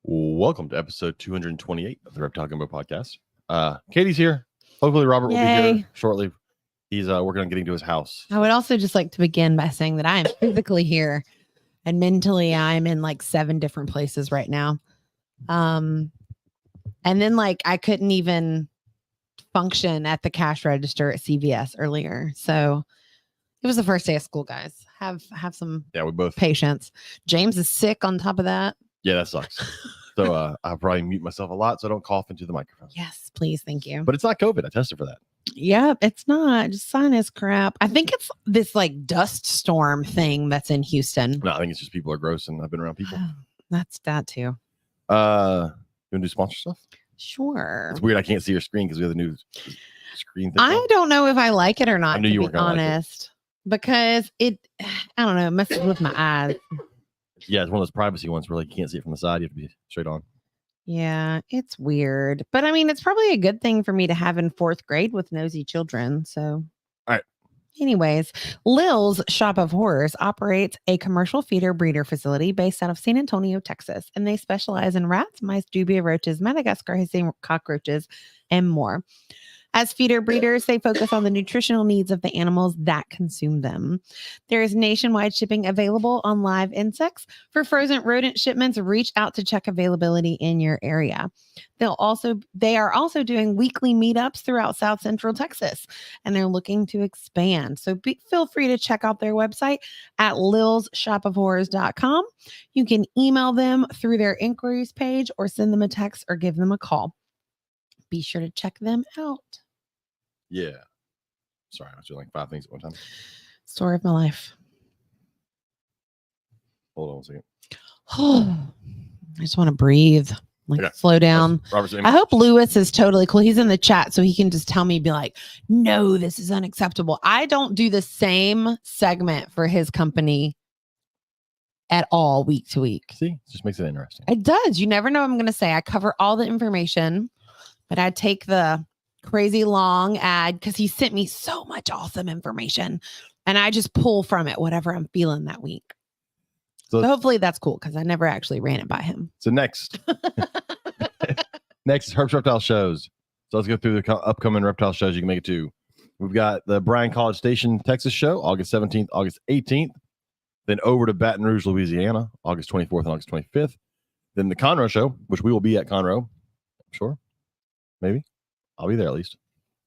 Welcome to episode 228 of the Reptile Gumbo podcast. Katie's here. Hopefully Robert will be here shortly. He's working on getting to his house. I would also just like to begin by saying that I am physically here and mentally I'm in like 7 different places right now. And then like I couldn't even function at the cash register at CVS earlier. So it was the first day of school, guys. Have some we both patience. James is sick on top of that. Yeah, that sucks. So I'll probably mute myself a lot so I don't cough into the microphone. Yes, please. Thank you. But it's not COVID. I tested for that. Yep, it's not just sinus crap. I think it's this like dust storm thing that's in Houston. No, I think it's just people are gross and I've been around people. That's that too. You want to do sponsor stuff? Sure. It's weird. I can't see your screen because we have the new screen thing. I don't know if I like it or not, I knew to you be weren't gonna honest, because I don't know, it messes with my eyes. Yeah, it's one of those privacy ones where like you can't see it from the side. You have to be straight on. Yeah, it's weird. But I mean, it's probably a good thing for me to have in 4th grade with nosy children. So, all right. Anyways, Lil's Shop of Horrors operates a commercial feeder breeder facility based out of San Antonio, Texas, and they specialize in rats, mice, dubia roaches, Madagascar hissing cockroaches, and more. As feeder breeders, they focus on the nutritional needs of the animals that consume them. There is nationwide shipping available on live insects. For frozen rodent shipments, reach out to check availability in your area. They are also doing weekly meetups throughout South Central Texas, and they're looking to expand. So feel free to check out their website at lilsshopofhorrors.com. You can email them through their inquiries page or send them a text or give them a call. Be sure to check them out. Yeah. Sorry, I was doing like 5 things at one time. Story of my life. Hold on 1 second. I just want to breathe. Slow down. I hope Lewis is totally cool. He's in the chat, so he can just tell me, be like, no, this is unacceptable. I don't do the same segment for his company at all week to week. See, it just makes it interesting. It does. You never know what I'm going to say. I cover all the information, but I take the crazy long ad because he sent me so much awesome information and I just pull from it whatever I'm feeling that week. So hopefully that's cool because I never actually ran it by him. So next is Herb's Reptile shows. So let's go through the upcoming reptile shows you can make it to. We've got the Bryan College Station, Texas show, August 17th, August 18th. Then over to Baton Rouge, Louisiana, August 24th and August 25th. Then the Conroe show, which we will be at Conroe. I'm sure. Maybe. I'll be there at least.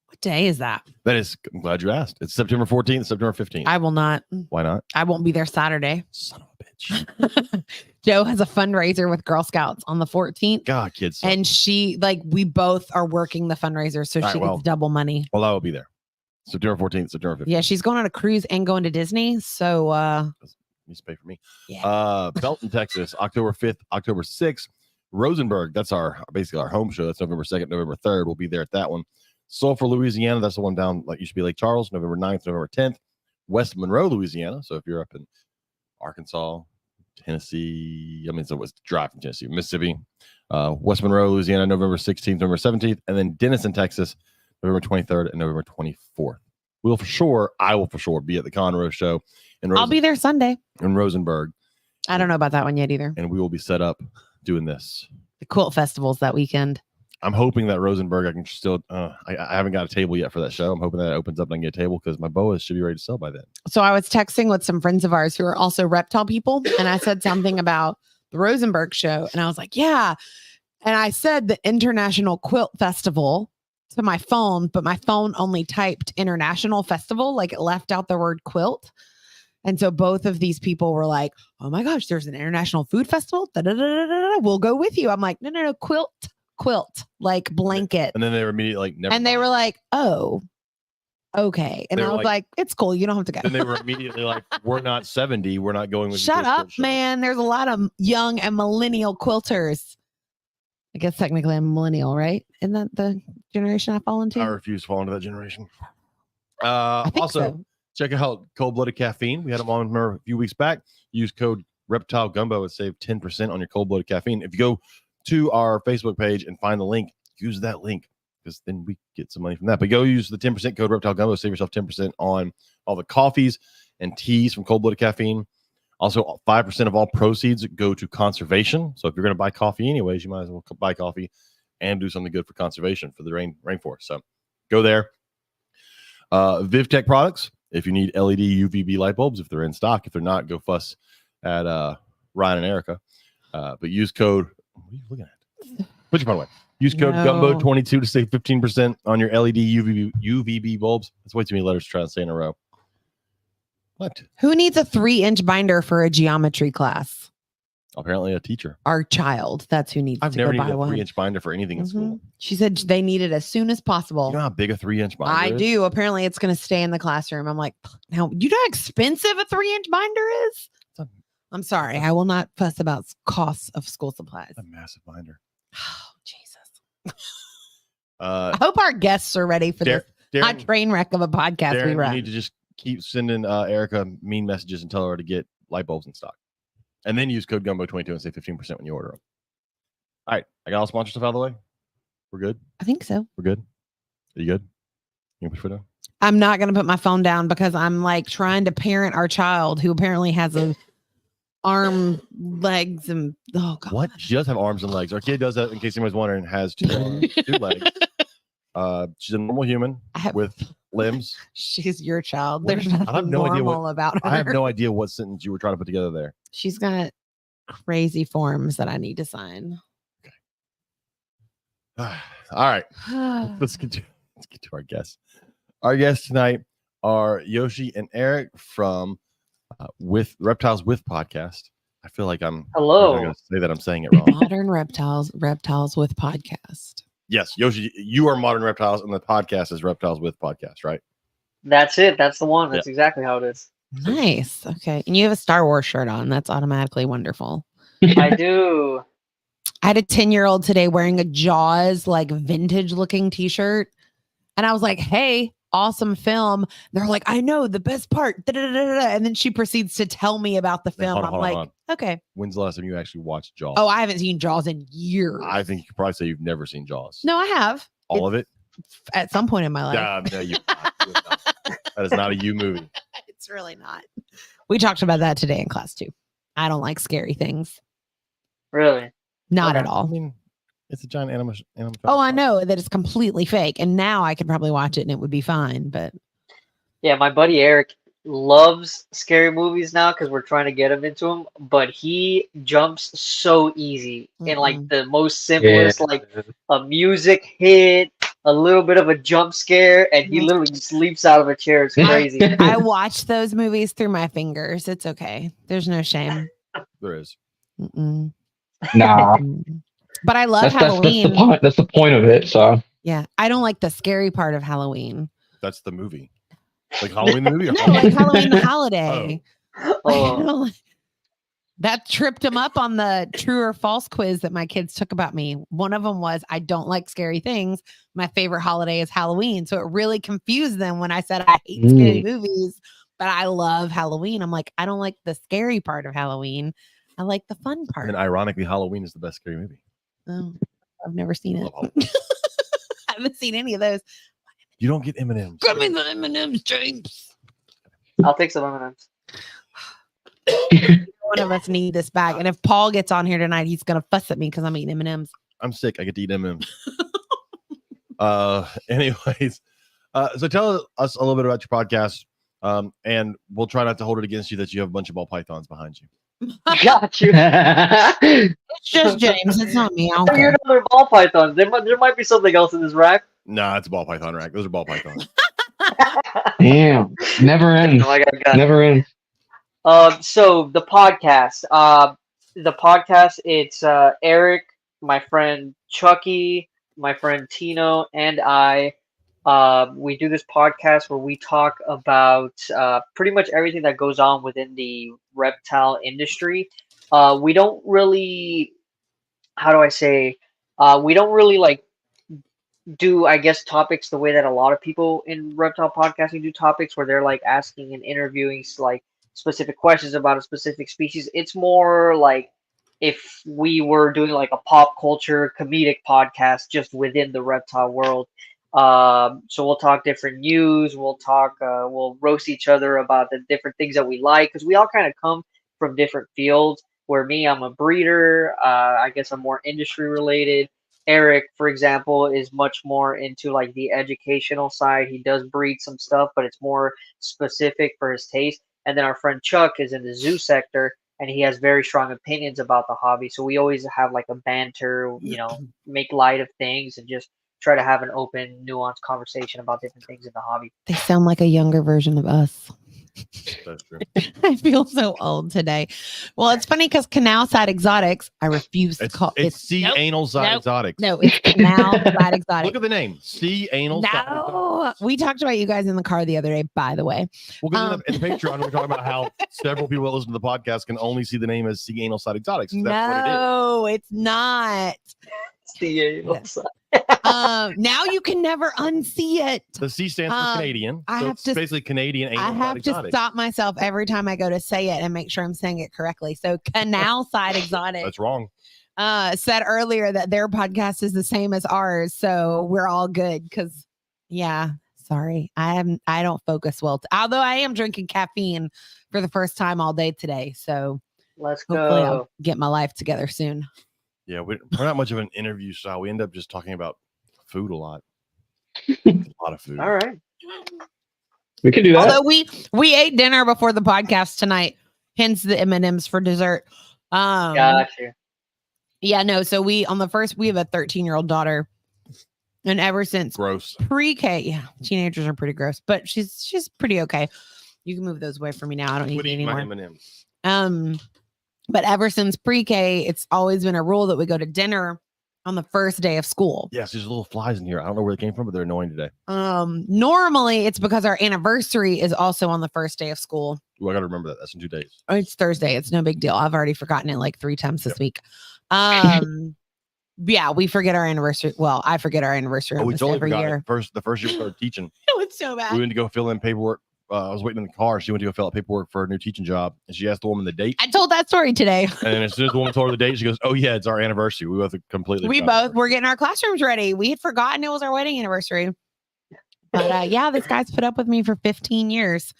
What day is that? I'm glad you asked. It's September 14th, September 15th. I will not. Why not? I won't be there Saturday. Son of a bitch. Joe has a fundraiser with Girl Scouts on the 14th. God, kids. And we both are working the fundraiser, so she gets double money. Well, I will be there. September 14th, September 15th. Yeah, she's going on a cruise and going to Disney. So needs to pay for me. Yeah. Belton, Texas, October 5th, October 6th. Rosenberg, that's basically our home show. That's November 2nd, November 3rd. We'll be there at that one. Sulphur, Louisiana, that's the one down like used to be Lake Charles, November 9th, November 10th. West Monroe, Louisiana. So if you're up in Arkansas, Tennessee, so it's drive from Tennessee, Mississippi, West Monroe, Louisiana, November 16th, November 17th, and then Denison, Texas, November 23rd and November 24th. I will for sure be at the Conroe show. I'll be there Sunday. In Rosenberg. I don't know about that one yet either. And we will be set up doing this. The quilt festivals that weekend. I'm hoping that Rosenberg, I can still, I haven't got a table yet for that show. I'm hoping that it opens up and I can get a table because my boas should be ready to sell by then. So I was texting with some friends of ours who are also reptile people. And I said something about the Rosenberg show. And I was like, yeah. And I said the International Quilt Festival to my phone, but my phone only typed International Festival. Like it left out the word quilt. And so both of these people were like, oh my gosh, there's an international food festival. We'll go with you. I'm like, no, quilt, like blanket. And then they were immediately like, never mind. They were like, oh, okay. And I was like, it's cool. You don't have to go. And they were immediately like, we're not 70. We're not going with you. Shut up, man. There's a lot of young and millennial quilters. I guess technically I'm a millennial, right? Isn't that the generation I fall into? I refuse to fall into that generation. Also, check out Cold Blooded Caffeine. We had them on a few weeks back. Use code Reptile Gumbo and save 10% on your Cold Blooded Caffeine. If you go to our Facebook page and find the link, use that link because then we get some money from that. But go use the 10% code Reptile Gumbo, save yourself 10% on all the coffees and teas from Cold Blooded Caffeine. Also, 5% of all proceeds go to conservation. So if you're going to buy coffee anyways, you might as well buy coffee and do something good for conservation for the rainforest. So go there. VivTech products. If you need LED UVB light bulbs, if they're in stock, if they're not, go fuss at Ryan and Erica. But use code. What are you looking at? Put your phone away. Use code Gumbo22 to save 15% on your LED UVB bulbs. That's way too many letters to try to say in a row. What? Who needs a 3-inch binder for a geometry class? Apparently a teacher. Our child. That's who needs I've to never go buy needed a one. 3-inch binder for anything in school. She said they need it as soon as possible. You know how big a 3-inch binder I is? do. Apparently it's going to stay in the classroom. I'm like, now, you know how expensive a 3-inch binder is? I'm sorry. I will not fuss about costs of school supplies. A massive binder. Oh, Jesus. I I hope our guests are ready for this hot Darren, train wreck of a podcast we Darren, run. you need to just keep sending Erica mean messages and tell her to get light bulbs in stock. And then use code Gumbo22 and save 15% when you order them. All right. I got all sponsor stuff out of the way. We're good? I think so. We're good? Are you good? You can put it down? I'm not going to put my phone down because I'm like trying to parent our child who apparently has a arm, legs, and oh god. What? She does have arms and legs. Our kid does that, in case anybody's wondering, has 2 arms, 2 legs. She's a normal human with limbs. She's your child. What? There's I have nothing no idea normal about her. I have no idea what sentence you were trying to put together there. She's got crazy forms that I need to sign. All right. Let's get to our guests. Our guests tonight are Yoshii and Eric from with Reptiles With Podcast. I feel like I'm going to say that I'm saying it wrong. Modern Reptiles With Podcast. Yes, Yoshii, you are Modern Reptiles, and the podcast is Reptiles With Podcast, right? That's it. That's the one. That's exactly how it is. Nice. Okay. And you have a Star Wars shirt on. That's automatically wonderful. I do. I had a 10-year-old today wearing a Jaws, like vintage looking t-shirt. And I was like, hey, awesome film. They're like, I know the best part. Da-da-da-da-da. And then she proceeds to tell me about the film. Hold on. Okay. When's the last time you actually watched Jaws? Oh, I haven't seen Jaws in years. I think you could probably say you've never seen Jaws. No, I have. All of it? At some point in my life. No, you've not. That is not a you movie. It's really not. We talked about that today in class too. I don't like scary things. Really? Not Okay. at all. I mean, it's a giant animal. Oh, I know that it's completely fake. And now I could probably watch it and it would be fine. But Yeah, my buddy Eric loves scary movies now because we're trying to get him into them. But he jumps so easy in like the most simplest, like a music hit, a little bit of a jump scare, and he literally just leaps out of a chair. It's crazy. I watch those movies through my fingers. It's okay. There's no shame. There is. Mm-mm. Nah, Mm. But I love that's Halloween. the point. That's the point of it. So Yeah. I don't like the scary part of Halloween. That's the movie. Like Halloween the movie? Or No, Halloween? like Halloween the holiday. Oh, That tripped him up on the true or false quiz that my kids took about me. One of them was, I don't like scary things. My favorite holiday is Halloween. So it really confused them when I said I hate scary movies, but I love Halloween. I'm like, I don't like the scary part of Halloween. I like the fun part. And ironically, Halloween is the best scary movie. Oh, I've never seen I it. love Halloween. I haven't seen any of those. You don't get M&M's. Give me the M&M's, James. I'll take some M&Ms. One of us need this bag. And if Paul gets on here tonight, he's going to fuss at me because I'm eating M&M's. I'm sick. I get to eat M&M's. Anyways, so tell us a little bit about your podcast, and we'll try not to hold it against you that you have a bunch of ball pythons behind you. Got you. It's just James. It's not me. I don't You're care. another ball python. There might be something else in this rack. Nah, it's a ball python rack. Those are ball pythons. damn, never ends. No, I got it. Never ends. So the podcast, it's Eric, my friend Chucky, my friend Tino, and I. We do this podcast where we talk about pretty much everything that goes on within the reptile industry. We don't really, how do I say, we don't really like do, I guess, topics the way that a lot of people in reptile podcasting do topics, where they're like asking and interviewing like specific questions about a specific species. It's more like if we were doing like a pop culture comedic podcast just within the reptile world. So we'll talk different news. We'll roast each other about the different things that we like, because we all kind of come from different fields. Where me, I'm a breeder. I guess I'm more industry related. Eric, for example, is much more into like the educational side. He does breed some stuff, but it's more specific for his taste. And then our friend Chuck is in the zoo sector, and he has very strong opinions about the hobby. So we always have like a banter, make light of things and just try to have an open, nuanced conversation about different things in the hobby. They sound like a younger version of us. That's true. I feel so old today. Well, it's funny because Canal Side Exotics, I refuse to call it's C nope, Anal Side nope. Exotics. No, it's Canal Side Exotics. Look at the name. C Anal Side Exotics. No, we talked about you guys in the car the other day, by the way. Well, in the Patreon, we're talking about how several people that listen to the podcast can only see the name as C Anal Side Exotics. That's No, it's not. The anal side. Now you can never unsee it. The C stands for Canadian. I So have it's to- basically Canadian Anal I Side have to Exotics. stop myself every time I go to say it and make sure I'm saying it correctly. So Canal Side Exotics That's wrong. said earlier that their podcast is the same as ours, so we're all good. Because sorry, I don't focus well. Although I am drinking caffeine for the first time all day today, so Let's hopefully go. I'll get my life together soon. Yeah, we're not much of an interview style. We end up just talking about food a lot. A lot of food. All right. We can do that. Although we ate dinner before the podcast tonight, hence the M&Ms for dessert. Got you. Yeah, no. So we have a 13-year-old daughter, and ever since Gross. pre-K, yeah, teenagers are pretty gross, but she's pretty okay. You can move those away from me now. I don't need Would it eat my anymore. M&Ms. But ever since pre-K, it's always been a rule that we go to dinner on the first day of school. Yes, there's little flies in here. I don't know where they came from, but they're annoying today. Normally it's because our anniversary is also on the first day of school. Ooh, I got to remember that. That's in 2 days. Oh, it's Thursday. It's no big deal. I've already forgotten it like 3 times this week. Yeah, we forget our anniversary. Well, I forget our anniversary Oh, we almost totally every forgot year. it. The first year we started teaching, It was so bad. we went to go fill in paperwork. I was waiting in the car. She went to go fill out paperwork for a new teaching job, and she asked the woman the date. I told that story today. And then as soon as the woman told her the date, she goes, "Oh yeah, it's our anniversary." We both completely. We forgot both were getting our classrooms ready. We had forgotten it was our wedding anniversary. But yeah, this guy's put up with me for 15 years.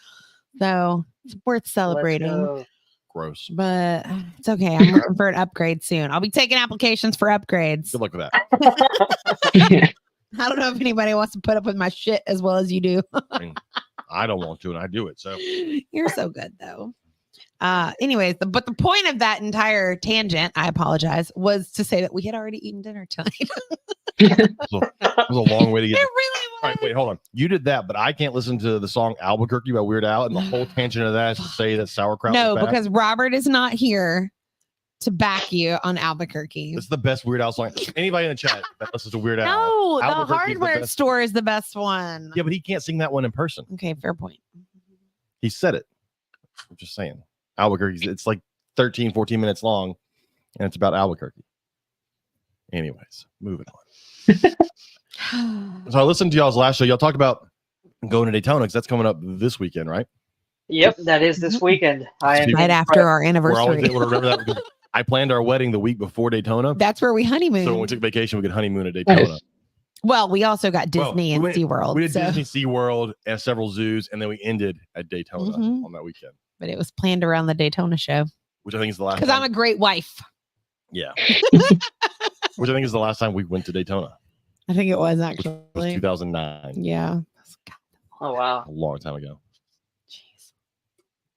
So it's worth Let's celebrating. go. Gross. But it's okay. I'm looking for an upgrade soon. I'll be taking applications for upgrades. Good luck with that. I don't know if anybody wants to put up with my shit as well as you do. I mean, I don't want to, and I do it. So You're so good though. Anyways, but the point of that entire tangent, I apologize, was to say that we had already eaten dinner tonight. it was a long way to It get. really was. All right, wait, hold on. You did that, but I can't listen to the song Albuquerque by Weird Al, and the whole tangent of that is to say that sauerkraut. No, is bad. because Robert is not here to back you on Albuquerque. It's the best Weird Al song. Anybody in the chat that listens to Weird Al? No, the Albuquerque's the hardware best. store is the best one. Yeah, but he can't sing that one in person. Okay, fair point. He said it. I'm just saying. Albuquerque, it's like 13, 14 minutes long, and it's about Albuquerque. Anyways, moving on. So I listened to y'all's last show. Y'all talked about going to Daytona because that's coming up this weekend, right? Yep, that is this weekend. I am Right after our We're always anniversary. able to remember that because I planned our wedding the week before Daytona. That's where we honeymoon. So when we took vacation, we could honeymoon at Daytona. Nice. Well, we also got Well, Disney and we went- SeaWorld. We did so- Disney, SeaWorld, and several zoos, and then we ended at Daytona Mhm. on that weekend, But it was planned around the Daytona show. which I think is the last Because I'm time. a great wife. Yeah. Which I think is the last time we went to Daytona, I think it was which was actually. 2009. Yeah. Oh wow. A long time ago. Jeez.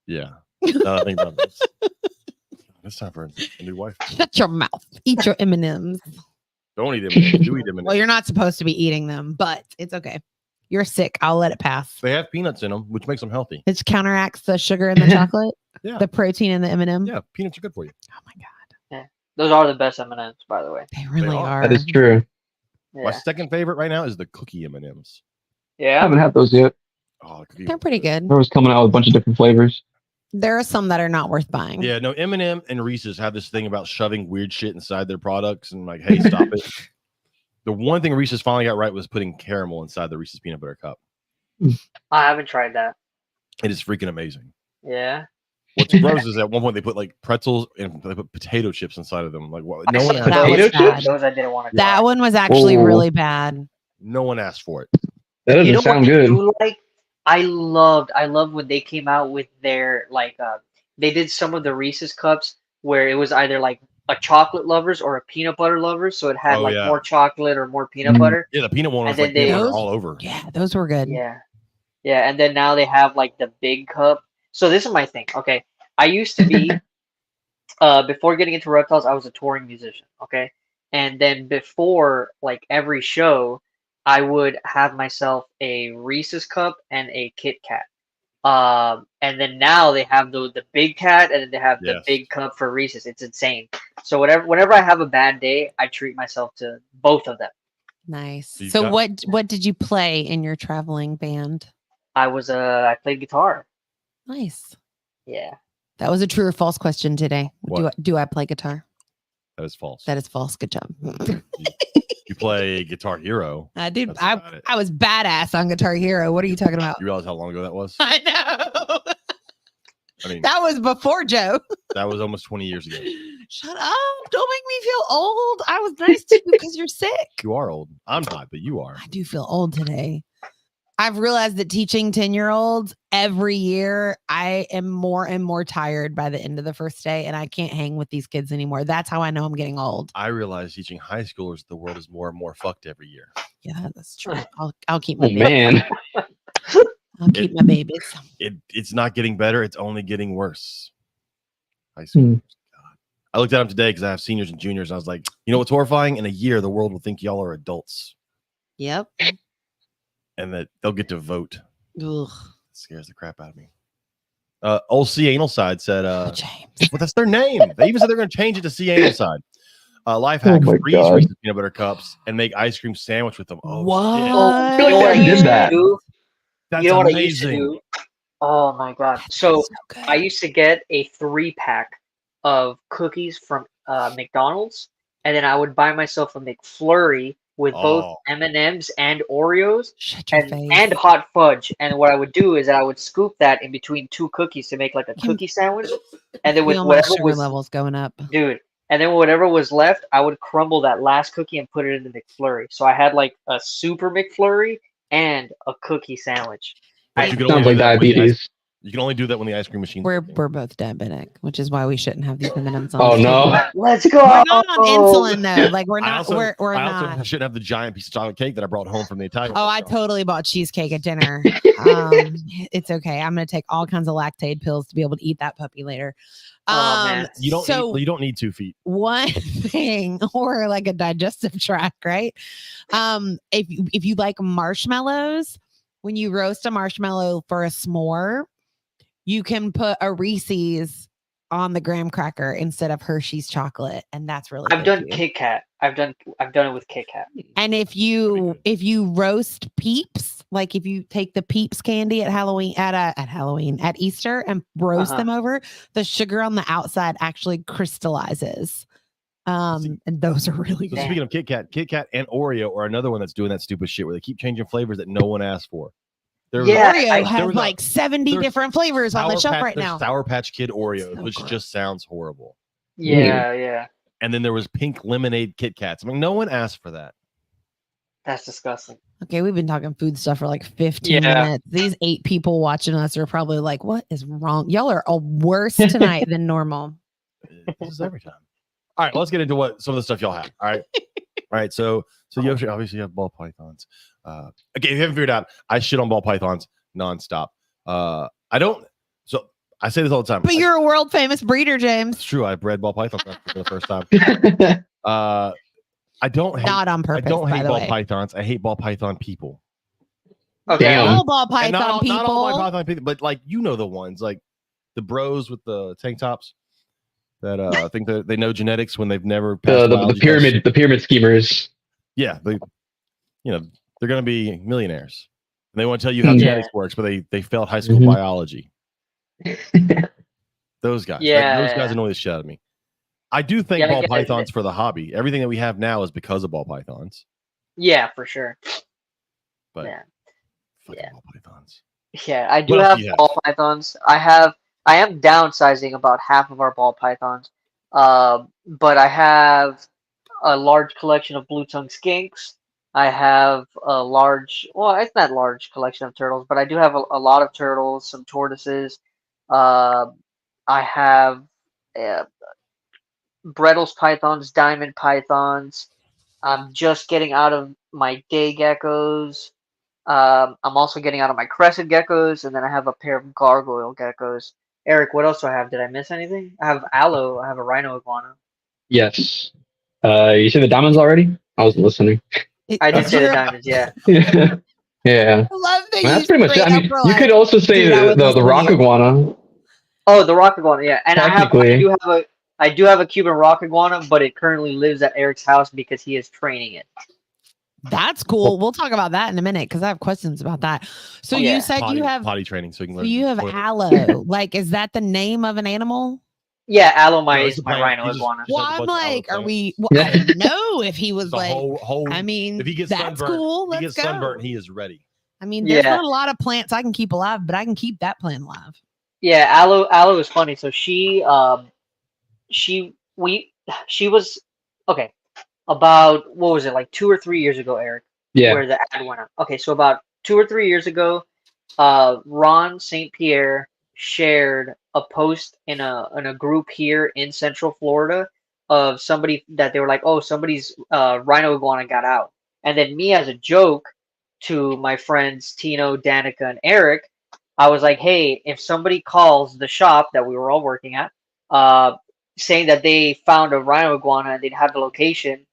Yeah. Now that I think about this. It's time for a new wife. Shut your mouth. Eat your M&Ms. Don't eat them. Do eat them. Well, you're not supposed to be eating them, but it's okay. You're sick. I'll let it pass. They have peanuts in them, which makes them healthy. It counteracts the sugar in the chocolate, Yeah. the protein in the M&M. Yeah, peanuts are good for you. Oh my God. Those are the best M&Ms, by the way. They really are. are. That is true. My Yeah. second favorite right now is the cookie M&Ms. I Yeah. haven't had those yet. Oh, the cookie. They're pretty good. There was coming out with a bunch of different flavors. There are some that are not worth buying. Yeah, no, M&M and Reese's have this thing about shoving weird shit inside their products and like, hey, stop it. The one thing Reese's finally got right was putting caramel inside the Reese's peanut butter cup. I haven't tried that. It is freaking amazing. Yeah. What's gross is at one point they put like pretzels and they put potato chips inside of them. Like, what? No I one saw that asked, was those. bad. Those I didn't want to That try. one was actually Oh. really bad. no one asked for it. That doesn't What sound I good. do like? I loved when they came out with their like they did some of the Reese's cups where it was either like a chocolate lovers or a peanut butter lovers, so it had Oh, like yeah. more chocolate or more peanut Mm. butter. Yeah, the peanut one And was then like peanut butter Those- all over. Yeah, those were good. Yeah. Yeah, and then now they have like the big cup. So this is my thing. Okay. I used to be before getting into reptiles, I was a touring musician, okay? And then before like every show, I would have myself a Reese's cup and a Kit Kat. And then now they have the big cat and then they have the Yes. big cup for Reese's. It's insane. So whenever I have a bad day, I treat myself to both of them. Nice. You've So got- what did you play in your traveling band? I played guitar. Nice. Yeah. That was a true or false question today. What? Do I play guitar? That is false. That is false. Good job. You play Guitar Hero. Dude, That's I about it. I was badass on Guitar Hero. What are you talking about? You realize how long ago that was? I know. I mean, That was before Joe. that was almost 20 years ago. Shut up. Don't make me feel old. I was nice to you because you're sick. You are old. I'm not, but you are. I do feel old today. I've realized that teaching 10-year-olds every year, I am more and more tired by the end of the first day, and I can't hang with these kids anymore. That's how I know I'm getting old. I realize teaching high schoolers the world is more and more fucked every year. Yeah, that's true. I'll keep my Oh babies. man. I'll keep my babies. It's not getting better. It's only getting worse. High school. Hmm. God. I looked at them today because I have seniors and juniors. And I was like, you know what's horrifying? In a year, the world will think y'all are adults Yep. and that they'll get to vote. Ugh. It scares the crap out of me. Old C Anal Side said, James. well, that's their name. They even said they're going to change it to C Anal Side. Life hack: Oh my freeze God. Reese's peanut butter cups and make ice cream sandwich with them. Oh, What? shit. Oh, feel like I I did used to that. do? That's You know what I amazing. used to do? Oh my god! So good. I used to get a 3-pack of cookies from McDonald's, and then I would buy myself a McFlurry with both Oh. M&Ms and Oreos Shut your and, face. and hot fudge. And what I would do is I would scoop that in between 2 cookies to make like a Can- cookie sandwich, and then with Feel my whatever sugar was levels going up. dude, and then whatever was left, I would crumble that last cookie and put it in the McFlurry. So I had like a super McFlurry and a cookie sandwich. But I- you can Sounds only like do that when the ice- diabetes. You can only do that when the ice cream machine. We're both diabetic, which is why we shouldn't have these M&Ms on. Oh the table. no. Let's go. We're not on insulin though. Like we're I not. also, we're I not. also shouldn't have the giant piece of chocolate cake that I brought home from the Italian. Oh, I restaurant. totally bought cheesecake at dinner. It's okay. I'm gonna take all kinds of lactate pills to be able to eat that puppy later. Oh, man. You don't. So you don't need 2 feet. one thing, or like a digestive tract, right? If you like marshmallows, when you roast a marshmallow for a s'more, you can put a Reese's on the graham cracker instead of Hershey's chocolate, and that's really I've good done for you. Kit Kat. I've done it with Kit Kat. And if you roast Peeps, like if you take the Peeps candy at Halloween at Easter and roast Uh-huh. them over, the sugar on the outside actually crystallizes. And those are really So good. speaking of Kit Kat and Oreo are another one that's doing that stupid shit where they keep changing flavors that no one asked for. There was Yeah, Oreo there has was a- like 70 there's different flavors on the shelf right there's now. Sour Patch Kid Oreos, So which gross. just sounds horrible. Yeah, yeah. And then there was pink lemonade Kit Kats. I mean, no one asked for that. That's disgusting. Okay, we've been talking food stuff for like 15 Yeah. minutes. These 8 people watching us are probably like, what is wrong? Y'all are worse tonight than normal. This is every time. All right, let's get into what some of the stuff y'all have. All right. All right. So Yoshi, obviously you have ball pythons. Okay, if you haven't figured out, I shit on ball pythons nonstop. I don't. So I say this all the time. But you're a world famous breeder, It's James. true. I bred ball pythons for the first time. I don't hate. Not on I purpose, don't by hate the ball way. pythons. I hate ball python people. Okay. Damn. All ball And python people. not all ball python people, but like you know the ones like the bros with the tank tops that think that they know genetics when they've never passed the biology tests. pyramid schemers. Yeah, they're gonna be millionaires. And they want to tell you how Yeah. genetics works, but they failed high school Mhm. biology. Those guys. Yeah, those guys yeah. annoy the shit out of me. I do thank Yeah, I ball get it. pythons for the hobby. Everything that we have now is because of ball pythons. Yeah, for sure. But Yeah. fucking Yeah. ball pythons. Yeah, I do What else have do you have? ball pythons. I am downsizing about half of our ball pythons. But I have a large collection of blue tongue skinks. I have a large, well, it's not large collection of turtles, but I do have a lot of turtles, some tortoises. I I have uh, Brettles pythons, diamond pythons. I'm just getting out of my day geckos. I'm also getting out of my crescent geckos, and then I have a pair of gargoyle geckos. Eric, what else do I have? Did I miss anything? I have aloe. I have a rhino iguana. Yes. You said the diamonds already? I was listening. I did say the diamonds, yeah. Yeah. Yeah. I love that That's pretty much it. I straight mean, up were you like, could also say dude, I would the listen to rock you. iguana. Oh, the rock iguana, yeah. And Technically. I do have a Cuban rock iguana, but it currently lives at Eric's house because he is training it. That's cool. We'll talk about that in a minute because I have questions about that. So Yeah. you said you have potty training, so you can so learn. you have toilet. aloe. Like, is that the name of an animal? Yeah, aloe No, is it's a my plant. rhino You just- iguana. just Well, have a I'm bunch of aloe like, are plants. we? Well, Yeah. I didn't know if he was The like. whole. I mean, If he gets that's sunburnt, cool. he Let's gets go. sunburnt. He is ready. I mean, there's Yeah. not a lot of plants I can keep alive, but I can keep that plant alive. Yeah, aloe is funny. So she was okay. About what was it, like 2 or 3 years ago, Eric? Yeah. Where the ad went up. Okay, so about 2 or 3 years ago, Ron St. Pierre shared a post in a group here in Central Florida of somebody that they were like, oh, somebody's rhino iguana got out. And then me as a joke to my friends Tino, Danica, and Eric, I was like, hey, if somebody calls the shop that we were all working at, saying that they found a rhino iguana and they'd have the location,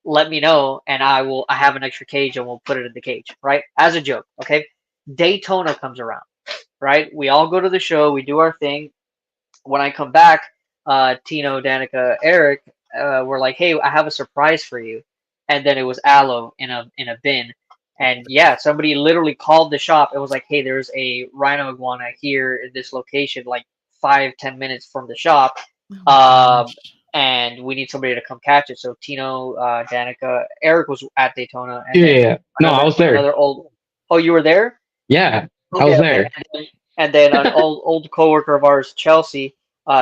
let me know and I have an extra cage and we'll put it in the cage, right? As a joke, okay? Daytona comes around, right? We all go to the show, we do our thing. When I come back, Tino, Danica, Eric, were like, hey, I have a surprise for you. And then it was aloe in a bin. And yeah, somebody literally called the shop. It was like, hey, there's a rhino iguana here in this location, like 5-10 minutes from the shop. Oh my gosh. And we need somebody to come catch it. So Tino, Danica, Eric was at Daytona. And Yeah. No, I was there. Another old. Oh, you were there? Yeah. I was there. And then an old coworker of ours, Chelsea,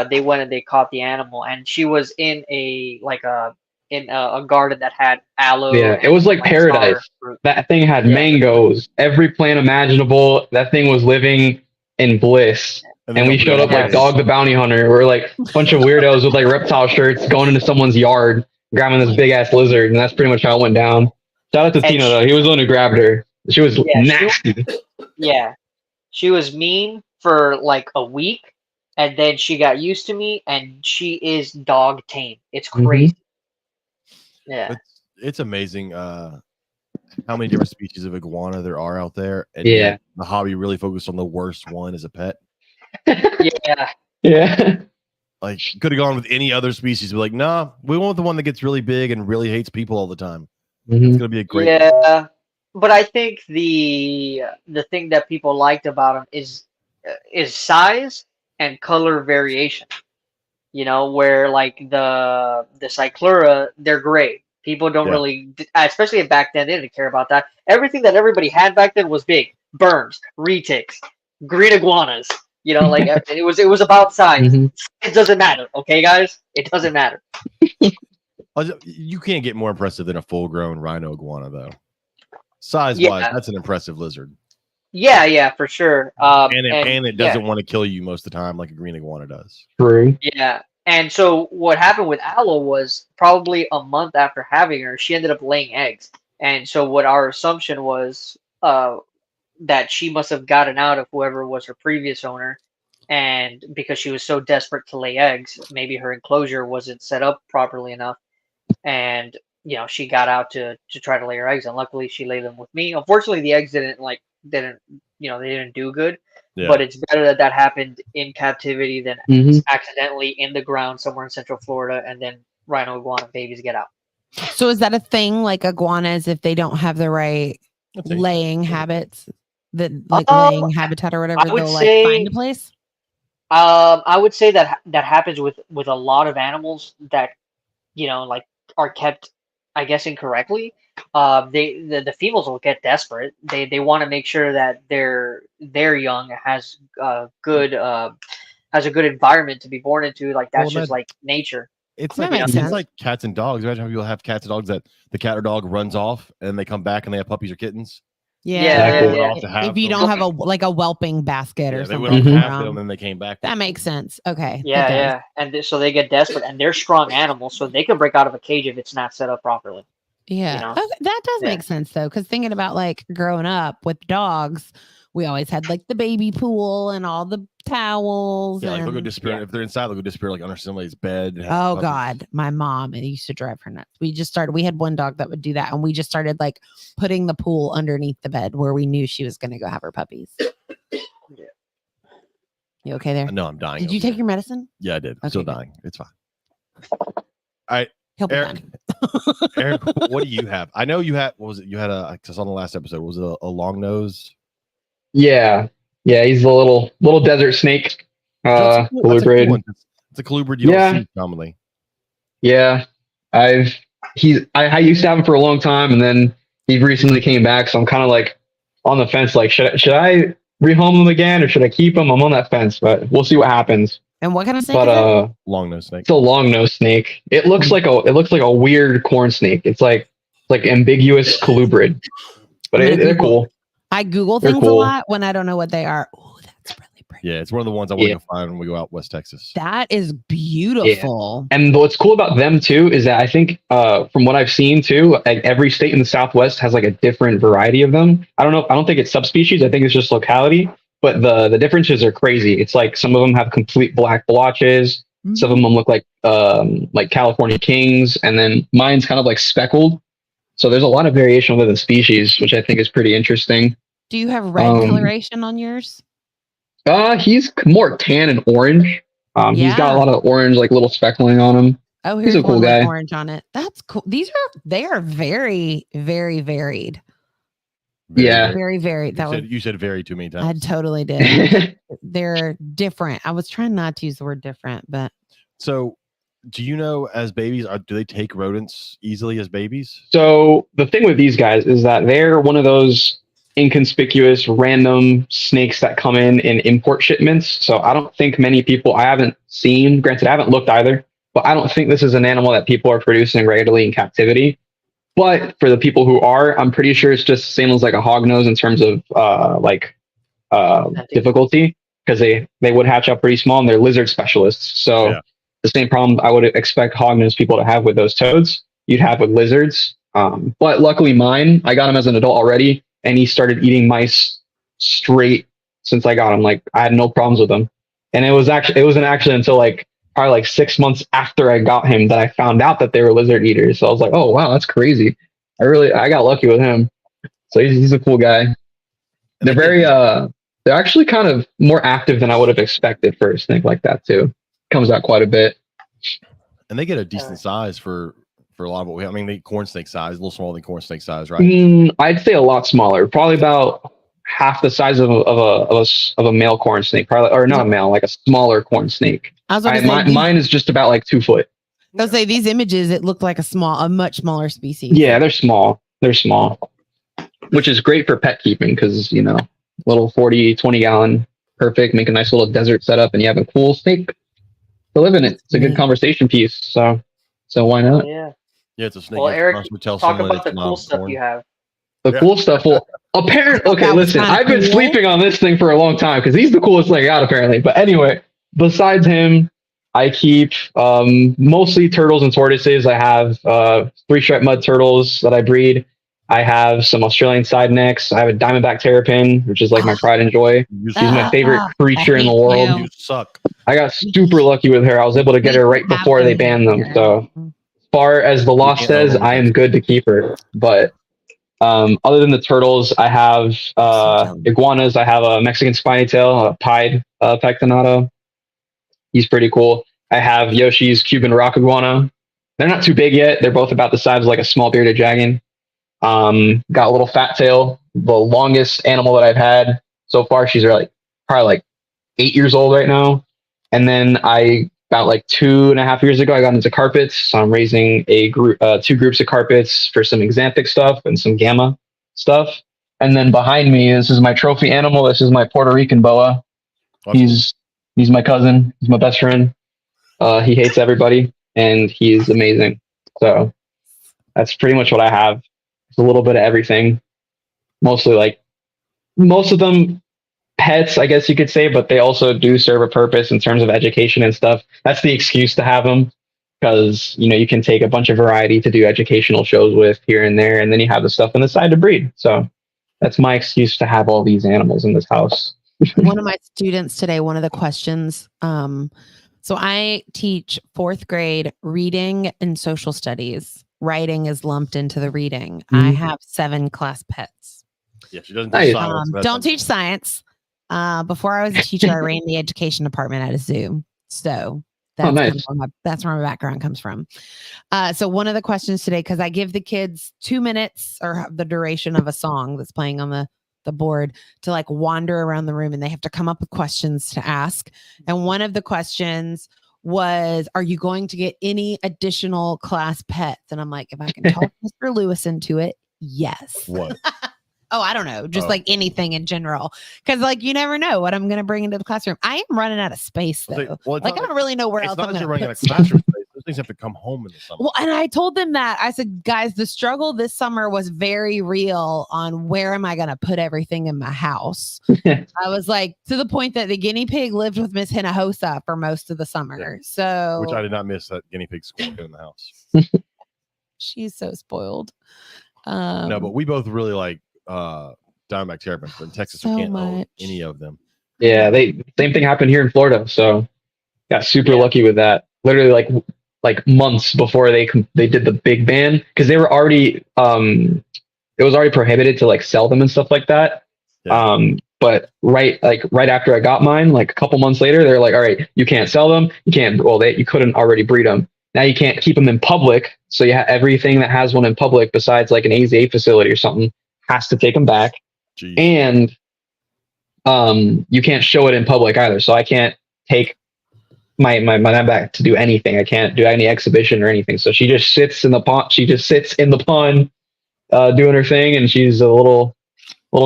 they went and they caught the animal, and she was in a garden that had aloe. Yeah. It was like paradise. sour fruit. That thing had Yeah. mangoes, every plant imaginable. That thing was living in bliss. And we showed up like Dog the Bounty Hunter. We're like a bunch of weirdos with like reptile shirts going into someone's yard, grabbing this big ass lizard. And that's pretty much how it went down. Shout out to And Tina, though. He was the one who grabbed her. She was nasty. Yeah, she was mean for like a week, and then she got used to me, and she is dog tame. It's crazy. Yeah. It's amazing how many different species of iguana there are out there. And Yeah. yet the hobby really focused on the worst one as a pet. Yeah. Yeah. Like, could have gone with any other species, but like, nah, we want the one that gets really big and really hates people all the time. Mhm. It's gonna be a great. Yeah, but I think the thing that people liked about him is size and color variation. You know, where like the Cyclura, they're gray. People don't Yeah. really, especially back then, they didn't care about that. Everything that everybody had back then was big: berms, retics, green iguanas. You know, like it was about size. Mhm. It doesn't matter, okay, guys? It doesn't matter. You can't get more impressive than a full-grown rhino iguana, though. Size-wise, Yeah. that's an impressive lizard, Yeah, for sure. and it yeah. doesn't want to kill you most of the time like a green iguana does. True. Yeah. And so what happened with Aloe was probably a month after having her, she ended up laying eggs. And so what our assumption was that she must have gotten out of whoever was her previous owner. And because she was so desperate to lay eggs, maybe her enclosure wasn't set up properly enough. And, you know, she got out to try to lay her eggs. And luckily she laid them with me. Unfortunately, the eggs didn't do good. Yeah. But it's better that happened in captivity than Mhm. accidentally in the ground somewhere in Central Florida, and then rhino iguana babies get out. So is that a thing, like iguanas, if they don't have the right That's it. laying habits, laying habitat or whatever, I would they'll say- like find a place? I would say that happens with a lot of animals that, you know, like are kept, I guess, incorrectly. The females will get desperate. They want to make sure that their young has a good environment to be born into. Like that's Well, just like nature. It's That like makes it's sense. like cats and dogs. Imagine how people have cats and dogs that the cat or dog runs off and they come back and they have puppies or kittens. Exactly. Went off to have If you them. don't have a whelping basket or they something. went off to have wrong. them and they came back. That makes sense. Okay. it Yeah, does. yeah, and so they get desperate, and they're strong animals, so they can break out of a cage if it's not set up properly. Yeah. You know? Okay, that does Yeah. make sense though, because thinking about like growing up with dogs, we always had like the baby pool and all the towels. Yeah, like they'll go and disappear if they're inside. They'll go disappear like under somebody's bed. and have oh puppies. God, my mom, it used to drive her nuts. We had one dog that would do that, and we just started like putting the pool underneath the bed where we knew she was going to go have her puppies. Yeah. You okay there? No, I'm dying. Did you over take here. your medicine? Yeah, I did. I'm Okay, still good. dying. It's fine. All right, He'll be Eric. fine. Eric, what do you have? I know you had. What was it? You had a. Because on the last episode, was it a long nose? Yeah, he's a little desert snake. That's a cool Colubrid. one. It's a colubrid you Yeah. don't see commonly. Yeah, I used to have him for a long time, and then he recently came back, so I'm kind of like on the fence. Like, should I rehome him again, or should I keep him? I'm on that fence, but we'll see what happens. And what kind of snake But is it? Long nose snake. it's a long nosed snake. It looks like a weird corn snake. It's like ambiguous colubrid, but I'm gonna they're Google- cool. I Google they're things a cool. lot when I don't know what they are. Oh, that's really pretty. Yeah, it's one of the ones I want to Yeah. go find when we go out West Texas. That is beautiful. And what's cool about them too is that I think from what I've seen too, like every state in the Southwest has like a different variety of them. I don't think it's subspecies. I think it's just locality. But the differences are crazy. It's like some of them have complete black blotches. Mhm. Some of them look like California kings, and then mine's kind of like speckled. So there's a lot of variation within the species, which I think is pretty interesting. Do you have red coloration on yours? He's more tan and orange. He's got a lot of orange, like little speckling on him. Oh, He's here's a cool one with guy. orange on it. That's cool. They are very, very varied. Yeah. Very varied. You said very too many I times. totally did. They're different. I was trying not to use the word different, but So, do you know as babies, do they take rodents easily as babies? So the thing with these guys is that they're one of those inconspicuous random snakes that come in import shipments. So I don't think many people, I haven't seen, granted, I haven't looked either, but I don't think this is an animal that people are producing regularly in captivity. But for the people who are, I'm pretty sure it's just the same as like a hognose in terms of difficulty, because they would hatch up pretty small and they're lizard specialists. So Yeah. the same problem I would expect hognose people to have with those toads, you'd have with lizards. But luckily mine, I got him as an adult already, and he started eating mice straight since I got him. Like I had no problems with him. And it wasn't actually until like probably like 6 months after I got him that I found out that they were lizard eaters. So I was like, oh wow, that's crazy. I got lucky with him. So he's a cool guy. They're very they're actually kind of more active than I would have expected for a snake like that too. Comes out quite a bit. And they get a decent size for a lot of what we have. I mean, they corn snake size, a little smaller than corn snake size, right? I'd say a lot smaller, probably about half the size of a male corn snake, probably, or not a male, like a smaller corn snake. I was going to say, Mine is just about like 2 foot. I was say these images, it looked like a much smaller species. Yeah, they're small. They're small, which is great for pet keeping because, little 40, 20 gallon, perfect, make a nice little desert setup and you have a cool snake to live in it. It's a good conversation piece. So why not? Yeah. Yeah, it's a snake. Well, you Eric, constantly tell talk someone about the it's not cool stuff corn. you have. The cool stuff. Well, apparently, okay, That was listen, kinda I've been cool. sleeping on this thing for a long time because he's the coolest thing I got apparently. But anyway, besides him, I keep mostly turtles and tortoises. I have 3-stripe mud turtles that I breed. I have some Australian side necks. I have a diamondback terrapin, which is like my pride and joy. You She's my favorite creature in the hate world. you. You suck. I got super lucky with her. I was able to get her right before they banned them. So as far as the law can't says, overlook I am it. good to keep her. But other than the turtles, I have iguanas. I have a Mexican spiny tail, a pied pectinata. He's pretty cool. I have Yoshi's Cuban rock iguana. They're not too big yet. They're both about the size of like a small bearded dragon. Got a little fat tail, the longest animal that I've had so far. She's probably like 8 years old right now. And then about like 2.5 years ago, I got into carpets. So I'm raising two groups of carpets for some exanthic stuff and some gamma stuff. And then behind me, this is my trophy animal. This is my Puerto Rican boa. Awesome. He's my cousin. He's my best friend. He hates everybody and he's amazing. So that's pretty much what I have. It's a little bit of everything. mostly like most of them pets, I guess you could say, but they also do serve a purpose in terms of education and stuff. That's the excuse to have them because, you know, you can take a bunch of variety to do educational shows with here and there, and then you have the stuff on the side to breed. So that's my excuse to have all these animals in this house. One of my students today, one of the questions, so I teach 4th grade reading and social studies. Writing is lumped into the reading. I have 7 class pets. Yeah, she doesn't teach science. Don't teach science. Before I was a teacher, I ran the education department at a zoo. So that's, nice. That's where my background comes from. So one of the questions today, because I give the kids 2 minutes or the duration of a song that's playing on the board to like wander around the room, and they have to come up with questions to ask. And one of the questions was, are you going to get any additional class pets? And I'm like, if I can talk Mr. Lewis into it, yes. What? Oh, I don't know. Just like anything in general. Because like you never know what I'm going to bring into the classroom. I am running out of space though. Like I don't really know where else I'm going to running out of classroom space. Those things have to come home in the summer. Well, and I told them that. I said, guys, the struggle this summer was very real on where am I going to put everything in my house. I was like, to the point that the guinea pig lived with Miss Hinojosa for most of the summer. Yeah. So, which I did not miss that guinea pig squawking in the house. She's so spoiled. No, but we both really like Diamondback terrapins, but in Texas we can't own any of them. Yeah, same thing happened here in Florida, so got super lucky with that. Literally like months before they did the big ban, because they were already it was already prohibited to like sell them and stuff like that. Yeah. But right after I got mine, like a couple months later, they're like, all right, you can't sell them, you couldn't already breed them. Now you can't keep them in public, so you have everything that has one in public besides like an AZA facility or something has to take them back. Jeez. And you can't show it in public either. So I can't take my back to do anything. I can't do any exhibition or anything. So she just sits in the pond. She just sits in the pond, doing her thing, and she's a little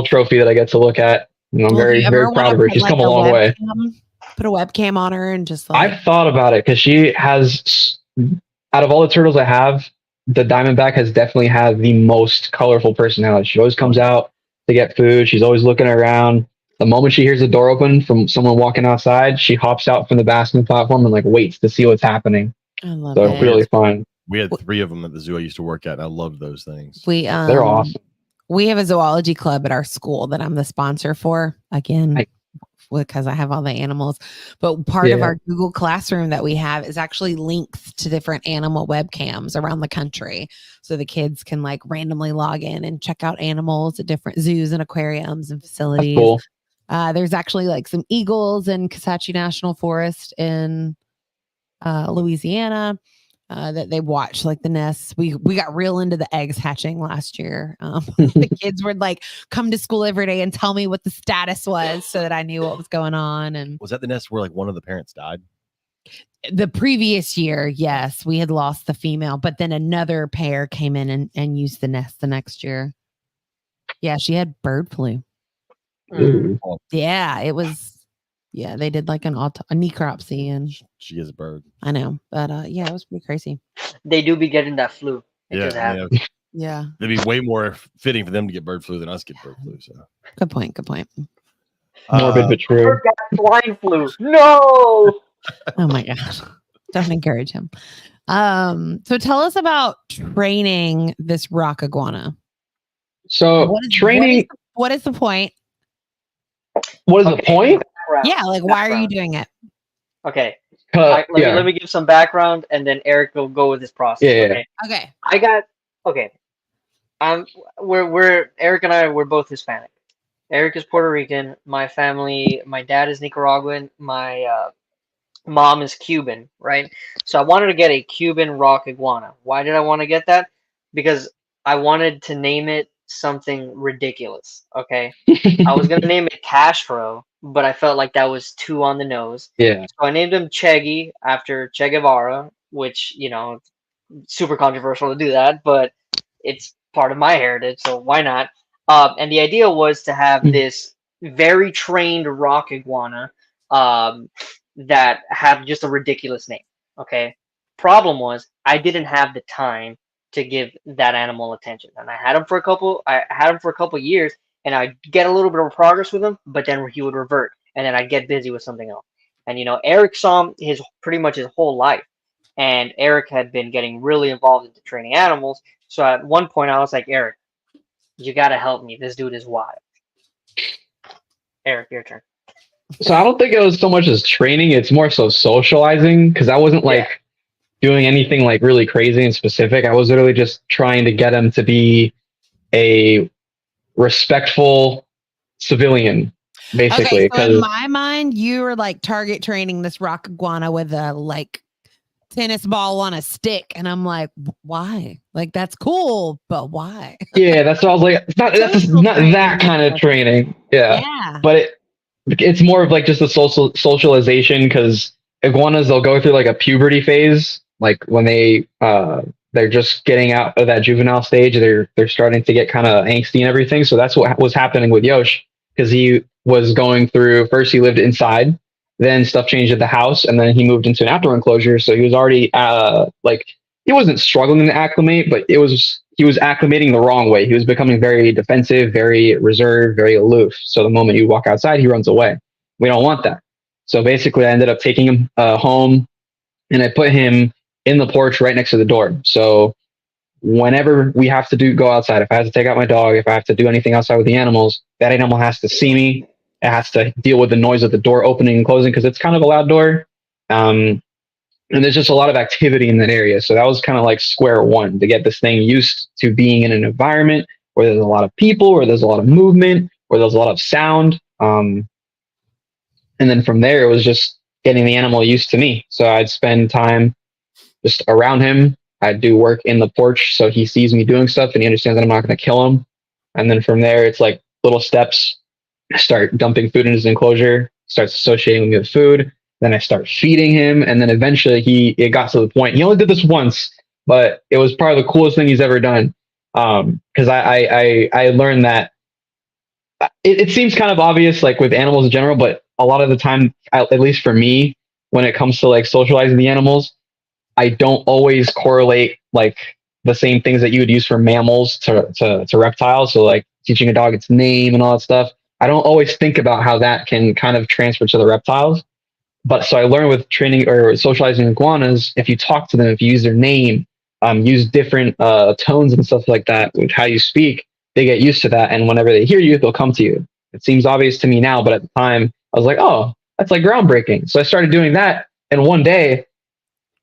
trophy that I get to look at. You know, I'm very proud of her. She's come a long way. Put a webcam on her and just like. I've thought about it because she has, out of all the turtles I have, the Diamondback has definitely had the most colorful personality. She always comes out to get food. She's always looking around. The moment she hears the door open from someone walking outside, she hops out from the basking platform and like waits to see what's happening. I love so it's really fun. We had 3 of them at the zoo I used to work at, and I loved those things. They're awesome. We have a zoology club at our school that I'm the sponsor for. Again, because I have all the animals, but part of our Google Classroom that we have is actually links to different animal webcams around the country. So the kids can like randomly log in and check out animals at different zoos and aquariums and facilities. That's cool. There's actually like some eagles in Kisatchie National Forest in Louisiana that they watch like the nests. We got real into the eggs hatching last year. The kids would like come to school every day and tell me what the status was so that I knew what was going on. And was that the nest where like one of the parents died? The previous year, yes, we had lost the female, but then another pair came in and used the nest the next year. Yeah, she had bird flu. Yeah, it was. Yeah, they did like a necropsy, and she is a bird. I know, but yeah, it was pretty crazy. They do be getting that flu. Yeah. It'd be way more fitting for them to get bird flu than us get bird flu. So good point. Morbid but true. Swine flu. No. Oh my gosh! Don't encourage him. So tell us about training this rock iguana. So training. What is the point? What is the point? Yeah, like why are you doing it? Okay. Let me give some background, and then Eric will go with his process. Yeah. Okay. We're Eric and I. We're both Hispanic. Eric is Puerto Rican. My family. My dad is Nicaraguan. My mom is Cuban. Right. So I wanted to get a Cuban rock iguana. Why did I want to get that? Because I wanted to name it something ridiculous. Okay. I was gonna name it Castro, but I felt like that was too on the nose. Yeah. So I named him Cheggy after Che Guevara, which, you know, super controversial to do that, but it's part of my heritage, so why not? And the idea was to have this very trained rock iguana that had just a ridiculous name. Okay. Problem was I didn't have the time to give that animal attention, and I had him for a couple years, and I'd get a little bit of progress with him, but then he would revert, and then I'd get busy with something else. And Eric saw him pretty much his whole life, and Eric had been getting really involved into training animals. So at one point, I was like, Eric, you gotta help me. This dude is wild. Eric, your turn. So I don't think it was so much as training; it's more so socializing, because I wasn't like doing anything like really crazy and specific. I was literally just trying to get him to be a respectful civilian, basically. Okay, so in my mind, you were like target training this rock iguana with a like tennis ball on a stick, and I'm like, why? Like, that's cool, but why? Yeah, that's what I was like. That's not that kind of training. Yeah. But it's more of like just a socialization, because iguanas, they'll go through like a puberty phase, like when they're just getting out of that juvenile stage. They're starting to get kind of angsty and everything. So that's what was happening with Yosh, because he was going through. First, he lived inside, then stuff changed at the house, and then he moved into an outdoor enclosure. So he was already like, he wasn't struggling to acclimate, but he was acclimating the wrong way. He was becoming very defensive, very reserved, very aloof. So the moment you walk outside, he runs away. We don't want that. So basically, I ended up taking him home, and I put him in the porch right next to the door. So whenever we have to go outside, if I have to take out my dog, if I have to do anything outside with the animals, that animal has to see me. It has to deal with the noise of the door opening and closing, because it's kind of a loud door. And there's just a lot of activity in that area. So that was kind of like square one, to get this thing used to being in an environment where there's a lot of people, where there's a lot of movement, where there's a lot of sound. And then from there, it was just getting the animal used to me. So I'd spend time just around him. I'd do work in the porch, so he sees me doing stuff and he understands that I'm not going to kill him. And then from there, it's like little steps. I start dumping food in his enclosure, starts associating me with food. Then I start feeding him, and then eventually it got to the point. He only did this once, but it was probably the coolest thing he's ever done. Because I learned that it seems kind of obvious, like with animals in general, but a lot of the time, at least for me, when it comes to like socializing the animals, I don't always correlate like the same things that you would use for mammals to reptiles. So like teaching a dog its name and all that stuff. I don't always think about how that can kind of transfer to the reptiles. But so I learned with training or socializing iguanas, if you talk to them, if you use their name, use different tones and stuff like that, with how you speak, they get used to that. And whenever they hear you, they'll come to you. It seems obvious to me now, but at the time I was like, oh, that's like groundbreaking. So I started doing that. And one day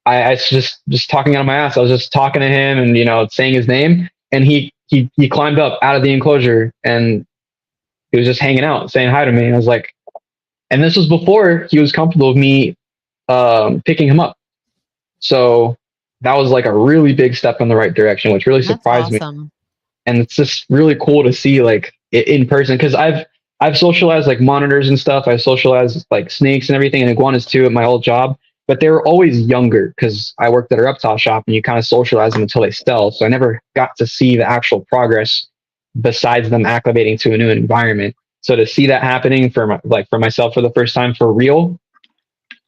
I just talking out of my ass. I was just talking to him and, saying his name. And he climbed up out of the enclosure and he was just hanging out, saying hi to me. And I was like, and this was before he was comfortable with me picking him up. So that was like a really big step in the right direction, which really surprised me. And it's just really cool to see like in person, because I've socialized like monitors and stuff. I socialized like snakes and everything, and iguanas too at my old job. But they were always younger, because I worked at a reptile shop and you kind of socialize them until they sell. So I never got to see the actual progress besides them acclimating to a new environment. So to see that happening for myself for the first time for real,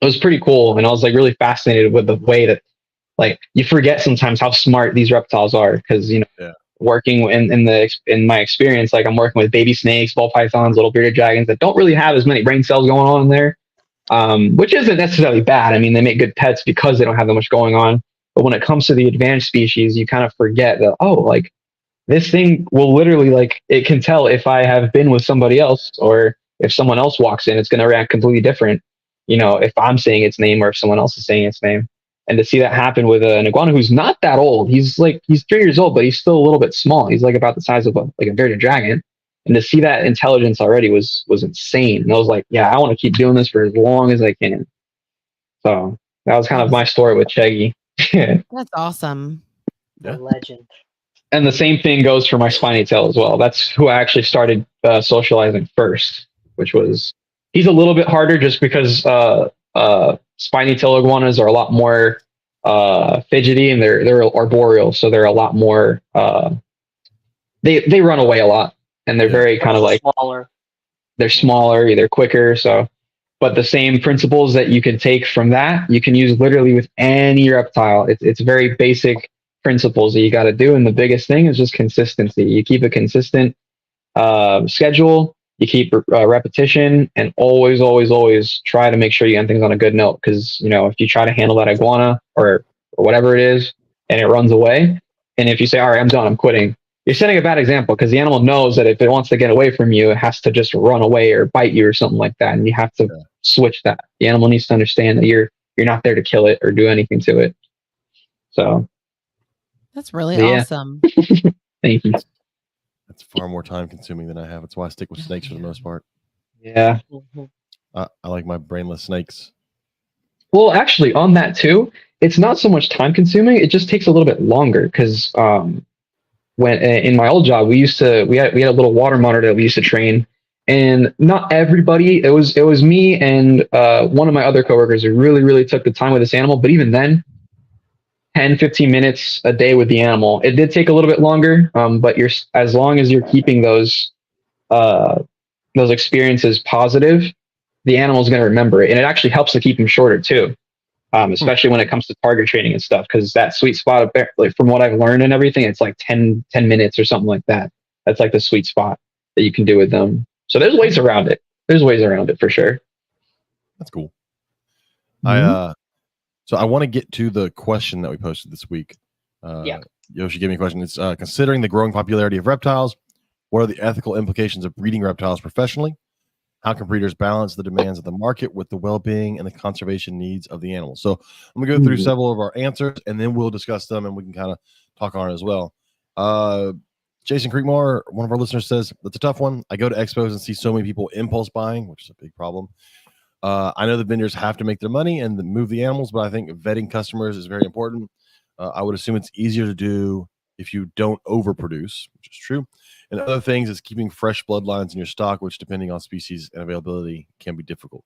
it was pretty cool. And I was like really fascinated with the way that like you forget sometimes how smart these reptiles are, because working in my experience, like I'm working with baby snakes, ball pythons, little bearded dragons that don't really have as many brain cells going on in there, which isn't necessarily bad. I mean, they make good pets because they don't have that much going on. But when it comes to the advanced species, you kind of forget that, oh, like this thing will literally, like, it can tell if I have been with somebody else, or if someone else walks in, it's going to react completely different, if I'm saying its name or if someone else is saying its name. And to see that happen with an iguana who's not that old, he's 3 years old, but he's still a little bit small. He's like about the size of a bearded dragon. And to see that intelligence already was insane. And I was like, yeah, I want to keep doing this for as long as I can. So that was kind of my story with Cheggy. That's awesome. The legend. And the same thing goes for my spiny tail as well. That's who I actually started socializing first, which was, he's a little bit harder just because spiny tail iguanas are a lot more fidgety, and they're arboreal, so they're a lot more they run away a lot, and they're very kind of like smaller. They're smaller, they're quicker. So, but the same principles that you can take from that, you can use literally with any reptile. It's very basic principles that you got to do, and the biggest thing is just consistency. You keep it consistent, schedule, you keep repetition, and always try to make sure you end things on a good note. Because if you try to handle that iguana or whatever it is, and it runs away, and if you say, "All right, I'm done, I'm quitting," you're setting a bad example, because the animal knows that if it wants to get away from you, it has to just run away or bite you or something like that, and you have to switch that. The animal needs to understand that you're not there to kill it or do anything to it. So that's really awesome. Thank you. That's far more time consuming than I have. That's why I stick with snakes for the most part. Yeah. I like my brainless snakes. Well, actually, on that too, it's not so much time consuming. It just takes a little bit longer, because when in my old job, we had a little water monitor that we used to train, and not everybody. It was me and one of my other coworkers who really took the time with this animal. But even then, 10-15 minutes a day with the animal. It did take a little bit longer, but as long as you're keeping those experiences positive, the animal's going to remember it, and it actually helps to keep them shorter too, especially when it comes to target training and stuff. Because that sweet spot, like from what I've learned and everything, it's like 10 minutes or something like that. That's like the sweet spot that you can do with them. So there's ways around it. There's ways around it for sure. That's cool. Mm-hmm. So I want to get to the question that we posted this week. Yoshi gave me a question. It's considering the growing popularity of reptiles, what are the ethical implications of breeding reptiles professionally? How can breeders balance the demands of the market with the well-being and the conservation needs of the animals? So I'm going to go through several of our answers, and then we'll discuss them, and we can kind of talk on it as well. Jason Creekmore, one of our listeners, says, that's a tough one. I go to expos and see so many people impulse buying, which is a big problem. I know the vendors have to make their money and move the animals, but I think vetting customers is very important. I would assume it's easier to do if you don't overproduce, which is true. And other things is keeping fresh bloodlines in your stock, which depending on species and availability can be difficult.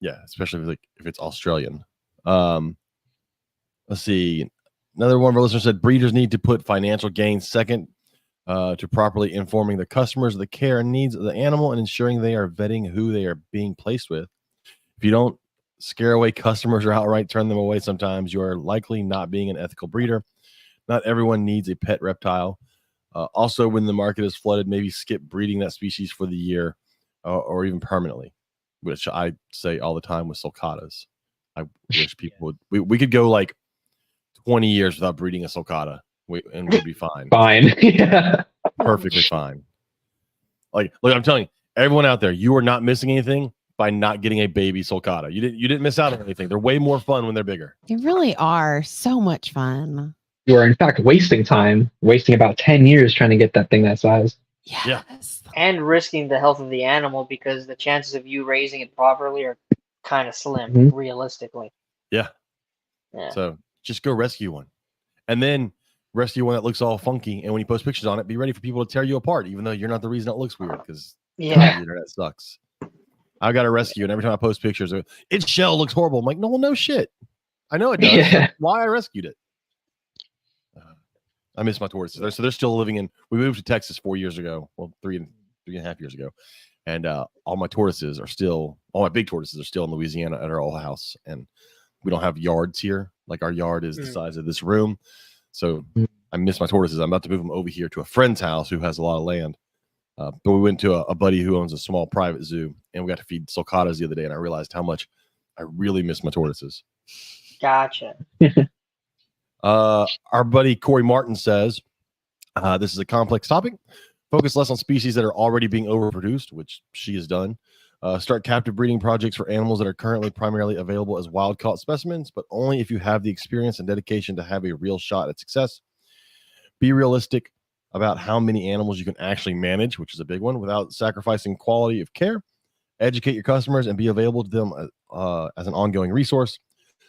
Yeah, especially if it's Australian. Let's see. Another one of our listeners said breeders need to put financial gain second to properly informing the customers of the care and needs of the animal and ensuring they are vetting who they are being placed with. If you don't scare away customers or outright turn them away, sometimes you are likely not being an ethical breeder. Not everyone needs a pet reptile. Also, when the market is flooded, maybe skip breeding that species for the year or even permanently, which I say all the time with sulcatas. I wish people would. We could go like 20 years without breeding a sulcata and we'd be fine. Fine. Yeah. Perfectly fine. Like, look, I'm telling you, everyone out there, you are not missing anything by not getting a baby sulcata. You didn't miss out on anything. They're way more fun when they're bigger. They really are so much fun. You are in fact wasting about 10 years trying to get that thing that size. Yes. Yeah. And risking the health of the animal, because the chances of you raising it properly are kind of slim, realistically. Yeah. So just go rescue one. And then rescue one that looks all funky. And when you post pictures on it, be ready for people to tear you apart, even though you're not the reason it looks weird, because the internet sucks. I got a rescue, and every time I post pictures, its shell looks horrible. I'm like, no shit. I know it does. Yeah. Why I rescued it. I miss my tortoises. So they're still living in. We moved to Texas 4 years ago. Well, three and a half years ago, and all my big tortoises are still in Louisiana at our old house, and we don't have yards here. Like, our yard is the size of this room, so I miss my tortoises. I'm about to move them over here to a friend's house who has a lot of land. But we went to a buddy who owns a small private zoo, and we got to feed sulcatas the other day, and I realized how much I really miss my tortoises. Gotcha. Our buddy Corey Martin says, this is a complex topic. Focus less on species that are already being overproduced, which she has done. Start captive breeding projects for animals that are currently primarily available as wild-caught specimens, but only if you have the experience and dedication to have a real shot at success. Be realistic about how many animals you can actually manage, which is a big one, without sacrificing quality of care. Educate your customers and be available to them as an ongoing resource.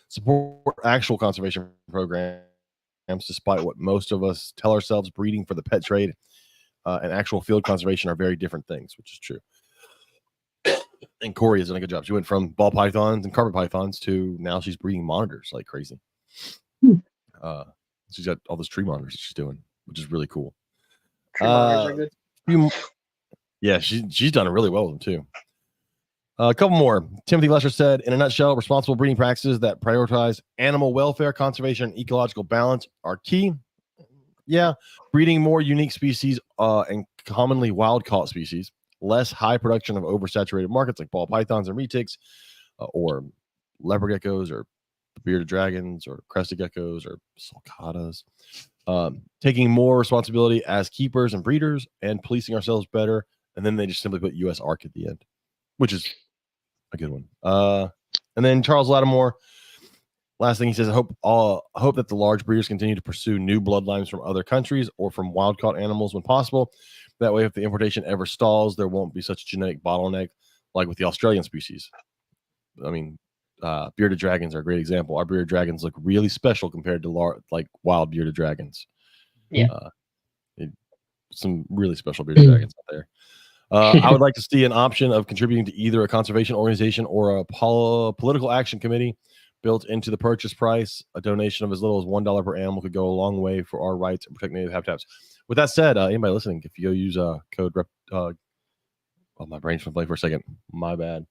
Support actual conservation programs, despite what most of us tell ourselves. Breeding for the pet trade and actual field conservation are very different things, which is true. And Corey has done a good job. She went from ball pythons and carpet pythons to now she's breeding monitors like crazy. She's got all those tree monitors that she's doing, which is really cool. Tree monitors are good. Yeah, she's done really well with them too. A couple more. Timothy Lesher said, in a nutshell, responsible breeding practices that prioritize animal welfare, conservation, and ecological balance are key. Yeah, breeding more unique species and commonly wild-caught species, less high production of oversaturated markets like ball pythons and retics, or leopard geckos, or bearded dragons, or crested geckos, or sulcatas. Taking more responsibility as keepers and breeders, and policing ourselves better. And then they just simply put U.S. ARC at the end, which is a good one. And then Charles Lattimore, last thing he says, I hope that the large breeders continue to pursue new bloodlines from other countries or from wild-caught animals when possible. That way, if the importation ever stalls, there won't be such a genetic bottleneck like with the Australian species. I mean, bearded dragons are a great example. Our bearded dragons look really special compared to wild bearded dragons. Yeah. Some really special bearded dragons out there. I would like to see an option of contributing to either a conservation organization or a political action committee built into the purchase price. A donation of as little as $1 per animal could go a long way for our rights and protect native habitats. With that said, anybody listening, if you go use code my brain's gonna play for a second. My bad.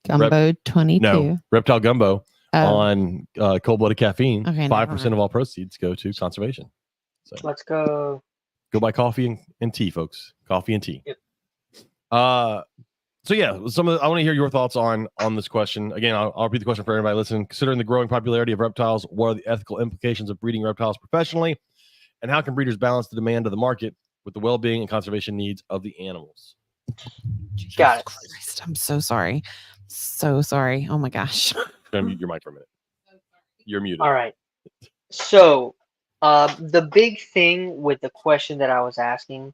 Gumbo 22. No, Reptile Gumbo on cold-blooded caffeine. Okay, 5% of all proceeds go to conservation. So Let's go. go buy coffee and tea, folks. Coffee and tea. Yep. So yeah, I want to hear your thoughts on this question. Again, I'll repeat the question for everybody listening. Considering the growing popularity of reptiles, what are the ethical implications of breeding reptiles professionally, and how can breeders balance the demand of the market with the well-being and conservation needs of the animals? Got it. Christ, I'm so sorry. So sorry. Oh my gosh. I'm gonna mute your mic for a minute. You're muted. All right. So, the big thing with the question that I was asking,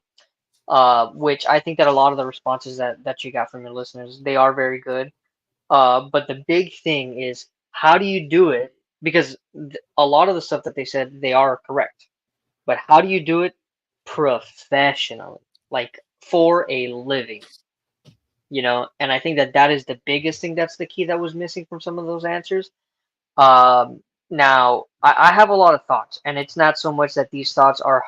which I think that a lot of the responses that you got from your listeners, they are very good. But the big thing is, how do you do it? Because a lot of the stuff that they said, they are correct. But how do you do it professionally, like for a living? And I think that is the biggest thing. That's the key that was missing from some of those answers. Now, I have a lot of thoughts, and it's not so much that these thoughts are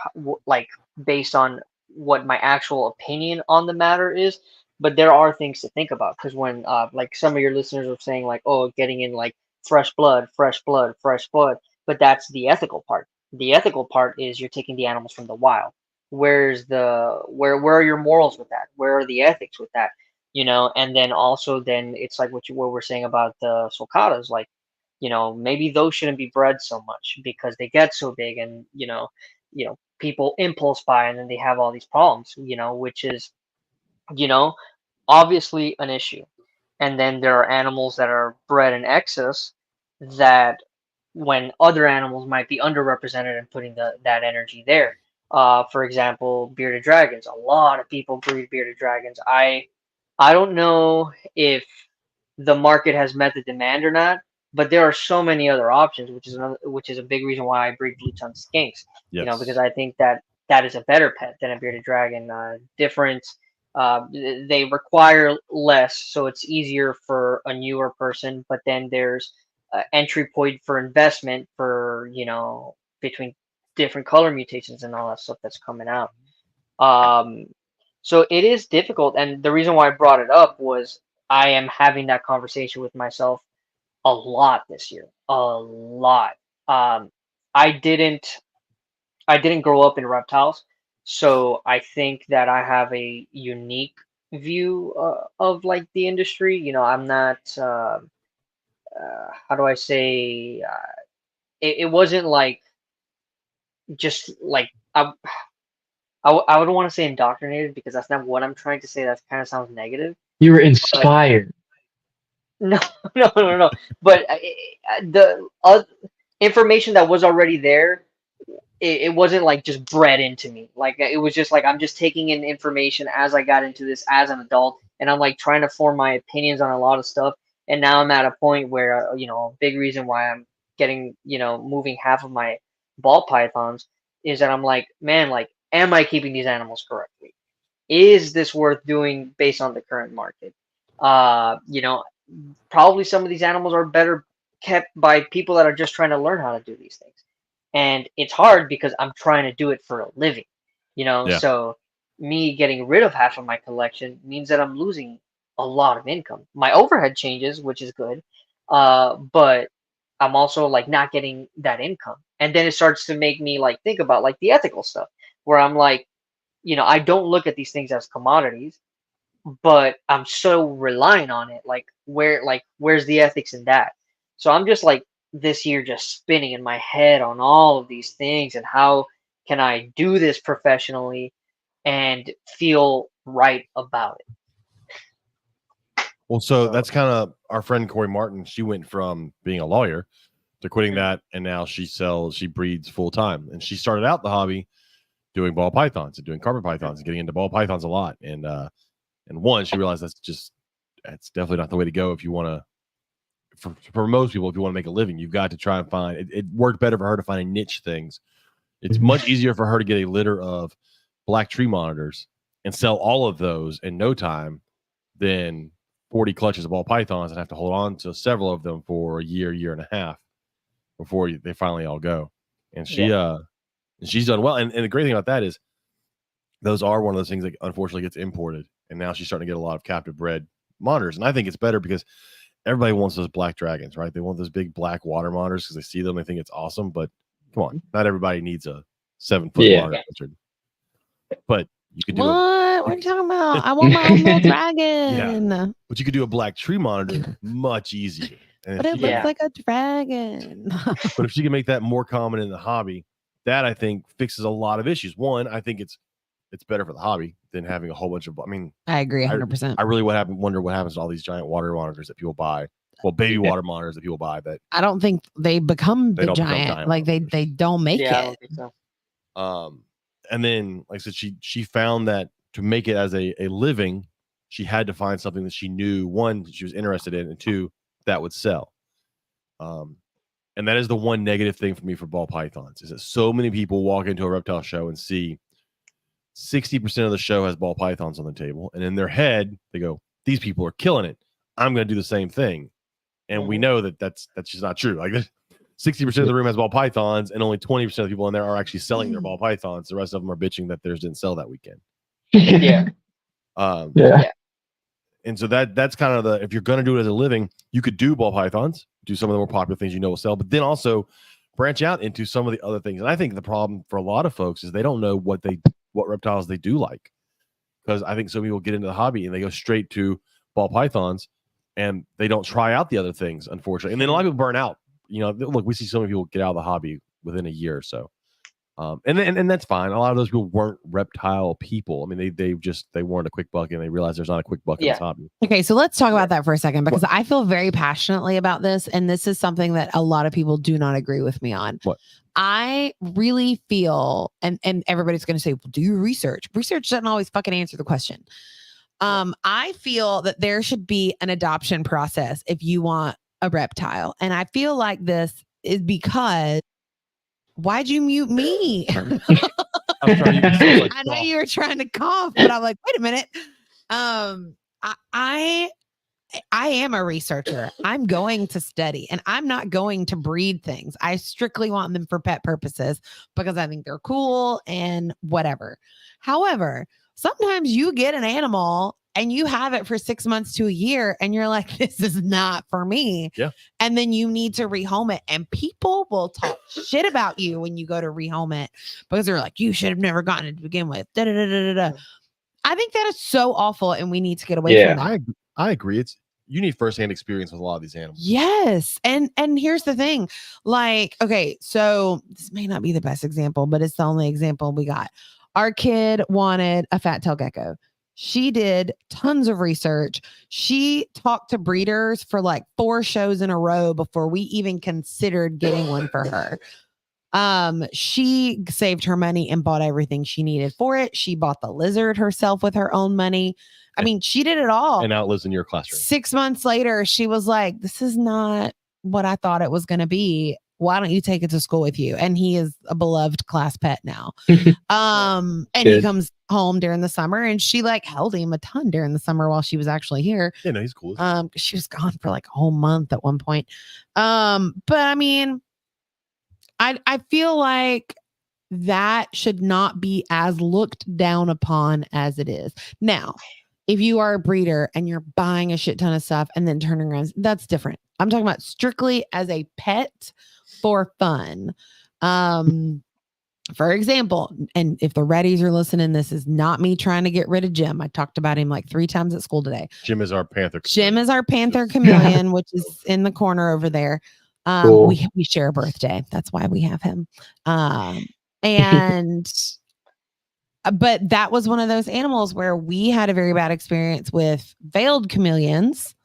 like based on what my actual opinion on the matter is, but there are things to think about. Because when like some of your listeners are saying like, oh, getting in like fresh blood, but that's the ethical part. The ethical part is you're taking the animals from the wild. Where are your morals with that? Where are the ethics with that? And then also it's like what we're saying about the sulcatas, like, maybe those shouldn't be bred so much because they get so big, and people impulse buy, and then they have all these problems, which is obviously an issue. And then there are animals that are bred in excess that when other animals might be underrepresented and putting that energy there. For example, bearded dragons. A lot of people breed bearded dragons. I don't know if the market has met the demand or not, but there are so many other options, which is a big reason why I breed blue tongue skinks. Yes. Because I think that is a better pet than a bearded dragon. Different. They require less, so it's easier for a newer person. But then there's entry point for investment for between different color mutations and all that stuff that's coming out. So it is difficult, and the reason why I brought it up was I am having that conversation with myself a lot this year. A lot. I didn't grow up in reptiles, so I think that I have a unique view of like the industry. I'm not. How do I say? It wasn't like just like I don't want to say indoctrinated, because that's not what I'm trying to say. That kind of sounds negative. You were inspired. No. But the information that was already there, it wasn't like just bred into me. Like it was just like I'm just taking in information as I got into this as an adult, and I'm like trying to form my opinions on a lot of stuff. And now I'm at a point where a big reason why I'm getting moving half of my ball pythons is that I'm like, man, like, am I keeping these animals correctly? Is this worth doing based on the current market? Probably some of these animals are better kept by people that are just trying to learn how to do these things. And it's hard because I'm trying to do it for a living, Yeah. So me getting rid of half of my collection means that I'm losing a lot of income. My overhead changes, which is good, but I'm also like not getting that income. And then it starts to make me like think about like the ethical stuff, where I'm like, I don't look at these things as commodities, but I'm so relying on it. Where's the ethics in that? So I'm just like this year just spinning in my head on all of these things and how can I do this professionally and feel right about it. Well, so that's kind of our friend Corey Martin. She went from being a lawyer to quitting that, and now she breeds full time. And she started out the hobby doing ball pythons and doing carpet pythons and getting into ball pythons a lot. And one, she realized that's definitely not the way to go if you want to. For most people, if you want to make a living, you've got to try and find. It worked better for her to find niche things. It's much easier for her to get a litter of black tree monitors and sell all of those in no time than 40 clutches of ball pythons and have to hold on to several of them for a year and a half before they finally all go. And she's done well. And the great thing about that is those are one of those things that unfortunately gets imported. And now she's starting to get a lot of captive bred monitors. And I think it's better because everybody wants those black dragons, right? They want those big black water monitors because they see them, they think it's awesome. But come on, not everybody needs a 7-foot monitor. But you could do what are you talking about? I want my own little dragon. Yeah. But you could do a black tree monitor much easier. And but it looks like a dragon. But if she can make that more common in the hobby, that I think fixes a lot of issues. One, I think it's better for the hobby than having a whole bunch of. I mean, I agree 100%. I really wonder what happens to all these giant water monitors that people buy. Well, baby water monitors that people buy. That I don't think they become the giant. Like they don't make it. I don't think so. And then, like I said, she found that to make it as a living, she had to find something that she knew, one, she was interested in, and two, that would sell. And that is the one negative thing for me for ball pythons is that so many people walk into a reptile show and see 60% of the show has ball pythons on the table. And in their head, they go, these people are killing it. I'm going to do the same thing. And we know that that's just not true. Like 60% of the room has ball pythons and only 20% of the people in there are actually selling their ball pythons. The rest of them are bitching that theirs didn't sell that weekend. Yeah. And so that's kind of if you're going to do it as a living, you could do ball pythons, do some of the more popular things will sell, but then also branch out into some of the other things. And I think the problem for a lot of folks is they don't know what reptiles they do like. Because I think some people get into the hobby and they go straight to ball pythons and they don't try out the other things, unfortunately. And then a lot of people burn out. Look, we see so many people get out of the hobby within a year or so. And that's fine. A lot of those people weren't reptile people. I mean, they wanted a quick buck and they realized there's not a quick buck in this hobby. Okay, so let's talk about that for a second because I feel very passionately about this, and this is something that a lot of people do not agree with me on. What? I really feel, and everybody's going to say, well, do your research. Research doesn't always fucking answer the question. I feel that there should be an adoption process if you want a reptile, and I feel like this is because. Why'd you mute me? I'm sorry, I know you were trying to cough, but I'm like, wait a minute. I am a researcher. I'm going to study and I'm not going to breed things. I strictly want them for pet purposes because I think they're cool and whatever. However, sometimes you get an animal and you have it for 6 months to a year and you're like, this is not for me. Yeah. And then you need to rehome it. And people will talk shit about you when you go to rehome it because they're like, you should have never gotten it to begin with. Da, da, da, da, da. I think that is so awful and we need to get away from that. I agree. You need firsthand experience with a lot of these animals. Yes. And here's the thing. Like, okay, so this may not be the best example, but it's the only example we got. Our kid wanted a fat tail gecko. She did tons of research. She talked to breeders for like 4 shows in a row before we even considered getting one for her. She saved her money and bought everything she needed for it. She bought the lizard herself with her own money. I mean, she did it all. And now it lives in your classroom. 6 months later, she was like, this is not what I thought it was going to be. Why don't you take it to school with you? And he is a beloved class pet now. And he comes home during the summer and she like held him a ton during the summer while she was actually here. Yeah, no, he's cool. She was gone for like a whole month at one point. But I mean, I feel like that should not be as looked down upon as it is. Now, if you are a breeder and you're buying a shit ton of stuff and then turning around, that's different. I'm talking about strictly as a pet for fun. For example, and if the Reddies are listening, this is not me trying to get rid of Jim. I talked about him like 3 times at school today. Jim is our panther. Jim is our panther chameleon, which is in the corner over there. Cool. We share a birthday. That's why we have him. And but that was one of those animals where we had a very bad experience with veiled chameleons.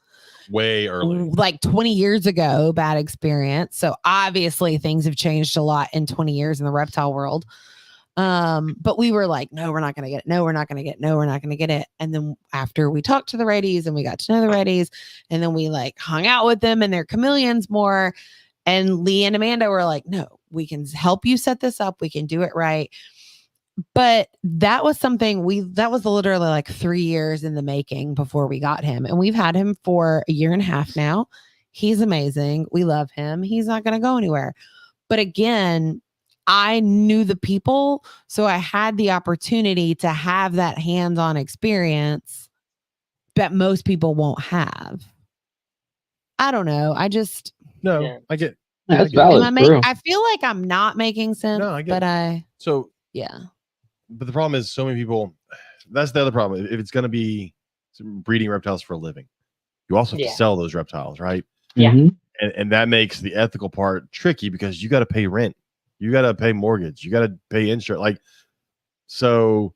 Way early, like 20 years ago, bad experience. So obviously things have changed a lot in 20 years in the reptile world. But we were like, no, we're not going to get it. No, we're not going to get it. No, we're not going to get it. And then after we talked to the Reddies and we got to know the Reddies, and then we like hung out with them and their chameleons more. And Lee and Amanda were like, no, we can help you set this up. We can do it right. But that was something that was literally like 3 years in the making before we got him. And we've had him for a year and a half now. He's amazing. We love him. He's not going to go anywhere. But again, I knew the people. So I had the opportunity to have that hands-on experience that most people won't have. I don't know. I get That's valid. I feel like I'm not making sense. No, I get it. Yeah. But the problem is so many people, that's the other problem. If it's going to be breeding reptiles for a living, you also have to sell those reptiles, right? Yeah. Mm-hmm. And that makes the ethical part tricky because you got to pay rent. You got to pay mortgage. You got to pay insurance. Like, so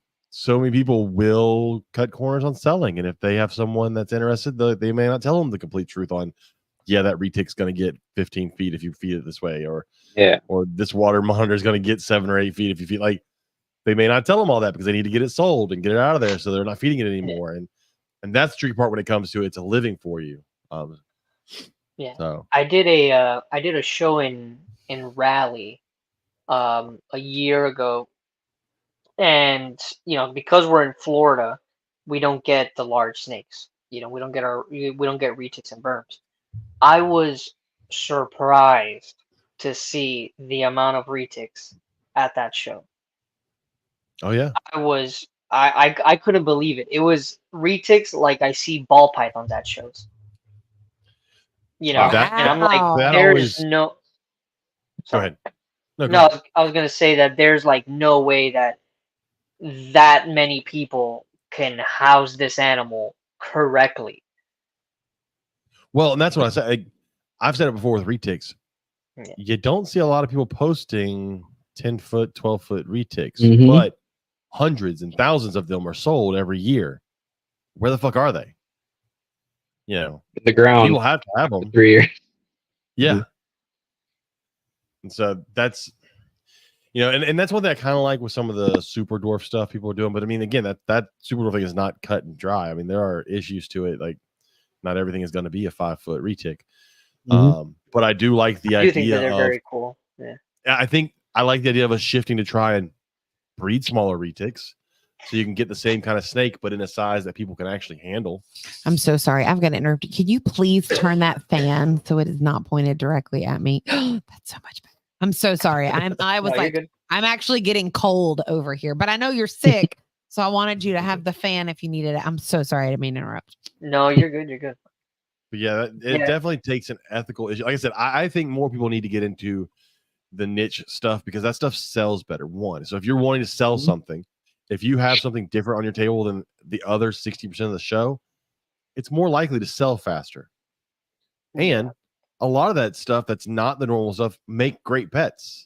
many people will cut corners on selling. And if they have someone that's interested, they may not tell them the complete truth on, that retic's going to get 15 feet if you feed it this way, or this water monitor is going to get 7 or 8 feet if you feed. Like, they may not tell them all that because they need to get it sold and get it out of there, so they're not feeding it anymore. And that's the tricky part when it comes to it's a living for you. So I did a show in Raleigh a year ago, and because we're in Florida, we don't get the large snakes. We don't get retics and berms. I was surprised to see the amount of retics at that show. Oh yeah. I couldn't believe it. It was retics like I see ball pythons at shows. And I'm like, there's no. Sorry. Go ahead. I was gonna say that there's like no way that many people can house this animal correctly. Well, and that's what I said. I've said it before with retics. Yeah. You don't see a lot of people posting 10-foot, 12-foot retics, but hundreds and thousands of them are sold every year. Where the fuck are they? The ground. People have to have them. 3 years. Yeah. Mm-hmm. And so that's, and that's one thing I kind of like with some of the super dwarf stuff people are doing. But I mean, again, that super dwarf thing is not cut and dry. I mean, there are issues to it. Like, not everything is going to be a 5-foot retic. But I do like the idea. I think that they're very cool. Yeah. I think I like the idea of us shifting to try and breed smaller retics so you can get the same kind of snake, but in a size that people can actually handle. I'm so sorry. I've got to interrupt you. Can you please turn that fan so it is not pointed directly at me? That's so much better. I'm so sorry. I was I'm actually getting cold over here, but I know you're sick. So I wanted you to have the fan if you needed it. I'm so sorry. I didn't mean to interrupt. No, you're good. You're good. But it definitely takes an ethical issue. Like I said, I think more people need to get into the niche stuff because that stuff sells better. One. So if you're wanting to sell something, if you have something different on your table than the other 60% of the show, it's more likely to sell faster. And a lot of that stuff that's not the normal stuff make great pets.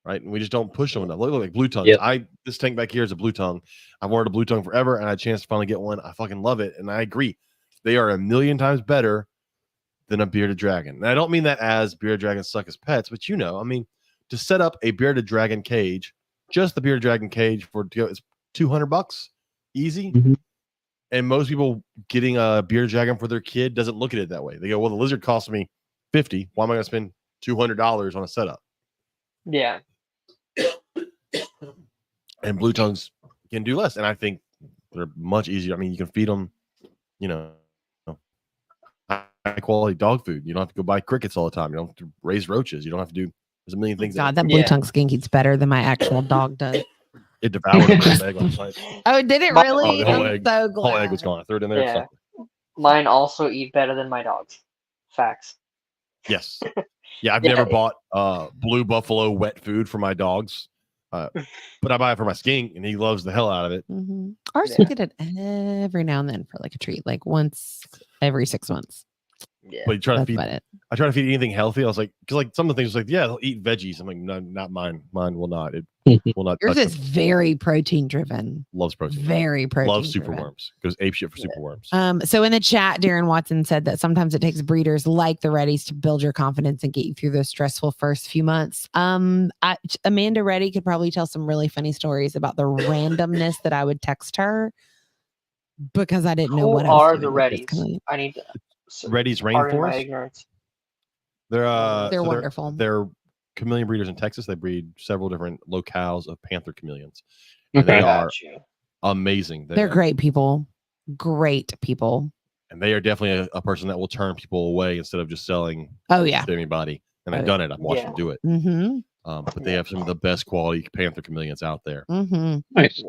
Right. And we just don't push them enough. Look like blue tongues. Yep. This tank back here is a blue tongue. I've wanted a blue tongue forever and I had a chance to finally get one. I fucking love it. And I agree. They are 1,000,000 times better than a bearded dragon. And I don't mean that as bearded dragons suck as pets, but I mean, to set up a bearded dragon cage, just the bearded dragon cage it's $200 easy. And most people getting a bearded dragon for their kid doesn't look at it that way. They go, well, the lizard cost me $50. Why am I going to spend $200 on a setup? Yeah. And blue tongues can do less. And I think they're much easier. I mean, you can feed them, high quality dog food. You don't have to go buy crickets all the time. You don't have to raise roaches. You don't have to do, there's a million things. God, that blue tongue skink eats better than my actual dog does. It devoured the egg last night. Oh, did it really? The whole I'm egg, so glad. whole egg was gone. I threw it in there. Yeah. Mine also eat better than my dogs. Facts. Yes. Yeah, I've never bought blue buffalo wet food for my dogs But I buy it for my skink, and he loves the hell out of it. Ours Yeah. we get it every now and then for like a treat, like once every 6 months. Yeah. But you try to That's feed. about it. I try to feed anything healthy. I was like, because like some of the things, like they'll eat veggies. I'm like, no, not mine. Mine will not. It will not. Yours touch is them. very protein driven. Loves protein. Very protein. Loves driven. superworms. Goes ape shit for superworms. So in the chat, Darren Watson said that sometimes it takes breeders like the Reddies to build your confidence and get you through those stressful first few months. Amanda Reddy could probably tell some really funny stories about the randomness that I would text her because I didn't know Who what I was are doing the with this Reddies? chameleon. I need to. Reddy's Pardon my rainforest. ignorance. They're They're wonderful. They're chameleon breeders in Texas. They breed several different locales of panther chameleons. And Okay. they are Got you. amazing. They're great people. Great people. And they are definitely a person that will turn people away instead of just selling Oh yeah. to anybody. And Oh, I've done it. I've watched them do it. Mm-hmm. But they have some of the best quality panther chameleons out there. Mm-hmm. Nice.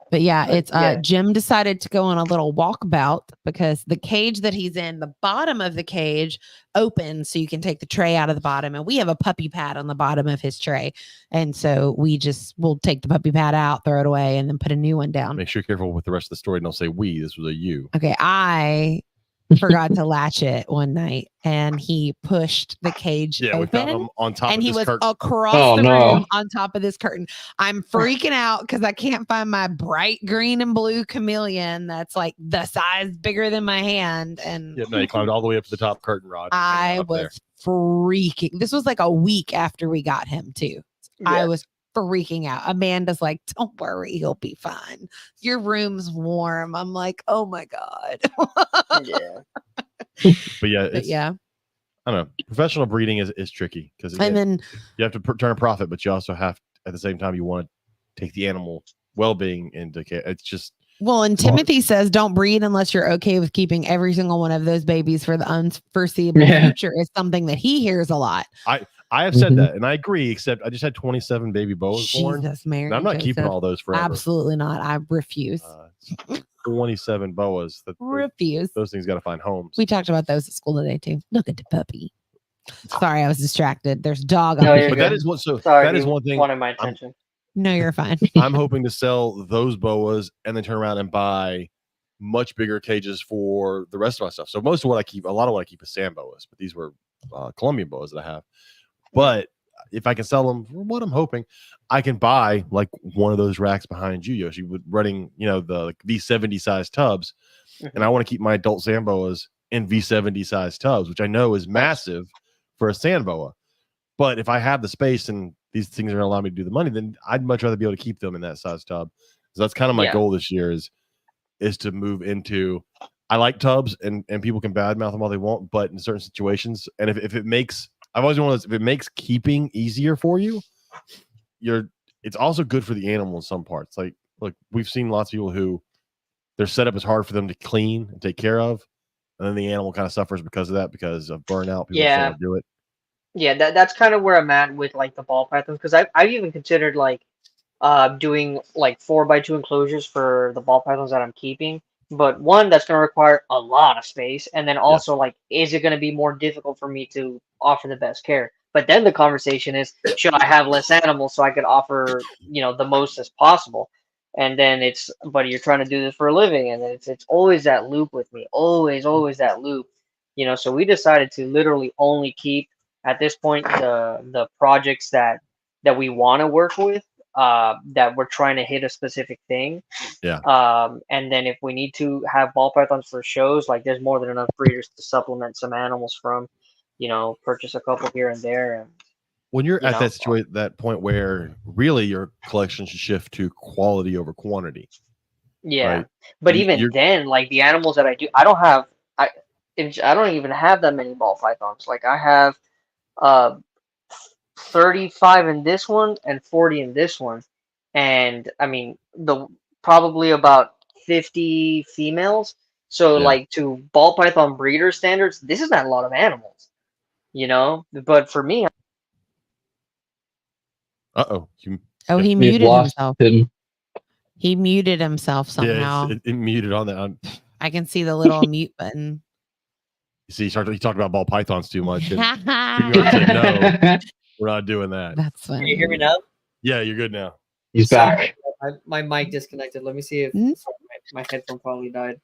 But yeah, it's Yeah. Jim decided to go on a little walkabout because the cage that he's in, the bottom of the cage opens so you can take the tray out of the bottom. And we have a puppy pad on the bottom of his tray. And so we'll take the puppy pad out, throw it away, and then put a new one down. Make sure you're careful with the rest of the story. Don't say we. This was a you. Okay, I forgot to latch it one night and he pushed the cage Yeah, we found open. him on top And of he this was curtain. across the no. room on top of this curtain. I'm freaking out because I can't find my bright green and blue chameleon that's like the size bigger than my hand. And Yeah, no, he climbed all the way up to the top curtain rod. I up there. was freaking. This was like a week after we got him too. I was freaking out. Amanda's like, don't worry, he'll be fine. Your room's warm. I'm like, oh my God. Yeah. But yeah, But it's, yeah. I don't know. Professional breeding is tricky because And then you have to turn a profit, but you also have at the same time you want to take the animal well-being into care. It's just well, and Timothy says don't breed unless you're okay with keeping every single one of those babies for the unforeseeable future is something that he hears a lot. I have said that, and I agree. Except I just had 27 baby boas born. Jesus, Mary, And I'm not Joseph. keeping all those forever. Absolutely not. I refuse. 27 boas. Refuse. Those things got to find homes. We talked about those at school today too. Look at the puppy. Sorry, I was distracted. There's dog. No, up you're here. But that is what. So Sorry, that is he one thing. wanted my attention. No, you're fine. I'm hoping to sell those boas and then turn around and buy much bigger cages for the rest of my stuff. So most of what I keep, a lot of what I keep is sand boas, but these were Colombian boas that I have. But if I can sell them for what I'm hoping, I can buy like one of those racks behind you, Yoshi, with running, the V70 size tubs. And I want to keep my adult sand boas in V70 size tubs, which I know is massive for a sand boa. But if I have the space and these things are going to allow me to do the money, then I'd much rather be able to keep them in that size tub. So that's kind of my goal this year is to move into, I like tubs and people can badmouth them all they want, but in certain situations, and if it makes, I've always wanted, if it makes keeping easier for you, it's also good for the animal in some parts. Like, look, we've seen lots of people who their setup is hard for them to clean and take care of. And then the animal kind of suffers because of that, because of burnout. People just don't wanna do it. Yeah, that's kind of where I'm at with like the ball pythons, because I've even considered like doing like 4x2 enclosures for the ball pythons that I'm keeping. But one, that's going to require a lot of space, and then also like, is it going to be more difficult for me to offer the best care? But then the conversation is, should I have less animals so I could offer the most as possible? And then but you're trying to do this for a living, and it's always that loop with me, always that loop. So we decided to literally only keep at this point the projects that we want to work with, that we're trying to hit a specific thing. And then if we need to have ball pythons for shows, like there's more than enough breeders to supplement some animals from, purchase a couple here and there. And when you're at that situation, that point where really your collection should shift to quality over quantity. Yeah, right? But even then, like the animals that I do, I don't even have that many ball pythons. Like I have 35 in this one and 40 in this one, and I mean probably about 50 females. So like to ball python breeder standards, this is not a lot of animals, But for me, he muted himself. He muted himself somehow. Yeah, it muted on that. I can see the little mute button. You see, he talked about ball pythons too much. And said, no, we're not doing that. That's funny. Can you hear me now? Yeah, you're good now. He's back. My mic disconnected. Let me see if Hmm? sorry, my headphone probably died.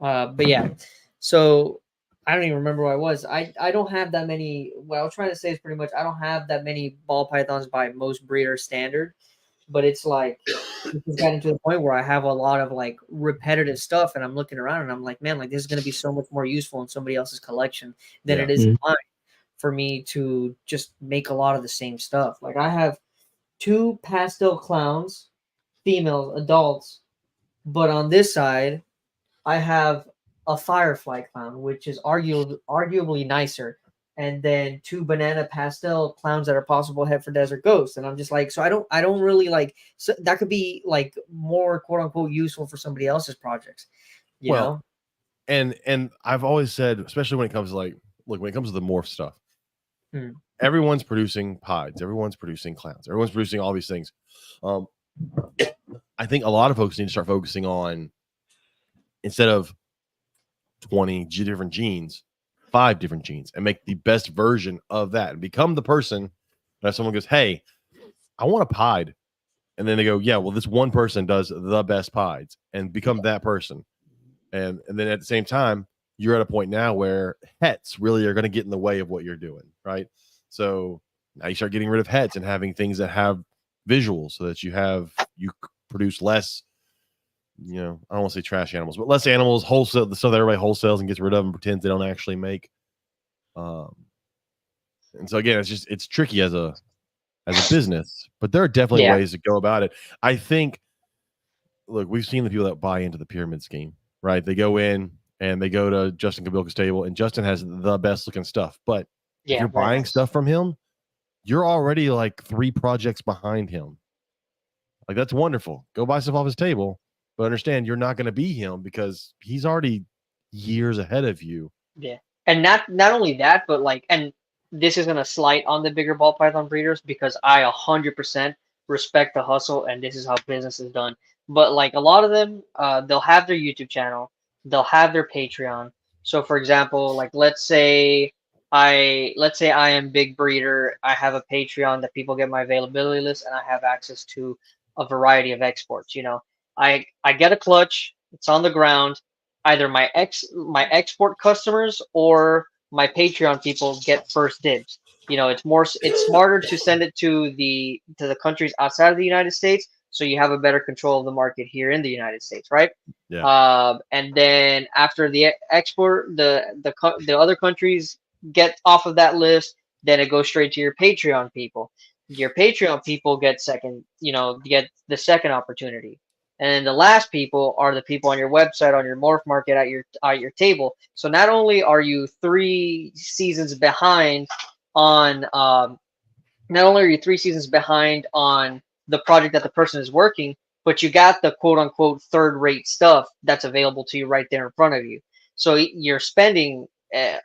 But yeah, so I don't even remember where I was. I don't have that many. What I was trying to say is pretty much I don't have that many ball pythons by most breeder standard, but it's like it's gotten to the point where I have a lot of like repetitive stuff, and I'm looking around and I'm like, man, like this is going to be so much more useful in somebody else's collection than Yeah. it is in mine. For me to just make a lot of the same stuff. Like I have 2 pastel clowns, females, adults, but on this side, I have a firefly clown, which is arguably nicer, and then 2 banana pastel clowns that are possible head for desert ghosts. And I'm just like, so I don't really like. So that could be like more quote unquote useful for somebody else's projects, you know. And I've always said, especially when it comes to like, look, when it comes to the morph stuff, everyone's producing pods, everyone's producing clowns, everyone's producing all these things. I think a lot of folks need to start focusing on, instead of 20 different genes, 5 different genes, and make the best version of that and become the person that someone goes, hey, I want a pod. And then they go, yeah, well, this one person does the best pods, and become that person. And then at the same time, you're at a point now where hets really are going to get in the way of what you're doing, right? So now you start getting rid of hets and having things that have visuals, so that you produce less, I don't want to say trash animals, but less animals wholesale, so that everybody wholesales and gets rid of them, pretends they don't actually make. And so again, it's tricky as a business, but there are definitely ways to go about it. I think, look, we've seen the people that buy into the pyramid scheme, right? They go in and they go to Justin Kabilka's table, and Justin has the best looking stuff. But if you're buying stuff from him, you're already like 3 projects behind him. Like, that's wonderful. Go buy stuff off his table, but understand you're not going to be him because he's already years ahead of you. Yeah. And not only that, but like, and this is going to slight on the bigger ball python breeders because I 100% respect the hustle, and this is how business is done. But like a lot of them, they'll have their YouTube channel, they'll have their Patreon. So for example, like let's say I am Big Breeder, I have a Patreon that people get my availability list, and I have access to a variety of exports. I get a clutch, it's on the ground. Either my export customers or my Patreon people get first dibs. It's smarter to send it to the countries outside of the United States, so you have a better control of the market here in the United States, right? Yeah. And then after the export, the other countries get off of that list, then it goes straight to your Patreon people. Your Patreon people get get the second opportunity. And the last people are the people on your website, on your morph market, at your table. So not only are you 3 seasons behind on the project that the person is working, but you got the quote unquote third rate stuff that's available to you right there in front of you. So you're spending,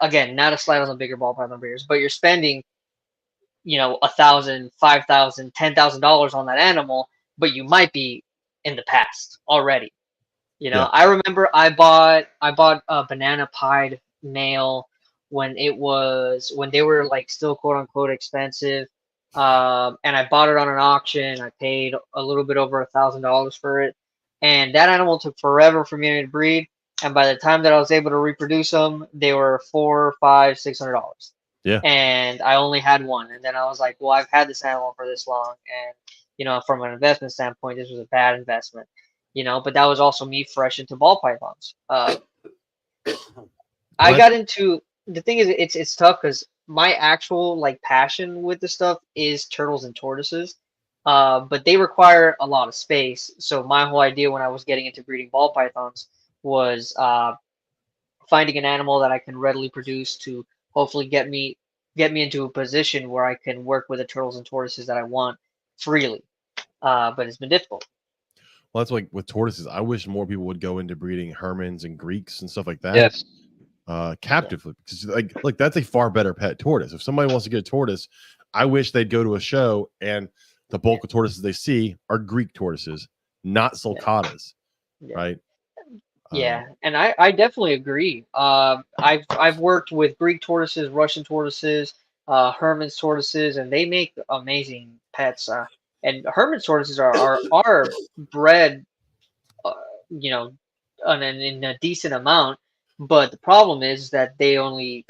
again, not a slight on the bigger ball python breeders, but you're spending, $1,000, $5,000, $10,000 on that animal, but you might be in the past already. I remember I bought a banana pied male when they were like still quote unquote expensive. And I bought it on an auction. I paid a little bit over $1,000 for it. And that animal took forever for me to breed. And by the time that I was able to reproduce them, they were $400, $500, $600. Yeah. And I only had one. And then I was like, well, I've had this animal for this long. And, from an investment standpoint, this was a bad investment. But that was also me fresh into ball pythons. I got into, the thing is, it's tough because my actual like passion with the stuff is turtles and tortoises, but they require a lot of space. So my whole idea when I was getting into breeding ball pythons was finding an animal that I can readily produce to hopefully get me into a position where I can work with the turtles and tortoises that I want freely. But it's been difficult. Well, that's like with tortoises. I wish more people would go into breeding Hermans and Greeks and stuff like that. Yes. Captively, because like that's a far better pet tortoise. If somebody wants to get a tortoise, I wish they'd go to a show and the bulk of tortoises they see are Greek tortoises, not sulcatas, right? Yeah, and I definitely agree. I've worked with Greek tortoises, Russian tortoises, Herman's tortoises, and they make amazing pets. And Herman tortoises are bred, you know, in a decent amount. But the problem is that they only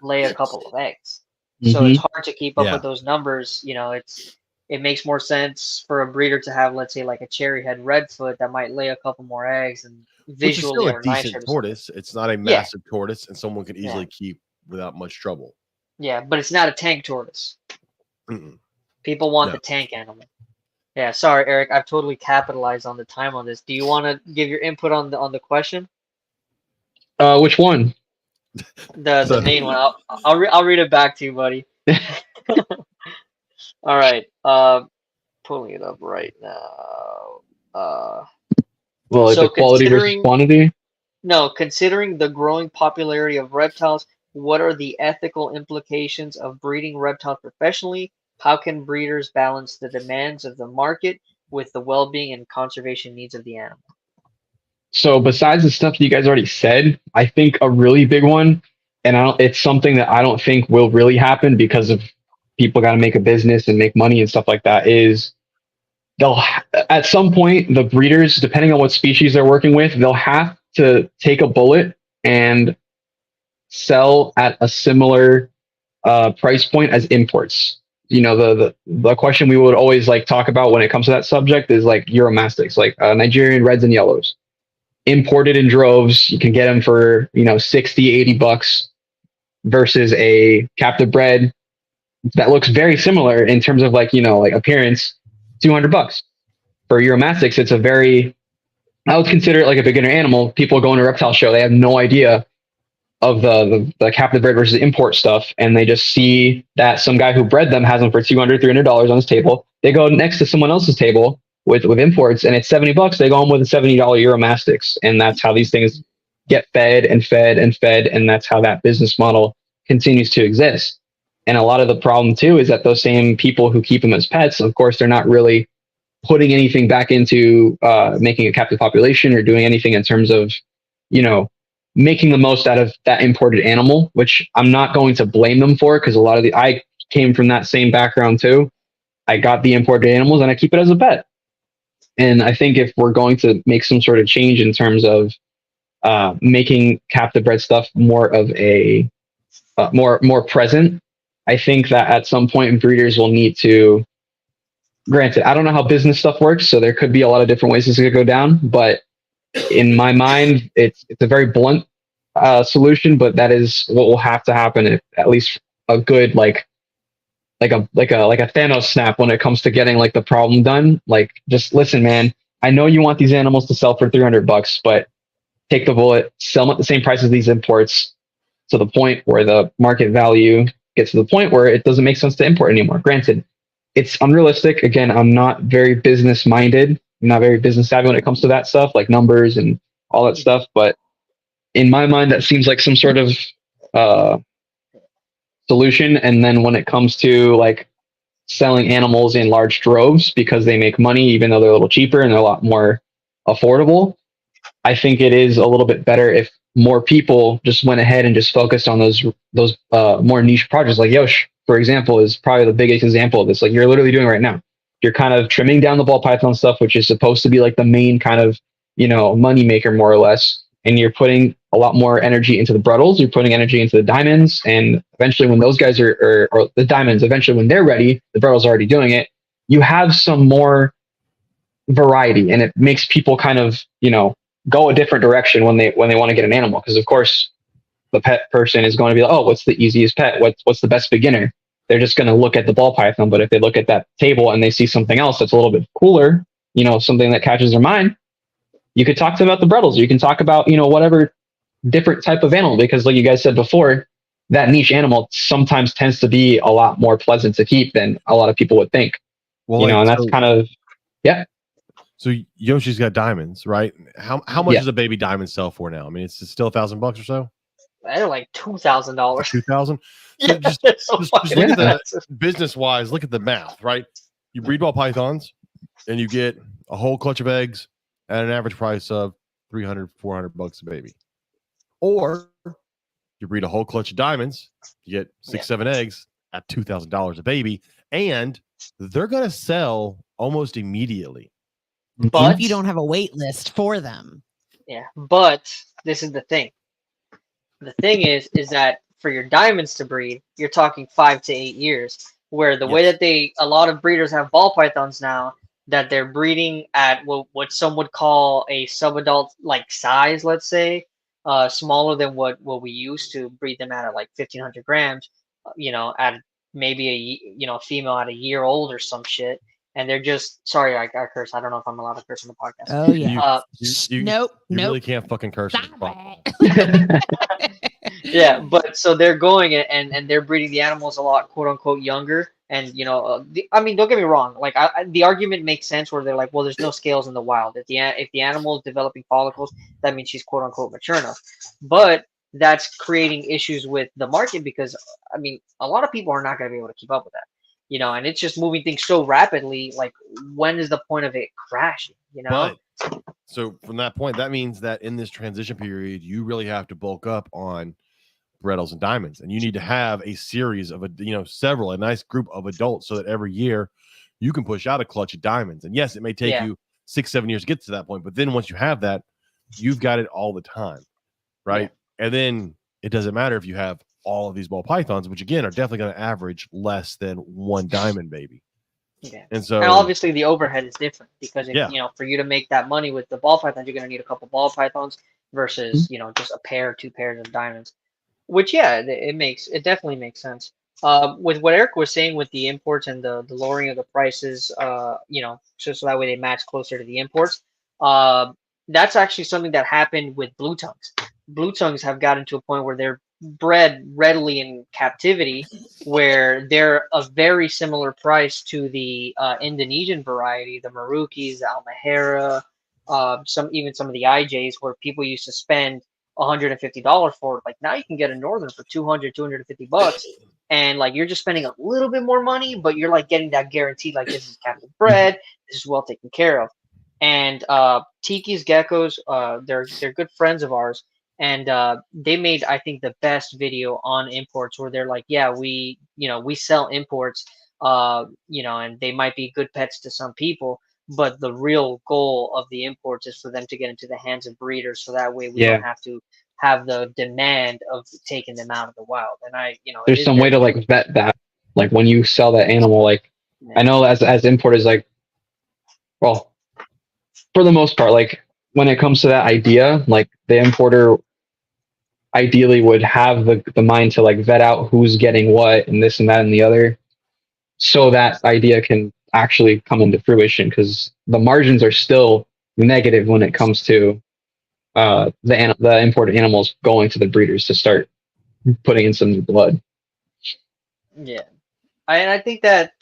lay a couple of eggs, so it's hard to keep up with those numbers. You know, it makes more sense for a breeder to have, let's say, like a cherry head redfoot that might lay a couple more eggs and Which is still visually a are nicer. decent tortoise. It's not a massive tortoise, and someone can easily keep without much trouble. Yeah, but it's not a tank tortoise. Mm-mm. People want the tank animal. Yeah, sorry, Eric. I've totally capitalized on the time on this. Do you want to give your input on the question? Which one? The main one. I'll read it back to you, buddy. All right. Pulling it up right now. Well, like so the quality versus quantity? No, considering the growing popularity of reptiles, what are the ethical implications of breeding reptiles professionally? How can breeders balance the demands of the market with the well-being and conservation needs of the animal? So besides the stuff that you guys already said, I think a really big one, and it's something that I don't think will really happen because of people got to make a business and make money and stuff like that, is they'll at some point, the breeders, depending on what species they're working with, they'll have to take a bullet and sell at a similar price point as imports. You know, the question we would always like talk about when it comes to that subject is like Euromastics, like Nigerian reds and yellows, imported in droves. You can get them for, you know, 60, 80 bucks versus a captive bred that looks very similar in terms of like, you know, like appearance, 200 bucks. For Euromastics, it's a very, I would consider it like a beginner animal. People go to a reptile show, they have no idea of the captive bred versus import stuff, and they just see that some guy who bred them has them for $200, $300 on his table. They go next to someone else's table with imports, and it's 70 bucks. They go home with a $70 Euromastics, and that's how these things get fed and fed and fed, and that's how that business model continues to exist. And a lot of the problem too is that those same people who keep them as pets, of course, they're not really putting anything back into making a captive population or doing anything in terms of, you know, making the most out of that imported animal, which I'm not going to blame them for, because I came from that same background too. I got the imported animals and I keep it as a pet. And I think if we're going to make some sort of change in terms of making captive bred stuff more of a more present, I think that at some point breeders will need to, granted, I don't know how business stuff works, so there could be a lot of different ways this could go down, but in my mind, it's a very blunt solution, but that is what will have to happen, if at least a good like a Thanos snap when it comes to getting like the problem done. Like, just listen, man, I know you want these animals to sell for 300 bucks, but take the bullet, sell them at the same price as these imports, to the point where the market value gets to the point where it doesn't make sense to import anymore. Granted, it's unrealistic. Again, I'm not very business minded. I'm not very business savvy when it comes to that stuff, like numbers and all that stuff. But in my mind, that seems like some sort of solution. And then when it comes to like selling animals in large droves because they make money, even though they're a little cheaper and they're a lot more affordable, I think it is a little bit better if more people just went ahead and just focused on those more niche projects. Like Yosh, for example, is probably the biggest example of this. Like you're literally doing right now. You're kind of trimming down the ball python stuff, which is supposed to be like the main kind of, you know, money maker more or less. And you're putting a lot more energy into the Bruttles. You're putting energy into the diamonds. And eventually when those guys or the diamonds, eventually when they're ready, the Bruttles are already doing it. You have some more variety, and it makes people kind of, you know, go a different direction when they want to get an animal. Because of course the pet person is going to be like, oh, what's the easiest pet? What's the best beginner? They're just going to look at the ball python. But if they look at that table and they see something else that's a little bit cooler, you know, something that catches their mind, you could talk to them about the Bruttles. You can talk about, you know, whatever different type of animal, because like you guys said before, that niche animal sometimes tends to be a lot more pleasant to keep than a lot of people would think. Well, you know, and that's kind of, yeah. So Yoshi's got diamonds, right? How much does a baby diamond sell for now? I mean, it's still $1,000 or so. They're like $2,000. $2,000. Yeah, just look at that business wise. Look at the math, right? You breed ball pythons, and you get a whole clutch of eggs at an average price of $300, $400 a baby. Or you breed a whole clutch of diamonds, you get 6-7 eggs at $2,000 a baby, and they're going to sell almost immediately. But if you don't have a wait list for them. Yeah, but this is the thing. The thing is that for your diamonds to breed, you're talking 5 to 8 years. Where the way Yes. that a lot of breeders have ball pythons now, that they're breeding at what some would call a subadult like size, let's say, smaller than what we used to breed them at like 1,500 grams. At maybe a female at a year old or some shit. And they're just sorry, I curse. I don't know if I'm allowed to curse on the podcast. Oh yeah. You Nope. really can't fucking curse. Stop it. Yeah, but so they're going and they're breeding the animals a lot, quote unquote, younger. And I mean, don't get me wrong. Like, the argument makes sense where they're like, well, there's no scales in the wild. If the animal is developing follicles, that means she's quote unquote mature enough. But that's creating issues with the market because I mean, a lot of people are not going to be able to keep up with that. And it's just moving things so rapidly. Like, when is the point of it crashing? But so from that point, that means that in this transition period, you really have to bulk up on Retals and Diamonds, and you need to have a series of a nice group of adults, so that every year you can push out a clutch of diamonds. And yes, it may take you 6-7 years to get to that point, but then once you have that, you've got it all the time, right? Yeah. And then it doesn't matter if you have all of these ball pythons, which again are definitely going to average less than one diamond baby. Yeah. And so, and obviously the overhead is different because for you to make that money with the ball pythons, you're going to need a couple ball pythons versus just a pair, 2 pairs of diamonds. Which it definitely makes sense. With what Eric was saying with the imports and the lowering of the prices, so that way they match closer to the imports. That's actually something that happened with blue tongues. Blue tongues have gotten to a point where they're bred readily in captivity, where they're a very similar price to the Indonesian variety, the Marukis, the Almahera, some of the IJs, where people used to spend $150 for it. Like, now you can get a northern for $200-$250, and like you're just spending a little bit more money, but you're like getting that guaranteed, like, this is captive bred, this is well taken care of. And Tiki's geckos, they're good friends of ours, and they made, I think, the best video on imports, where they're like, yeah, we sell imports, and they might be good pets to some people, but the real goal of the imports is for them to get into the hands of breeders, so that way we don't have to have the demand of taking them out of the wild. And there's some way to like vet that, like when you sell that animal. Like, I know as importers, like, well, for the most part, like when it comes to that idea, like the importer ideally would have the mind to like vet out who's getting what and this and that and the other, so that idea can actually come into fruition, because the margins are still negative when it comes to the imported animals going to the breeders to start putting in some new blood. Yeah, I think that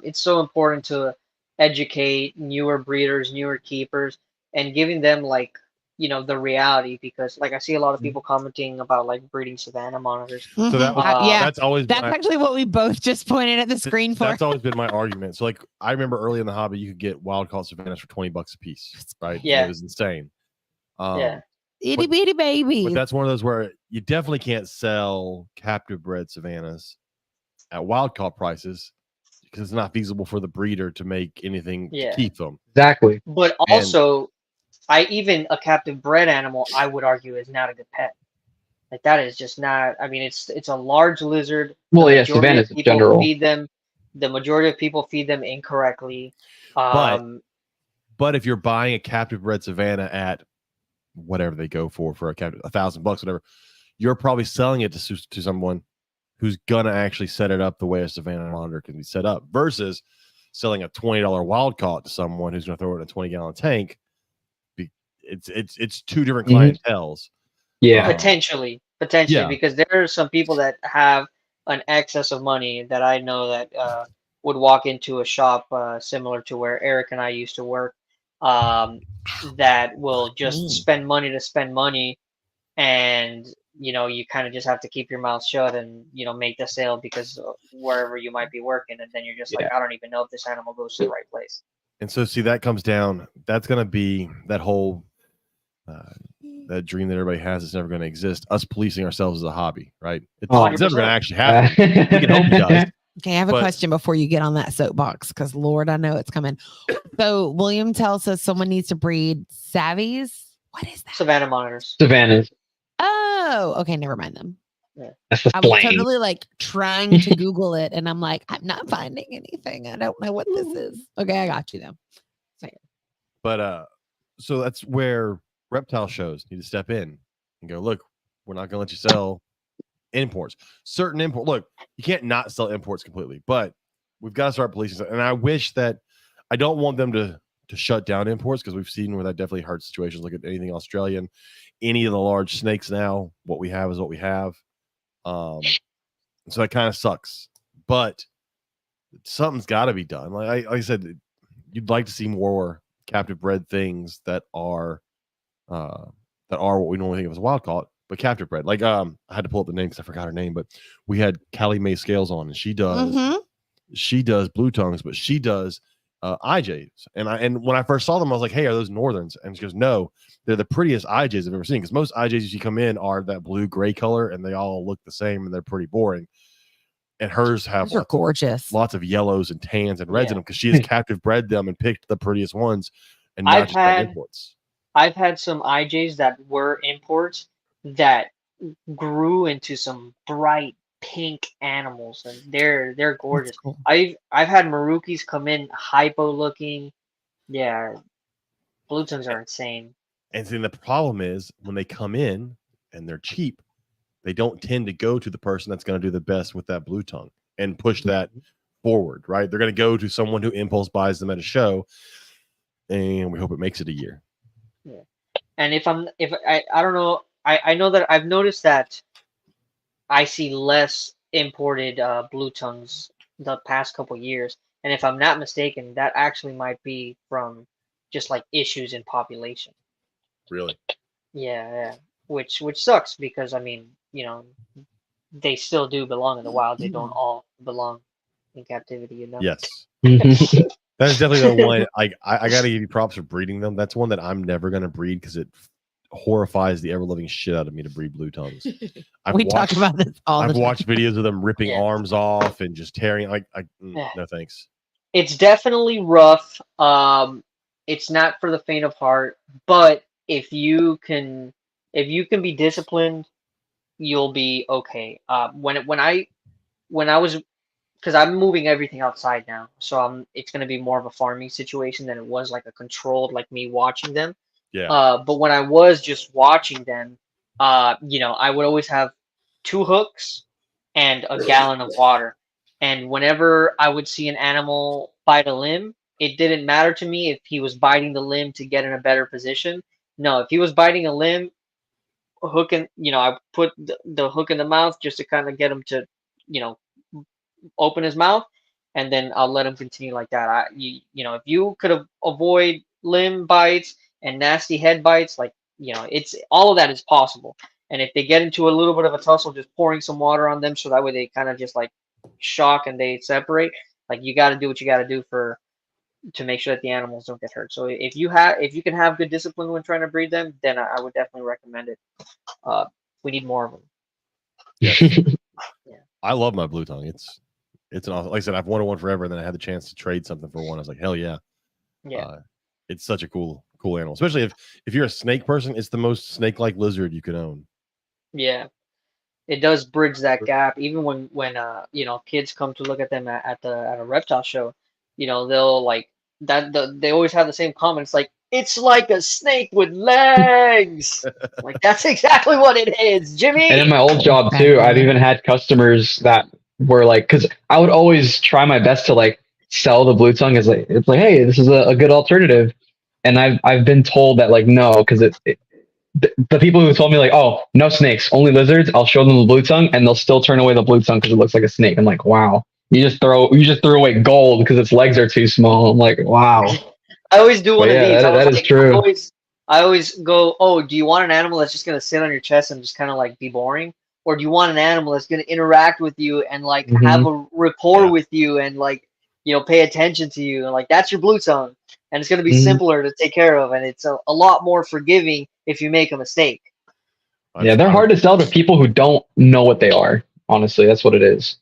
it's so important to educate newer breeders, newer keepers, and giving them like the reality, because like I see a lot of people commenting about like breeding Savannah monitors. So that was, that's actually what we both just pointed at the screen for. That's always been my argument. So like, I remember early in the hobby, you could get wild caught Savannahs for $20 a piece, right? Yeah, it was insane. Itty bitty baby. But that's one of those where you definitely can't sell captive bred Savannahs at wild caught prices, because it's not feasible for the breeder to make anything to keep them. Exactly. But also, even a captive bred animal, I would argue, is not a good pet. Like, that is just not. I mean, it's a large lizard. Well, yeah, Savannahs in general. The majority of people feed them incorrectly. But if you're buying a captive bred Savannah at whatever they go for a captive, $1,000, whatever, you're probably selling it to someone who's gonna actually set it up the way a Savannah monitor can be set up, versus selling a $20 wild caught to someone who's gonna throw it in a 20-gallon tank. It's two different clienteles. Yeah, potentially, because there are some people that have an excess of money that I know that would walk into a shop similar to where Eric and I used to work, that will just spend money to spend money, and you kind of just have to keep your mouth shut and make the sale, because wherever you might be working, and then you're just like, I don't even know if this animal goes to the right place. And so see, that comes down, that's going to be that whole that dream that everybody has is never going to exist, us policing ourselves as a hobby, right? It's never going to actually happen. We can hope it does, Okay, I have a question before you get on that soapbox, because Lord, I know it's coming. So William tells us someone needs to breed Savvies. What is that? Savannah monitors. Savannahs. Oh, okay, never mind them. Yeah. That's the I was flame. totally like trying to Google it, and I'm like, I'm not finding anything. I don't know what this is. Okay, I got you though. But so that's where reptile shows need to step in and go, look, we're not gonna let you sell imports. Certain import. Look, you can't not sell imports completely, but we've got to start policing stuff. And I wish that I don't want them to shut down imports, because we've seen where that definitely hurts situations. Look at anything Australian, any of the large snakes now. What we have is what we have. So that kind of sucks. But something's got to be done. Like I said, you'd like to see more captive bred things that are what we normally think of as wild caught, but captive bred. Like I had to pull up the name because I forgot her name, but we had Callie Mae Scales on, and she does blue tongues, but she does IJs. And when I first saw them, I was like, hey, are those northerns? And she goes, no, they're the prettiest IJs I've ever seen, because most IJs you come in are that blue gray color and they all look the same and they're pretty boring. And hers have lots of yellows and tans and reds in them, because she has captive bred them and picked the prettiest ones and not just imports. I've had some IJs that were imports that grew into some bright pink animals, and they're gorgeous. Cool. I've had Marukis come in hypo looking. Yeah, blue tongues are insane. And then the problem is when they come in and they're cheap, they don't tend to go to the person that's going to do the best with that blue tongue and push that forward, right? They're going to go to someone who impulse buys them at a show, and we hope it makes it a year. Yeah. And I don't know, I know that I've noticed that I see less imported blue tongues the past couple years, and if I'm not mistaken, that actually might be from just like issues in population. Really? Yeah. Which sucks, because I mean, you know, they still do belong in the wild. They don't all belong in captivity, you know? Yes. That's definitely the one. I got to give you props for breeding them. That's one that I'm never going to breed, because it horrifies the ever-living shit out of me to breed blue tongues. We talk about this all the time. I've watched videos of them ripping arms off and just tearing. No thanks. It's definitely rough. It's not for the faint of heart, but if you can be disciplined, you'll be okay. When I was, because I'm moving everything outside now, so it's going to be more of a farming situation than it was like a controlled, like me watching them. Yeah. But when I was just watching them, you know, I would always have 2 hooks and a gallon of water. And whenever I would see an animal bite a limb, it didn't matter to me if he was biting the limb to get in a better position. No, if he was biting a limb, I put the hook in the mouth just to kind of get him to, you know, open his mouth, and then I'll let him continue like that. You know, if you could avoid limb bites and nasty head bites, like, you know, it's all of that is possible. And if they get into a little bit of a tussle, just pouring some water on them so that way they kind of just like shock and they separate. Like, you got to do what you got to do to make sure that the animals don't get hurt. So if you can have good discipline when trying to breed them, then I would definitely recommend it. We need more of them. Yeah. I love my blue tongue. It's an awesome, like I said, I've wanted one forever, and then I had the chance to trade something for one. I was like, hell yeah. Yeah. It's such a cool animal, especially if you're a snake person. It's the most snake-like lizard you could own. Yeah, it does bridge that gap. Even when you know, kids come to look at them at a reptile show, you know, they'll like that. They always have the same comments, like, it's like a snake with legs. Like, that's exactly what it is, Jimmy. And in my old job too, I've even had customers that were like, because I would always try my best to like sell the blue tongue as like, it's like, hey, this is a good alternative. And I've been told that like, no, because the people who told me like, oh, no snakes, only lizards, I'll show them the blue tongue, and they'll still turn away the blue tongue because it looks like a snake. I'm like, wow, you just threw away gold because its legs are too small. I'm like, wow. I always do one of these. That is true. I always go, oh, do you want an animal that's just gonna sit on your chest and just kind of like be boring, or do you want an animal that's gonna interact with you and like have a rapport with you and like, you know, pay attention to you, and like, that's your blue tongue, and it's gonna be simpler to take care of, and it's a lot more forgiving if you make a mistake. Yeah, they're hard to sell to people who don't know what they are. Honestly, that's what it is.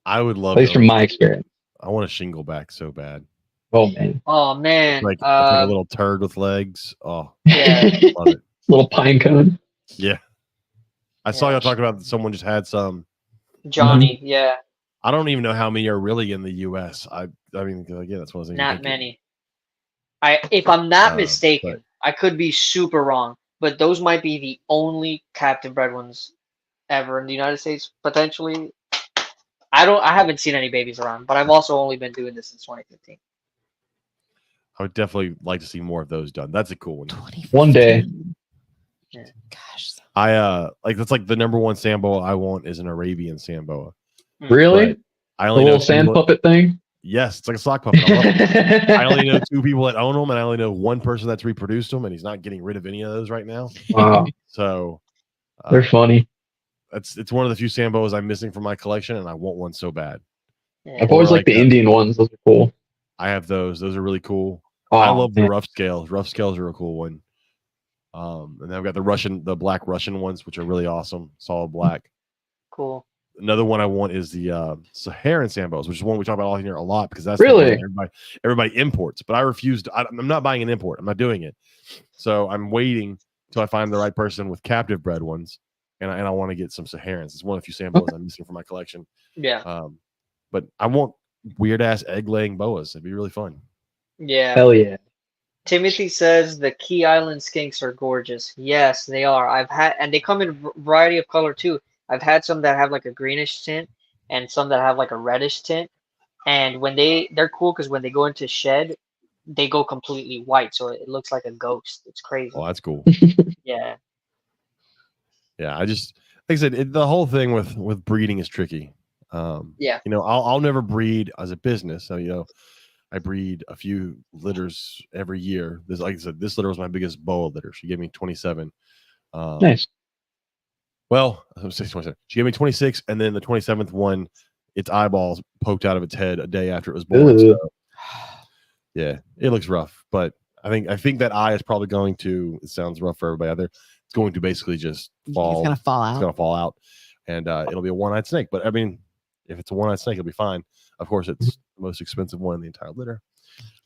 I would love. At least from my experience. I want a shingle back so bad. Oh man. Oh man. It's like a little turd with legs. Oh, Yeah. love it. Little pine cone. Yeah. I saw y'all talking about someone just had some. Johnny, yeah. I don't even know how many are really in the U.S. I mean, yeah, that's one of the things. Not many. If I'm not mistaken, I could be super wrong, but those might be the only captive bred ones ever in the United States, potentially. I haven't seen any babies around, but I've also only been doing this since 2015. I would definitely like to see more of those done. That's a cool one. One day. Yeah. Gosh. I that's like the number one Samboa I want is an Arabian Samboa. Really? But I The only know little sand puppet thing? Yes, it's like a sock puppet. I love it. I only know 2 people that own them, and I only know one person that's reproduced them, and he's not getting rid of any of those right now. Wow. So They're funny. It's one of the few Samboas I'm missing from my collection, and I want one so bad. Yeah. I've always liked the Indian ones. Those are cool. I have those. Those are really cool. Oh, I love the man. rough scales. Rough scales are a cool one. And then I've got the black Russian ones, which are really awesome. Solid black. Cool. Another one I want is the Saharan Sambos, which is one we talk about all here a lot because that's Really? the one everybody imports. But I refuse to. I'm not buying an import. I'm not doing it. So I'm waiting till I find the right person with captive bred ones, and I want to get some Saharans. It's one of the few Sambos I'm missing from my collection. Yeah. But I want weird ass egg laying boas. It'd be really fun. Yeah. Hell yeah. Timothy says the Key Island skinks are gorgeous. Yes, they are. And they come in a variety of color too. I've had some that have like a greenish tint and some that have like a reddish tint. And when they're cool because when they go into shed, they go completely white, so it looks like a ghost. It's crazy. Oh, that's cool. Yeah. Yeah, I just like I said, the whole thing with breeding is tricky. Yeah. You know, I'll never breed as a business. So you know, I breed a few litters every year. This, like I said, this litter was my biggest boa litter. She gave me 27. Nice. Well, I was 27. She gave me 26, and then the 27th one, its eyeballs poked out of its head a day after it was born. So, yeah, it looks rough, but I think that eye is probably going to. It sounds rough for everybody out there. It's going to basically just fall. It's gonna fall out. It's gonna fall out, and it'll be a one-eyed snake. But I mean, if it's a one-eyed snake, it'll be fine. Of course, it's the most expensive one in the entire litter.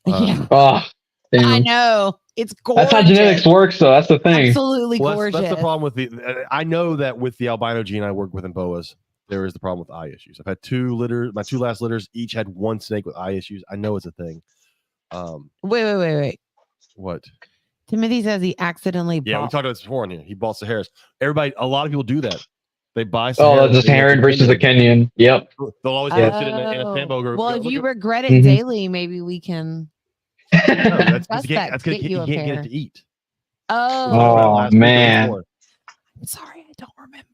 Yeah. Oh, damn. I know. It's gorgeous. That's how genetics works, though. That's the thing. Absolutely Well, gorgeous. that's the problem with the. I know that with the albino gene I work with in boas, there is the problem with eye issues. I've had 2 litters. My 2 last litters each had one snake with eye issues. I know it's a thing. Wait. What? Timothy says he accidentally Yeah, we bought. talked about this before on here. He bought Saharas. A lot of people do that. They buy. Oh, Saharas, that's Saharan versus the Kenyan. Yep. They'll always Yeah. sit in a Sambo group. Well, Go, if look you at- regret it Mhm. daily, maybe we can. no, that's That's because that he get you a can't get pair. it to eat. Oh, Last week or man. before. I'm sorry, I don't remember.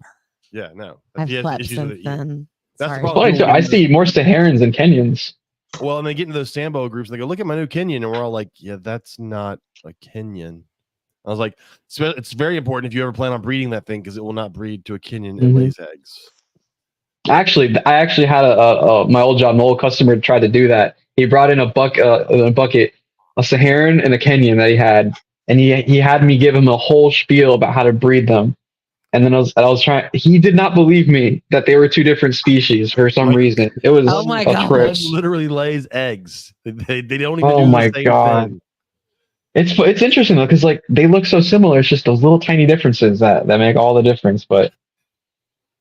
Yeah, no. I've He has slept issues with since it. then. That's the Sorry. problem. Funny too, I see more Saharans than Kenyans. Well, and they get into those Sambo groups and they go, look at my new Kenyan. And we're all like, yeah, that's not a Kenyan. I was like, it's very important if you ever plan on breeding that thing because it will not breed to a Kenyan and Mhm. lays eggs. Actually, I actually had my old job, an old customer tried to do that. He brought in a bucket, a Saharan and a Kenyan that he had, and he had me give him a whole spiel about how to breed them. And then I was trying. He did not believe me that they were 2 different species for some reason. It was Oh my a gosh. trip. One literally lays eggs. They don't even Oh do my the same God. thing. It's interesting though, because like they look so similar. It's just those little tiny differences that make all the difference. But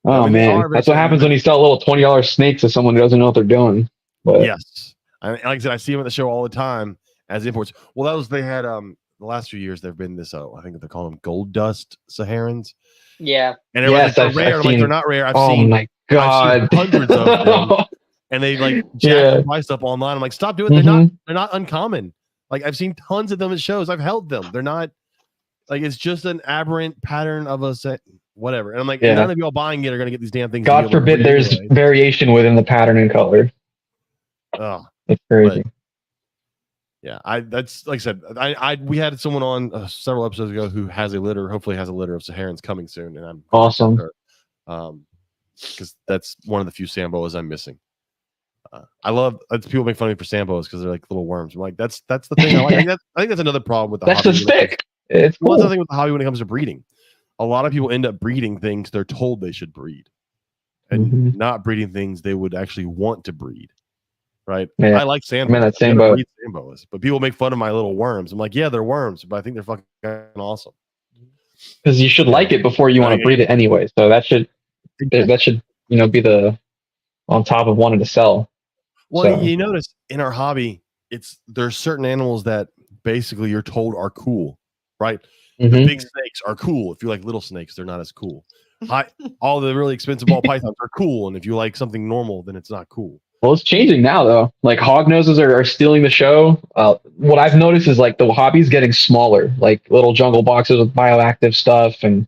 I oh mean, they man, are very that's what happens similar. when you sell little $20 snakes to someone who doesn't know what they're doing. But Yes. Like I said, I see them at the show all the time as imports. Well, they had the last few years they've been this I think they call them gold dust Saharans. Yeah. And everyone's Yes, like, they're rare. I've I'm like, seen- they're not rare. I've oh seen my god, hundreds of them. And they like jack Yeah. the price up online. I'm like, stop doing it. They're not uncommon. Like I've seen tons of them at shows. I've held them. They're not like it's just an aberrant pattern of a set, whatever. And I'm like, Yeah. none of y'all buying it are gonna get these damn things. God forbid there's variation within the pattern and color. Oh, It's crazy. yeah. That's like I said. We had someone on several episodes ago who has a litter. Hopefully, has a litter of Saharans coming soon, and I'm Awesome. because that's one of the few Samboas I'm missing. I love people make fun of me for Samboas because they're like little worms. I'm like, that's the thing. I think that's another problem with the That's the hobby. stick. It's Well, that's the cool. thing with the hobby when it comes to breeding. A lot of people end up breeding things they're told they should breed. and not breeding things they would actually want to breed. Right? Yeah. I like sand. I'm in that same boat. Sand boas, but people make fun of my little worms. I'm like, yeah, they're worms, but I think they're fucking awesome. Because you should like it before you want to breed it anyway. So that should be the on top of wanting to sell. Well, you notice in our hobby, there's certain animals that basically you're told are cool, right? The big snakes are cool. If you like little snakes, they're not as cool. All the really expensive ball pythons are cool, and if you like something normal, then it's not cool. Well, it's changing now, though. Like hog noses are stealing the show. What I've noticed is like the hobby's getting smaller, like little jungle boxes with bioactive stuff, and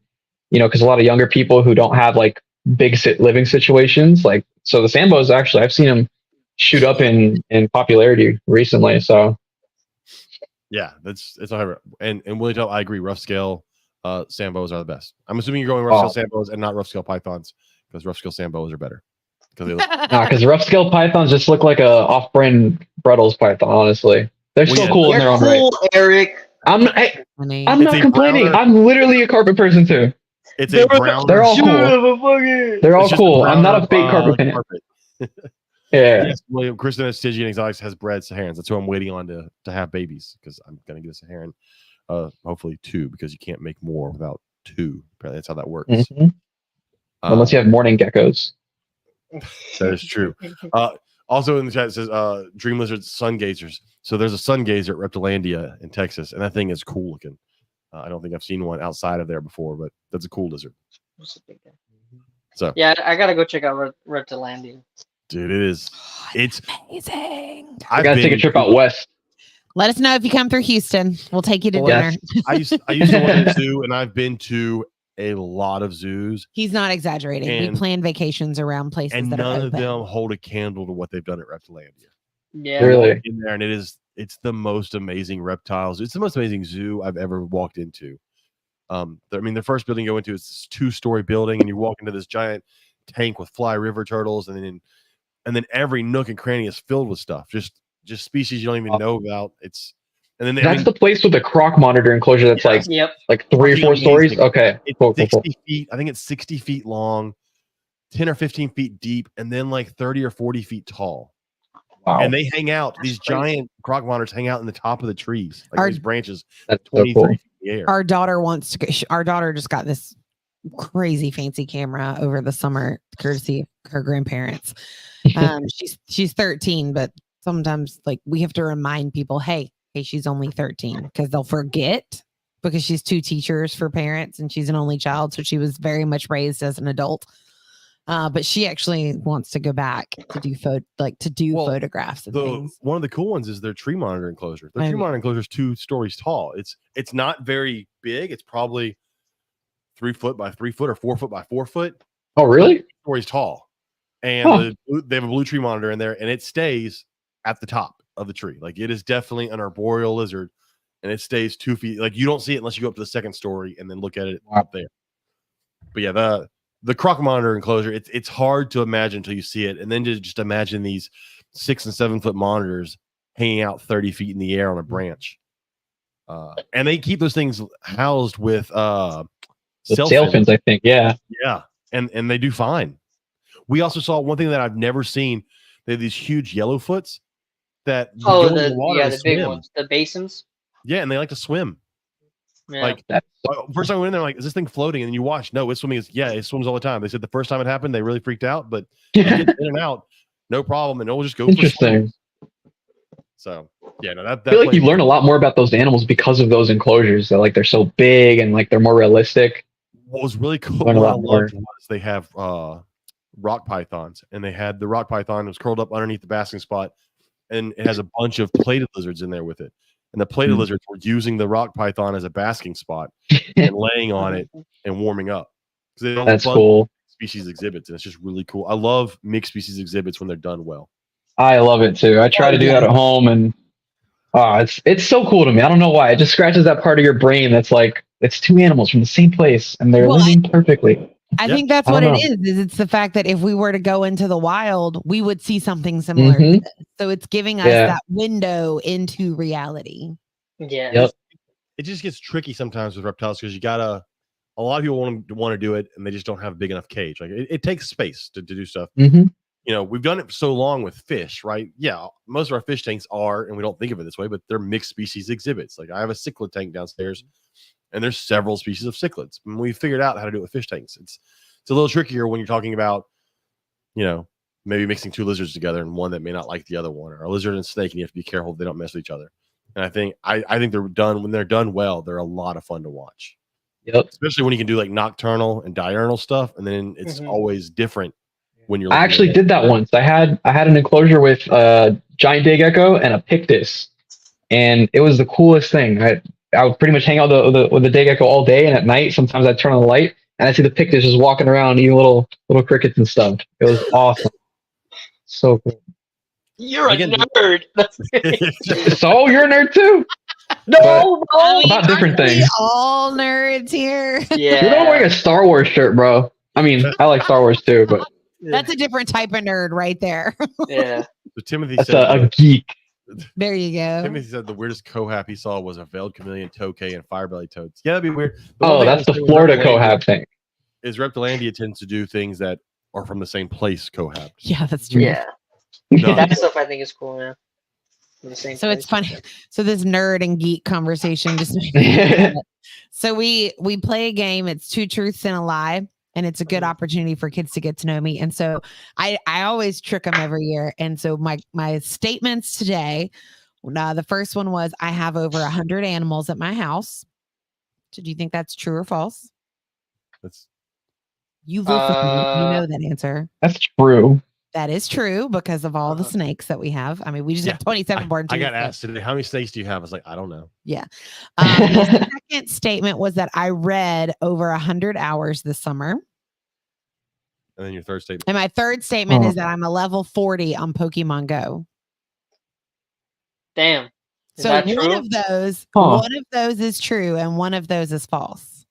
because a lot of younger people who don't have like big living situations, like so the Sambos actually I've seen them shoot up in popularity recently. So yeah, it's not and Willie, I agree. Rough scale Sambos are the best. I'm assuming you're going rough scale Sambos and not rough scale pythons because rough scale Sambos are better. Because rough scale pythons just look like a off-brand Bruttles python. Honestly, they're still cool in their own right. Eric, I'm not complaining. I'm literally a carpet person too. It's a brown. They're all cool. They're all cool. I'm not a fake carpet fan. Yeah. Yes, William, Kristen at Stygian Exotics has bred Saharans. That's who I'm waiting on to have babies because I'm gonna get a Saharan. Hopefully 2 because you can't make more without 2. Apparently that's how that works. Unless you have morning geckos. That is true. Also in the chat it says dream lizards, sun gazers. So there's a sun gazer at Reptilandia in Texas, and that thing is cool looking. I don't think I've seen one outside of there before, but that's a cool lizard. So yeah, I gotta go check out Reptilandia. Dude, it is. It's amazing. I gotta take a trip out west. Let us know if you come through Houston. We'll take you to dinner. I used to want to zoo, and I've been to a lot of zoos. He's not exaggerating. We plan vacations around places, and that none are of them hold a candle to what they've done at Reptilandia. Yeah, really. In there, and it's the most amazing reptiles. It's the most amazing zoo I've ever walked into. The first building you go into is this 2-story building, and you walk into this giant tank with fly river turtles, and then every nook and cranny is filled with stuff. Just species you don't even know about. And then that's the place with the croc monitor enclosure. That's like 3 or 4 stories. Okay, it's 60 feet. I think it's 60 feet long, 10 or 15 feet deep, and then like 30 or 40 feet tall. Wow. And they hang out. These giant croc monitors hang out in the top of the trees, like these branches. That's 20, so cool. 30 feet in the air. Our daughter wants to. Our daughter just got this crazy fancy camera over the summer, courtesy of her grandparents. She's 13, but sometimes like we have to remind people, hey, she's only 13 because they'll forget because she's 2 teachers for parents and she's an only child, so she was very much raised as an adult. But she actually wants to go back to do photographs of things. One of the cool ones is their tree monitor enclosure. Their tree monitor enclosure is 2 stories tall. It's not very big. It's probably 3 foot by 3 foot or 4 foot by 4 foot. Oh, really? 2 stories tall. And they have a blue tree monitor in there, and it stays at the top of the tree. Like it is definitely an arboreal lizard, and it stays 2 feet. Like you don't see it unless you go up to the 2nd story and then look at it up there. But yeah, the croc monitor enclosure, it's hard to imagine until you see it, and then to just imagine these 6 and 7 foot monitors hanging out 30 feet in the air on a branch. And they keep those things housed with sail fins, I think. Yeah, and they do fine. We also saw one thing that I've never seen. They have these huge yellowfoots that go in the water. The big ones, the basins. Yeah, and they like to swim. Yeah. Like first time I went in there, like, is this thing floating? And then you watch, no, it's swimming. It swims all the time. They said the first time it happened, they really freaked out, but in and out, no problem, and it'll just go. Interesting. So yeah, no, that I feel like you learn a lot more about those animals because of those enclosures. That like they're so big and like they're more realistic. What was really cool was they have rock pythons, and they had the rock python was curled up underneath the basking spot, and it has a bunch of plated lizards in there with it. And the plated lizards were using the rock python as a basking spot and laying on it and warming up. That's cool. Species exhibits, and it's just really cool. I love mixed species exhibits when they're done well. I love it too. I try to do that at home, and it's so cool to me. I don't know why. It just scratches that part of your brain that's like it's 2 animals from the same place and they're living perfectly. I think that's what it is it's the fact that if we were to go into the wild, we would see something similar to this. So it's giving us that window into reality. Yeah. Yep. It just gets tricky sometimes with reptiles because you gotta a lot of people want to do it, and they just don't have a big enough cage. Like it takes space to do stuff. Mhm. You know, we've done it for so long with fish, right? Yeah, most of our fish tanks are, and we don't think of it this way, but they're mixed species exhibits. Like I have a cichlid tank downstairs, and there's several species of cichlids. And we figured out how to do it with fish tanks. It's a little trickier when you're talking about, you know, maybe mixing two lizards together and one that may not like the other one, or a lizard and snake, and you have to be careful they don't mess with each other. And I think they're done when they're done well. They're a lot of fun to watch. Yep. Especially when you can do like nocturnal and diurnal stuff, and then it's always different when you're. I actually did that once. I had an enclosure with a giant day gecko and a pictus, and it was the coolest thing. I would pretty much hang out with the day gecko all day, and at night sometimes I'd turn on the light and I'd see the pictus just walking around eating little crickets and stuff. It was awesome. So cool. You're a nerd. So you're a nerd too. No, about different things. We all nerds here. Yeah. You're not wearing a Star Wars shirt, bro. I mean, I like Star Wars too, but that's a different type of nerd right there. Yeah. So Timothy that's said a geek. There you go. Timothy said the weirdest cohab he saw was a veiled chameleon, tokay, and firebelly toads. Yeah, that'd be weird. Oh, that's the Florida cohab thing. Is Reptilandia tends to do things that are from the same place cohab. Yeah, that's true. Yeah. No. That stuff I think is cool, man. So it's funny. So this nerd and geek conversation just so we play a game. It's 2 truths and a lie, and it's a good opportunity for kids to get to know me. And so I always trick them every year. And so my statements today, the first one was I have over 100 animals at my house. So do you think that's true or false? You vote for me. You know that answer. That's true. That is true because of all the snakes that we have. I mean, we just have 27 born. I got asked today, how many snakes do you have? I was like, I don't know. Yeah. The second statement was that I read over 100 hours this summer. And then your third statement. And my third statement is that I'm a level 40 on Pokemon Go. Damn. Is so that one true? one of those is true and one of those is false.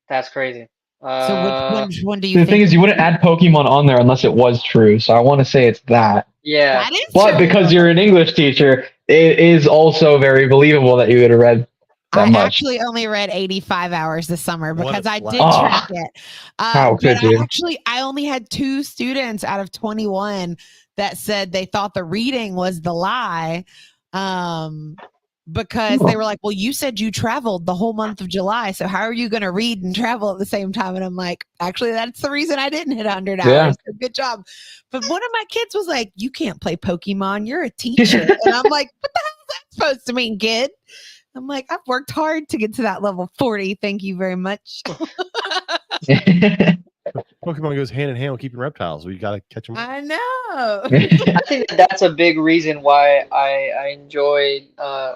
That's crazy. So which one do you the think? thing is, you wouldn't add Pokemon on there unless it was true. So I want to say it's that. Yeah. That is but true. because you're an English teacher, it is also very believable that you would have read that much. Actually only read 85 hours this summer because I did Oh. track it. How could you? I only had 2 students out of 21 that said they thought the reading was the lie. Because they were like, well, you said you traveled the whole month of July. So how are you going to read and travel at the same time? And I'm like, actually, that's the reason I didn't hit 100 hours. Yeah. So good job. But one of my kids was like, you can't play Pokemon. You're a teacher. And I'm like, what the hell is that supposed to mean, kid? I'm like, I've worked hard to get to that level 40. Thank you very much. Pokemon goes hand in hand with keeping reptiles. We got to catch them. I know. I think that's a big reason why I enjoyed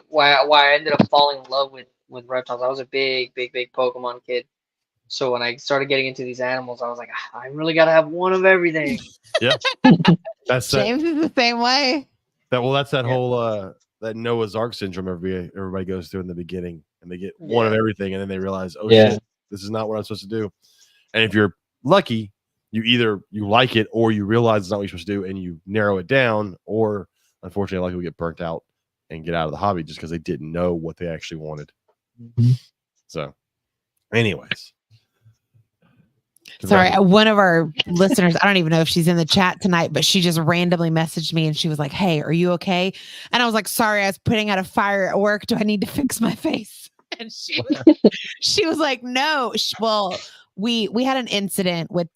why I ended up falling in love with reptiles. I was a big Pokemon kid. So when I started getting into these animals, I was like, I really gotta have one of everything. Yeah. That's James is the same way. That's that whole that Noah's Ark syndrome everybody goes through in the beginning, and they get one of everything, and then they realize, oh shit, this is not what I'm supposed to do. And if you're lucky, you like it or you realize it's not what you're supposed to do and you narrow it down, or unfortunately, a lot of people get burnt out and get out of the hobby just because they didn't know what they actually wanted. Mm-hmm. So, anyways. Sorry, one of our listeners, I don't even know if she's in the chat tonight, but she just randomly messaged me and she was like, hey, are you okay? And I was like, sorry, I was putting out a fire at work. Do I need to fix my face? And she was like, no. Well, we had an incident with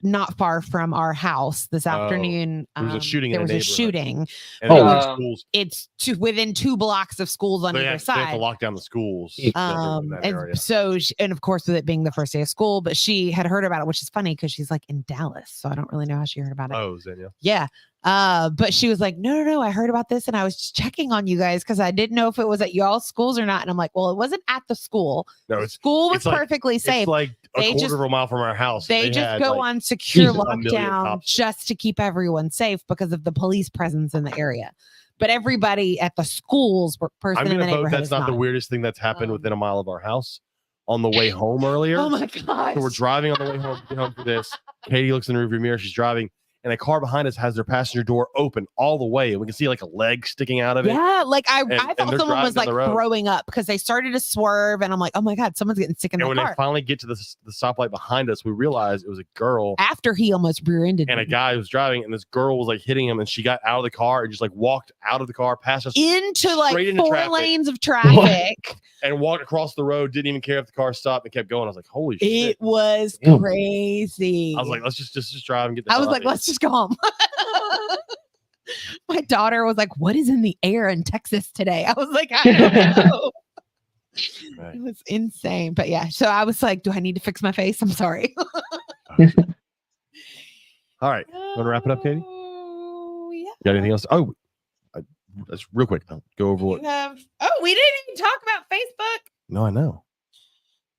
not far from our house this afternoon. There was a shooting. There was a shooting. And it's within 2 blocks of schools on either side. They have to lock down the schools. And of course, with it being the first day of school, but she had heard about it, which is funny because she's like in Dallas, so I don't really know how she heard about it. Oh, Zenia. Yeah. But she was like, no, I heard about this and I was just checking on you guys because I didn't know if it was at y'all's schools or not. And I'm like, well, it wasn't at the school. No, school was perfectly safe. It's like a quarter of a mile from our house. They just go on secure lockdown just to keep everyone safe because of the police presence in the area. But everybody at the schools were in the neighborhood. That's not the weirdest thing that's happened within a mile of our house. On the way home earlier. Oh my god! So we're driving on the way home for this. Katie looks in the rearview mirror. She's driving, and a car behind us has their passenger door open all the way, and we can see like a leg sticking out of it. Yeah, like I And thought they're someone was driving like down the road. throwing up because they started to swerve, and I'm like, oh my god, someone's getting sick in And the when car. they finally get to the stoplight behind us, we realized it was a girl After he almost rear-ended and a me. guy was driving, and this girl was like hitting him, and she got out of the car and just like walked out of the car, past us, into like straight into 4 traffic. lanes of traffic. and walked across the road. Didn't even care if the car stopped and kept going. I was like, holy shit! It was Damn. crazy. I was like, let's just drive and get. The I was hell like, out of let's just go home. My daughter was like, what is in the air in Texas today? I was like, I don't know. here. Right. It was insane. But yeah, so I was like, do I need to fix my face? I'm sorry. All right, wanna wrap it up, Katie? Oh, yeah. Got anything else? Oh, that's real quick. I'll go over what. We didn't even talk about Facebook. No, I know.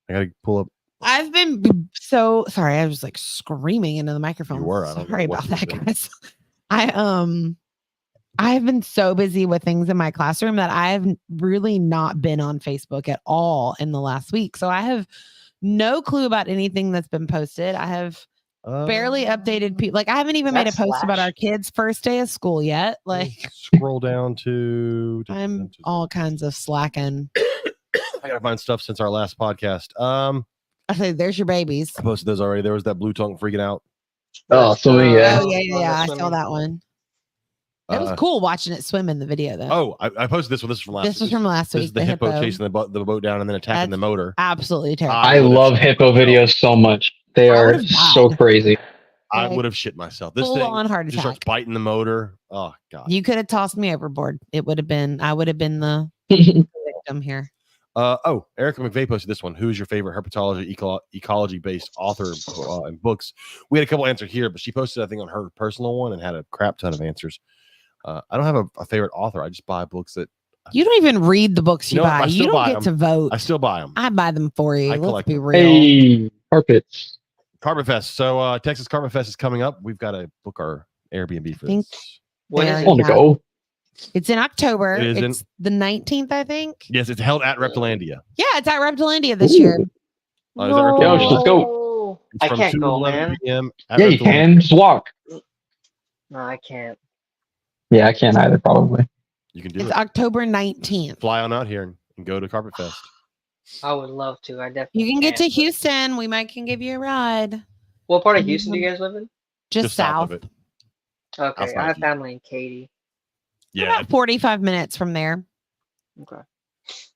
I gotta pull up. I've been so sorry. I was like screaming into the microphone. You were. I don't know Sorry what about you that, were doing. guys. I've been so busy with things in my classroom that I've really not been on Facebook at all in the last week. So I have no clue about anything that's been posted. I have barely updated people. Like I haven't even made a post about our kids' first day of school yet. Like scroll down to. I'm all kinds of slacking. I gotta find stuff since our last podcast. I say, there's your babies. I posted those already. There was that blue tongue freaking out. Oh, so yeah. Oh yeah. I saw that one. It was cool watching it swim in the video though. Oh, I posted this one. This is from last. This was from last This week. is the hippo chasing the boat down and then attacking the motor. Absolutely terrible. I love hippo videos so much. They I are would've so died. crazy. I would have shit myself. This Full thing on heart just starts attack. biting the motor. Oh god. You could have tossed me overboard. I would have been the victim here. Eric McVeigh posted this one. Who is your favorite herpetology ecology based author in books? We had a couple answers here, but she posted I think on her personal one and had a crap ton of answers. I don't have a favorite author. I just buy books that You don't even read the books you No, buy. I You still don't buy get to vote. I still buy them. I buy them for you. I Let's collect be them. real. Hey, carpets. Carpet Fest. So Texas Carpet Fest is coming up. We've got to book our Airbnb for Think- this. When There is you On the it? go. It's in October. It is in- It's the 19th, I think. Yes, it's held at Reptilandia. Yeah, it's at Reptilandia this year. Ooh. Is that Reptilandia? Yo, let's go. It's I from can't 2 to go, 11 man. p.m. at Yeah, you Reptilandia. can. Just walk. No, I can't. Yeah, I can't either, probably. You can do It's it. October 19th. Fly on out here and go to Carpet Fest. I would love to. I definitely. You can get to can't. Houston. We might can give you a ride. What part of Houston do you guys live in? Just south south. of it. Okay, Outside I of have Houston. family in Katy. Yeah, About 45 minutes from there. Okay.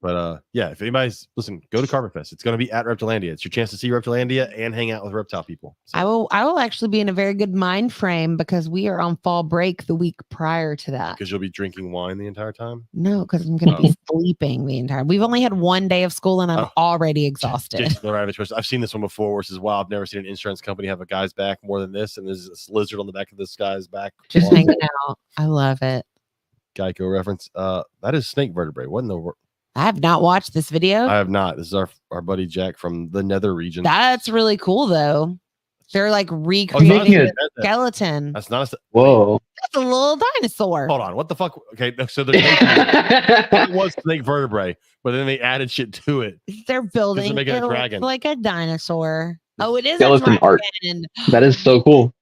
but yeah, if anybody's listen, go to Carpet Fest. It's going to be at Reptilandia. It's your chance to see Reptilandia and hang out with reptile people. So, I will actually be in a very good mind frame because we are on fall break the week prior to that. because you'll be drinking wine the entire time. No, because I'm going to be sleeping the entire. We've only had one day of school and I'm Oh. already exhausted. Just the rabbit twist. I've seen this one before, which is wow. I've never seen an insurance company have a guy's back more than this, and there's this lizard on the back of this guy's back. Just Wow. hanging out. I love it. Geico reference. That is snake vertebrae. What in the world? I have not watched this video. I have not. This is our buddy Jack from the Nether region. That's really cool though. They're like Oh, recreating making the it- skeleton. That's not a. Whoa. That's a little dinosaur. Hold on. What the fuck? Okay, so they're taking it was snake vertebrae, but then they added shit to it. They're building making a it looks dragon. like a dinosaur. Oh, it is Skeleton a art. dragon. That is so cool.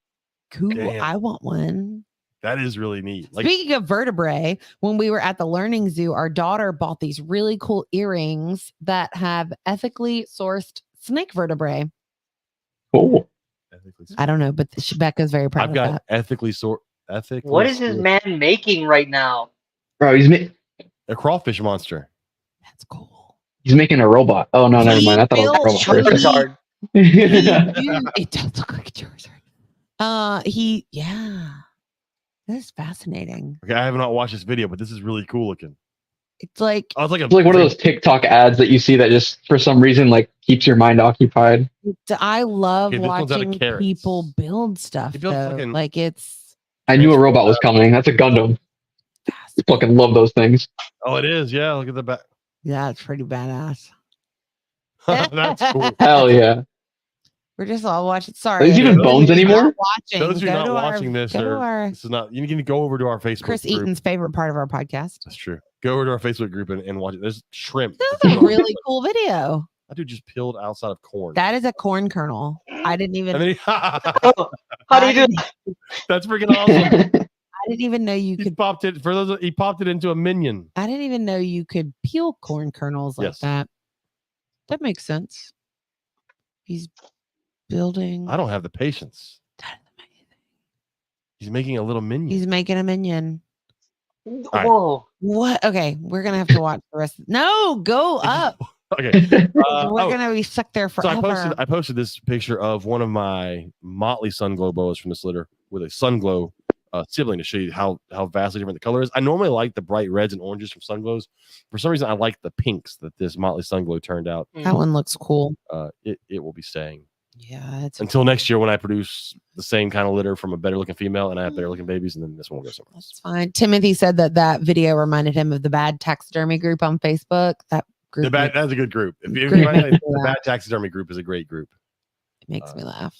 Cool. Damn. I want one. That is really neat. Like, Speaking of vertebrae, when we were at the learning zoo, our daughter bought these really cool earrings that have ethically sourced snake vertebrae. Cool. I don't know, but Becca's very proud I've of got that. ethically ethically. What is this man making right now? Bro, A crawfish monster. That's cool. he's making a robot. Oh no, never mind. I thought it was a robot Really? first. Charizard. It does look like a Charizard. Yeah. That's fascinating. Okay, I have not watched this video, but this is really cool looking. It's like I was like, It's like one of those TikTok ads that you see that just for some reason like keeps your mind occupied. I love Okay, this one's out of watching carrots. people build stuff. He built Though. fucking- Like it's I knew a robot was coming. That's a Gundam. I fucking love those things. Oh, it is. Yeah, look at the back. yeah, it's pretty badass. That's cool. Hell yeah. We're just all watching. Are Sorry, these even those bones If you're anymore? not watching. Those who are go not to watching this go to are our this is not. You can go over to our Facebook Chris group. Eaton's favorite part of our podcast. That's true. Go over to our Facebook group and watch it. There's shrimp. This is a really cool video. That dude just peeled outside of corn. That is a corn kernel. I didn't even. and then How do you do? That's freaking awesome. I didn't even know you He could. popped it for those. He popped it into a minion. I didn't even know you could peel corn kernels like Yes. that. That makes sense. He's building. I don't have the patience. He's making a little minion. He's making a minion. right. Whoa. What? Okay, we're gonna have to watch the rest. No, go up. Okay. We're gonna be stuck there So forever. I posted this picture of one of my Motley Sunglow boas from this litter with a Sunglow sibling to show you how vastly different the color is. I normally like the bright reds and oranges from Sunglows. For some reason, I like the pinks that this Motley Sunglow turned out. That one looks cool. It will be staying Yeah, it's until next year when I produce the same kind of litter from a better looking female and I have better looking babies, and then this one will go somewhere else. that's fine. Timothy said that video reminded him of the bad taxidermy group on Facebook. That group That's a good group. If Group anybody- makes me the laugh. Bad Taxidermy group is a great group. makes me laugh.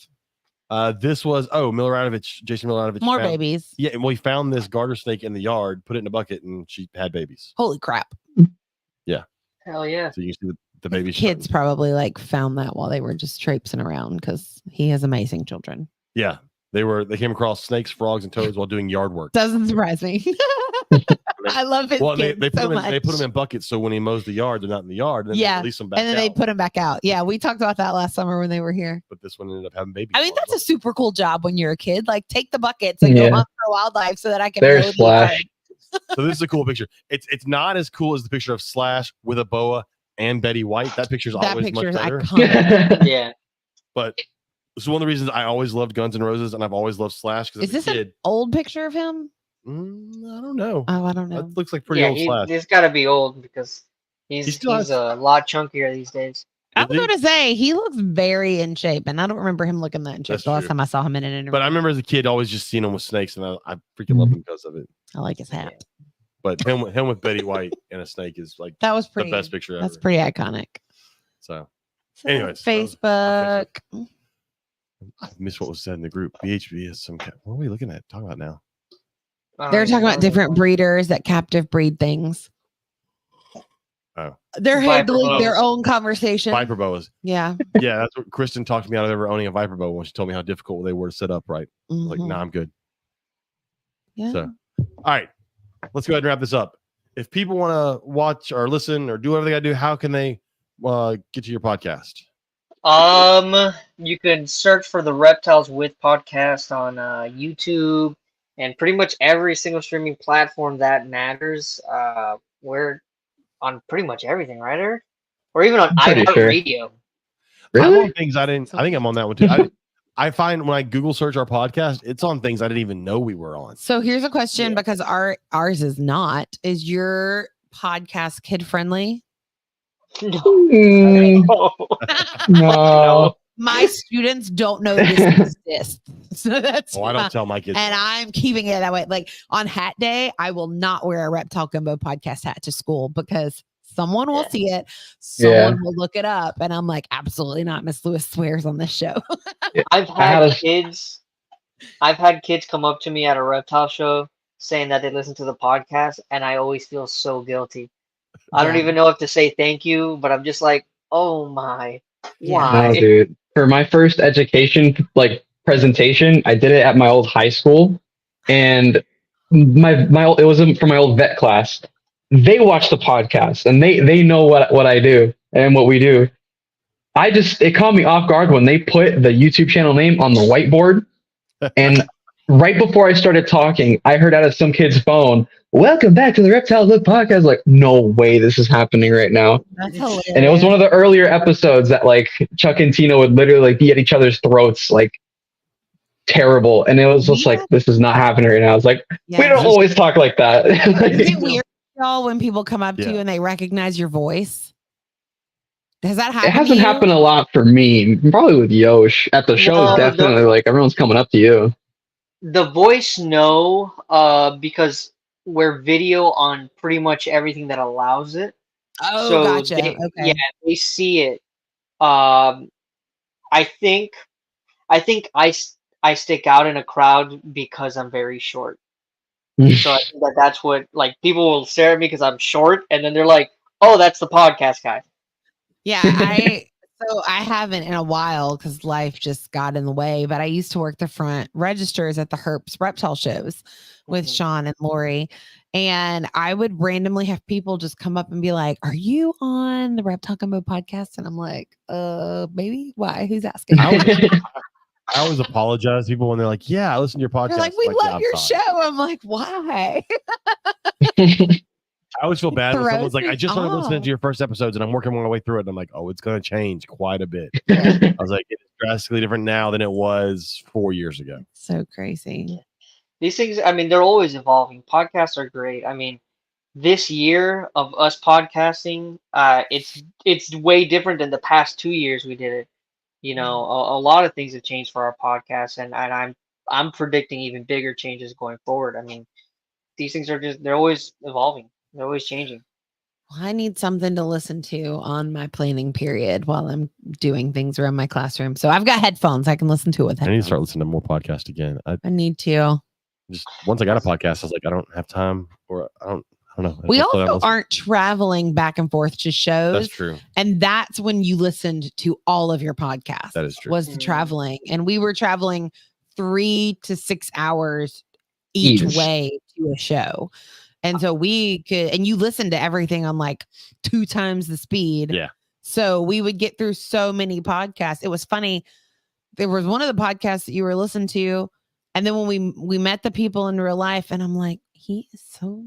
This was Jason Miloradovich. More found- babies. Yeah, well, he found this garter snake in the yard, put it in a bucket, and she had babies. Holy crap! Hell yeah. So you can see the babies. Kids probably like found that while they were just traipsing around because he has amazing children. Yeah, they came across snakes, frogs, and toads while doing yard work. Doesn't surprise me. I love his Well, they kids put so them in, they put much. them in buckets, so when he mows the yard, they're not in the yard. And then Yeah, they release them back And then they out. put him back out. Yeah, we talked about that last summer when they were here. But this one ended up having babies. I mean, on it. that's a super cool job when you're a kid. Like, take the buckets and Yeah. go hunt for wildlife so that I can. There's mow the Slash. yard. So this is a cool picture. It's not as cool as the picture of Slash with a boa and Betty White. That picture's That always picture much is better. iconic. Yeah. But it's one of the reasons I always loved Guns N' Roses and I've always loved Slash because Is as this a an kid, old picture of him? I don't know. Oh, I don't know. That looks like pretty Yeah, old Slash. he's got to be old because He he's still has- a lot chunkier these days. I Is was he? going to say he looks very in shape, and I don't remember him looking that in shape That's the last true. time I saw him in an interview. But I remember as a kid always just seeing him with snakes, and I freaking loved him because of it. I like his hat. But him with Betty White and a snake is like That was the pretty. best picture ever. That's pretty iconic. So So, Anyways, that was Facebook. I missed what was said in the group. BHB is some. What are we looking at? Talking about now? They're talking about different breeders that captive breed things. Oh. They're Viper handling their boas. own conversation. Viper boas. Yeah. Yeah, that's what Kristen talked me out of ever owning a Viper boa when she told me how difficult they were to set up right. I was like, Mhm. nah, I'm good. Yeah. So, all right, let's go ahead and wrap this up. If people want to watch or listen or do whatever they got to do, how can they get to your podcast? You can search for the Reptiles With Podcast on YouTube and pretty much every single streaming platform that matters. We're on pretty much everything, right, Eric? Or even on I'm pretty sure. iHeartRadio. I'm Really? on things I didn't. I think I'm on that one too. I find when I Google search our podcast, it's on things I didn't even know we were on. So here's a question Yeah. because ours is not. Is your podcast kid friendly? No. Mm, no. My students don't know this exists. So that's Oh, I why- don't tell my kids. and I'm keeping it that way. Like on hat day, I will not wear a Reptile Gumbo podcast hat to school because someone will Yeah. see it, someone Yeah. will look it up, and I'm like, absolutely not. Miss Lewis swears on this show. I've I had had a- kids. I've had kids come up to me at a reptile show saying that they listen to the podcast, and I always feel so guilty. I don't Yeah. even know if to say thank you, but I'm just like, oh my, Yeah. why? No, dude. For my first education presentation, I did it at my old high school, and it was from my old vet class. They watch the podcast and they know what I do and what we do. It caught me off guard when they put the YouTube channel name on the whiteboard, and right before I started talking, I heard out of some kid's phone, "Welcome back to the Reptiles With Podcast." Like, no way this is happening right now. That's hilarious. And it was one of the earlier episodes that like Chuck and Tina would literally be at each other's throats, like terrible. And it was just like, this is not happening right now. I was like, Yeah. we don't always talk like that. Is it weird, y'all, when people come up to Yeah. you and they recognize your voice? Has that happened? It hasn't to you? happened a lot for me. Probably with Yosh at the shows. No, Definitely, like everyone's coming up to you. The voice, no, because we're video on pretty much everything that allows it. Oh, So gotcha. they- Okay. Yeah, they see it. I think I stick out in a crowd because I'm very short. So I think that's what, like, people will stare at me because I'm short, and then they're like, "Oh, that's the podcast guy." Yeah, So I haven't in a while because life just got in the way. But I used to work the front registers at the Herps reptile shows with Sean and Lori. And I would randomly have people just come up and be like, "Are you on the Reptile Gumbo podcast?" And I'm like, maybe. Why? Who's asking? I always apologize to people when they're like, "Yeah, I listen to your podcast." They're like, "We love "Yeah, your I'm sorry." show." I'm like, "Why?" I always feel bad when Throws someone's like, me "I just started listening off. to your first episodes and I'm working my way through it." And I'm like, "Oh, it's going to change quite a bit." Yeah. I was like, "It's drastically different now than it was 4 years ago." So crazy. These things, I mean, they're always evolving. Podcasts are great. I mean, this year of us podcasting, it's way different than the past 2 years we did it. You know, a lot of things have changed for our podcast, and I'm predicting even bigger changes going forward. I mean, these things are they're always evolving. They're always changing. Well, I need something to listen to on my planning period while I'm doing things around my classroom. So I've got headphones. I can listen to it with I need to headphones. start listening to more podcasts again. I I need to. just once I got a podcast, I was like, I don't have time, or I don't know. We Let's slow down, also let's- aren't traveling back and forth to shows. That's true. And that's when you listened to all of your podcasts. That is true. Was the Mm. traveling. And we were traveling 3 to 6 hours each Each. way to a show. And so we could, and you listened to everything on like 2 times the speed. Yeah. So we would get through so many podcasts. It was funny. There was one of the podcasts that you were listening to. And then when we met the people in real life, and I'm like, he is so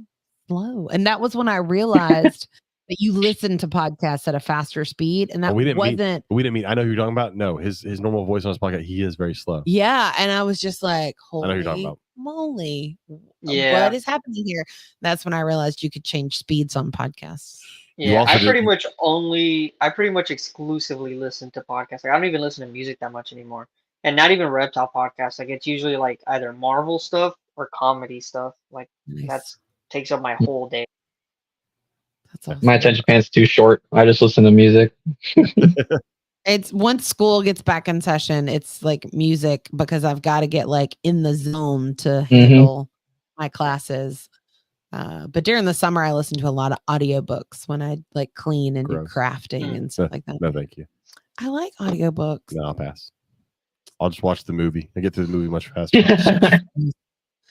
slow. And that was when I realized that you listen to podcasts at a faster speed. And that we didn't wasn't. meet. I know who you're talking about. No, his normal voice on his podcast, he is very slow. Yeah. And I was just like, I know who you're talking holy about. moly. Yeah. What is happening here? That's when I realized you could change speeds on podcasts. You Yeah, also I pretty did- much exclusively listen to podcasts. Like, I don't even listen to music that much anymore, and not even reptile podcasts. Like, it's usually like either Marvel stuff or comedy stuff. Like Nice. that's takes up my whole day. That's awesome. My attention span's too short. I just listen to music. It's once school gets back in session, it's like music because I've got to get like in the zone to handle my classes. But during the summer, I listen to a lot of audiobooks when I like clean and Gross. do crafting and stuff like that. No, thank you. I like audiobooks. No, I'll pass. I'll just watch the movie. I get through the movie much faster.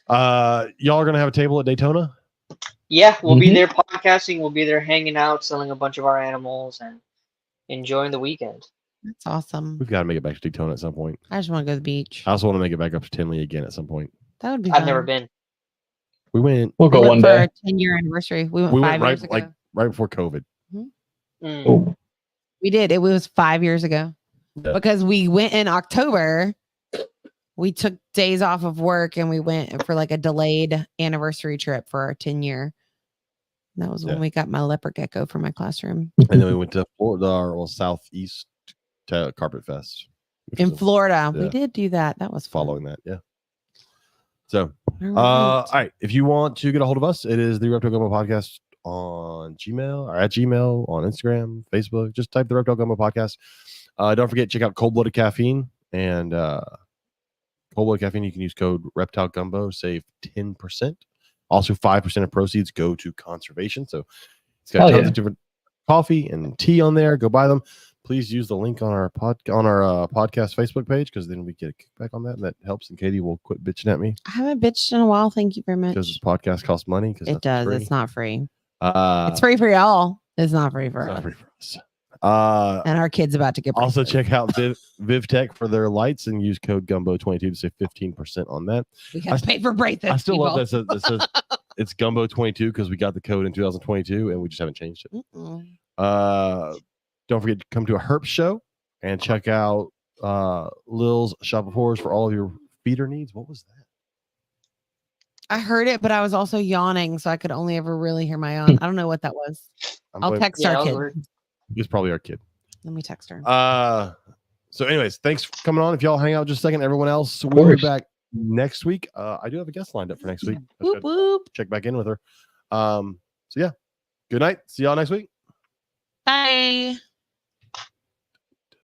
Y'all are gonna have a table at Daytona? Yeah, we'll be Mhm. there podcasting. We'll be there hanging out, selling a bunch of our animals, and enjoying the weekend. That's awesome. We've got to make it back to Daytona at some point. I just want to go to the beach. I also want to make it back up to Tinley again at some point. That would be I've never fun. been. We went. We'll go We one went for day. our 10-year anniversary. We went We 5 went years ago. right before COVID. Mm. Oh, We did. It was 5 years ago Yeah. because we went in October. We took days off of work and we went for like a delayed anniversary trip for our 10-year. That was when Yeah. we got my leopard gecko for my classroom And then we went to Florida, or Southeast to Carpet Fest. which in was Florida. We yeah. did do that. That was fun. following that. Yeah. So, All all right. right. If you want to get a hold of us, it is the Reptile Gumbo Podcast on Gmail or at Gmail, on Instagram, Facebook. Just type the Reptile Gumbo Podcast. Don't forget, check out Cold Blooded Caffeine. And Cold Blooded Caffeine, you can use code Reptile Gumbo, save 10%. Also, 5% of proceeds go to conservation. So it's got Hell tons yeah. of different coffee and tea on there. Go buy them. Please use the link on our podcast Facebook page, because then we get a kickback on that, and that helps. And Katie will quit bitching at me I haven't bitched in a while. Thank you very much. because this podcast costs money. Because It does. It's not free. It's It's free for y'all. It's not free for not us. free for us. And our kid's about to get Also braces. check out VivTech for their lights and use code Gumbo22 to save 15% on that. We got to pay for braces. I still love people. that it says it's Gumbo22 because we got the code in 2022 and we just haven't changed it. Mm-mm. Don't forget to come to a Herp show and check out Lil's Shop of Horrors for all of your feeder needs. What was that? I heard it, but I was also yawning, so I could only ever really hear my own. I don't know what that was. I'll text Yeah, our that was kid. weird. It's probably our kid. Let me text her. So anyways, thanks for coming on. If y'all hang out just a second, everyone else, we'll be course. back next week. I do have a guest lined up for next week. I just Whoop, gotta whoop. check back in with her. So yeah, good night. See y'all next week. Bye.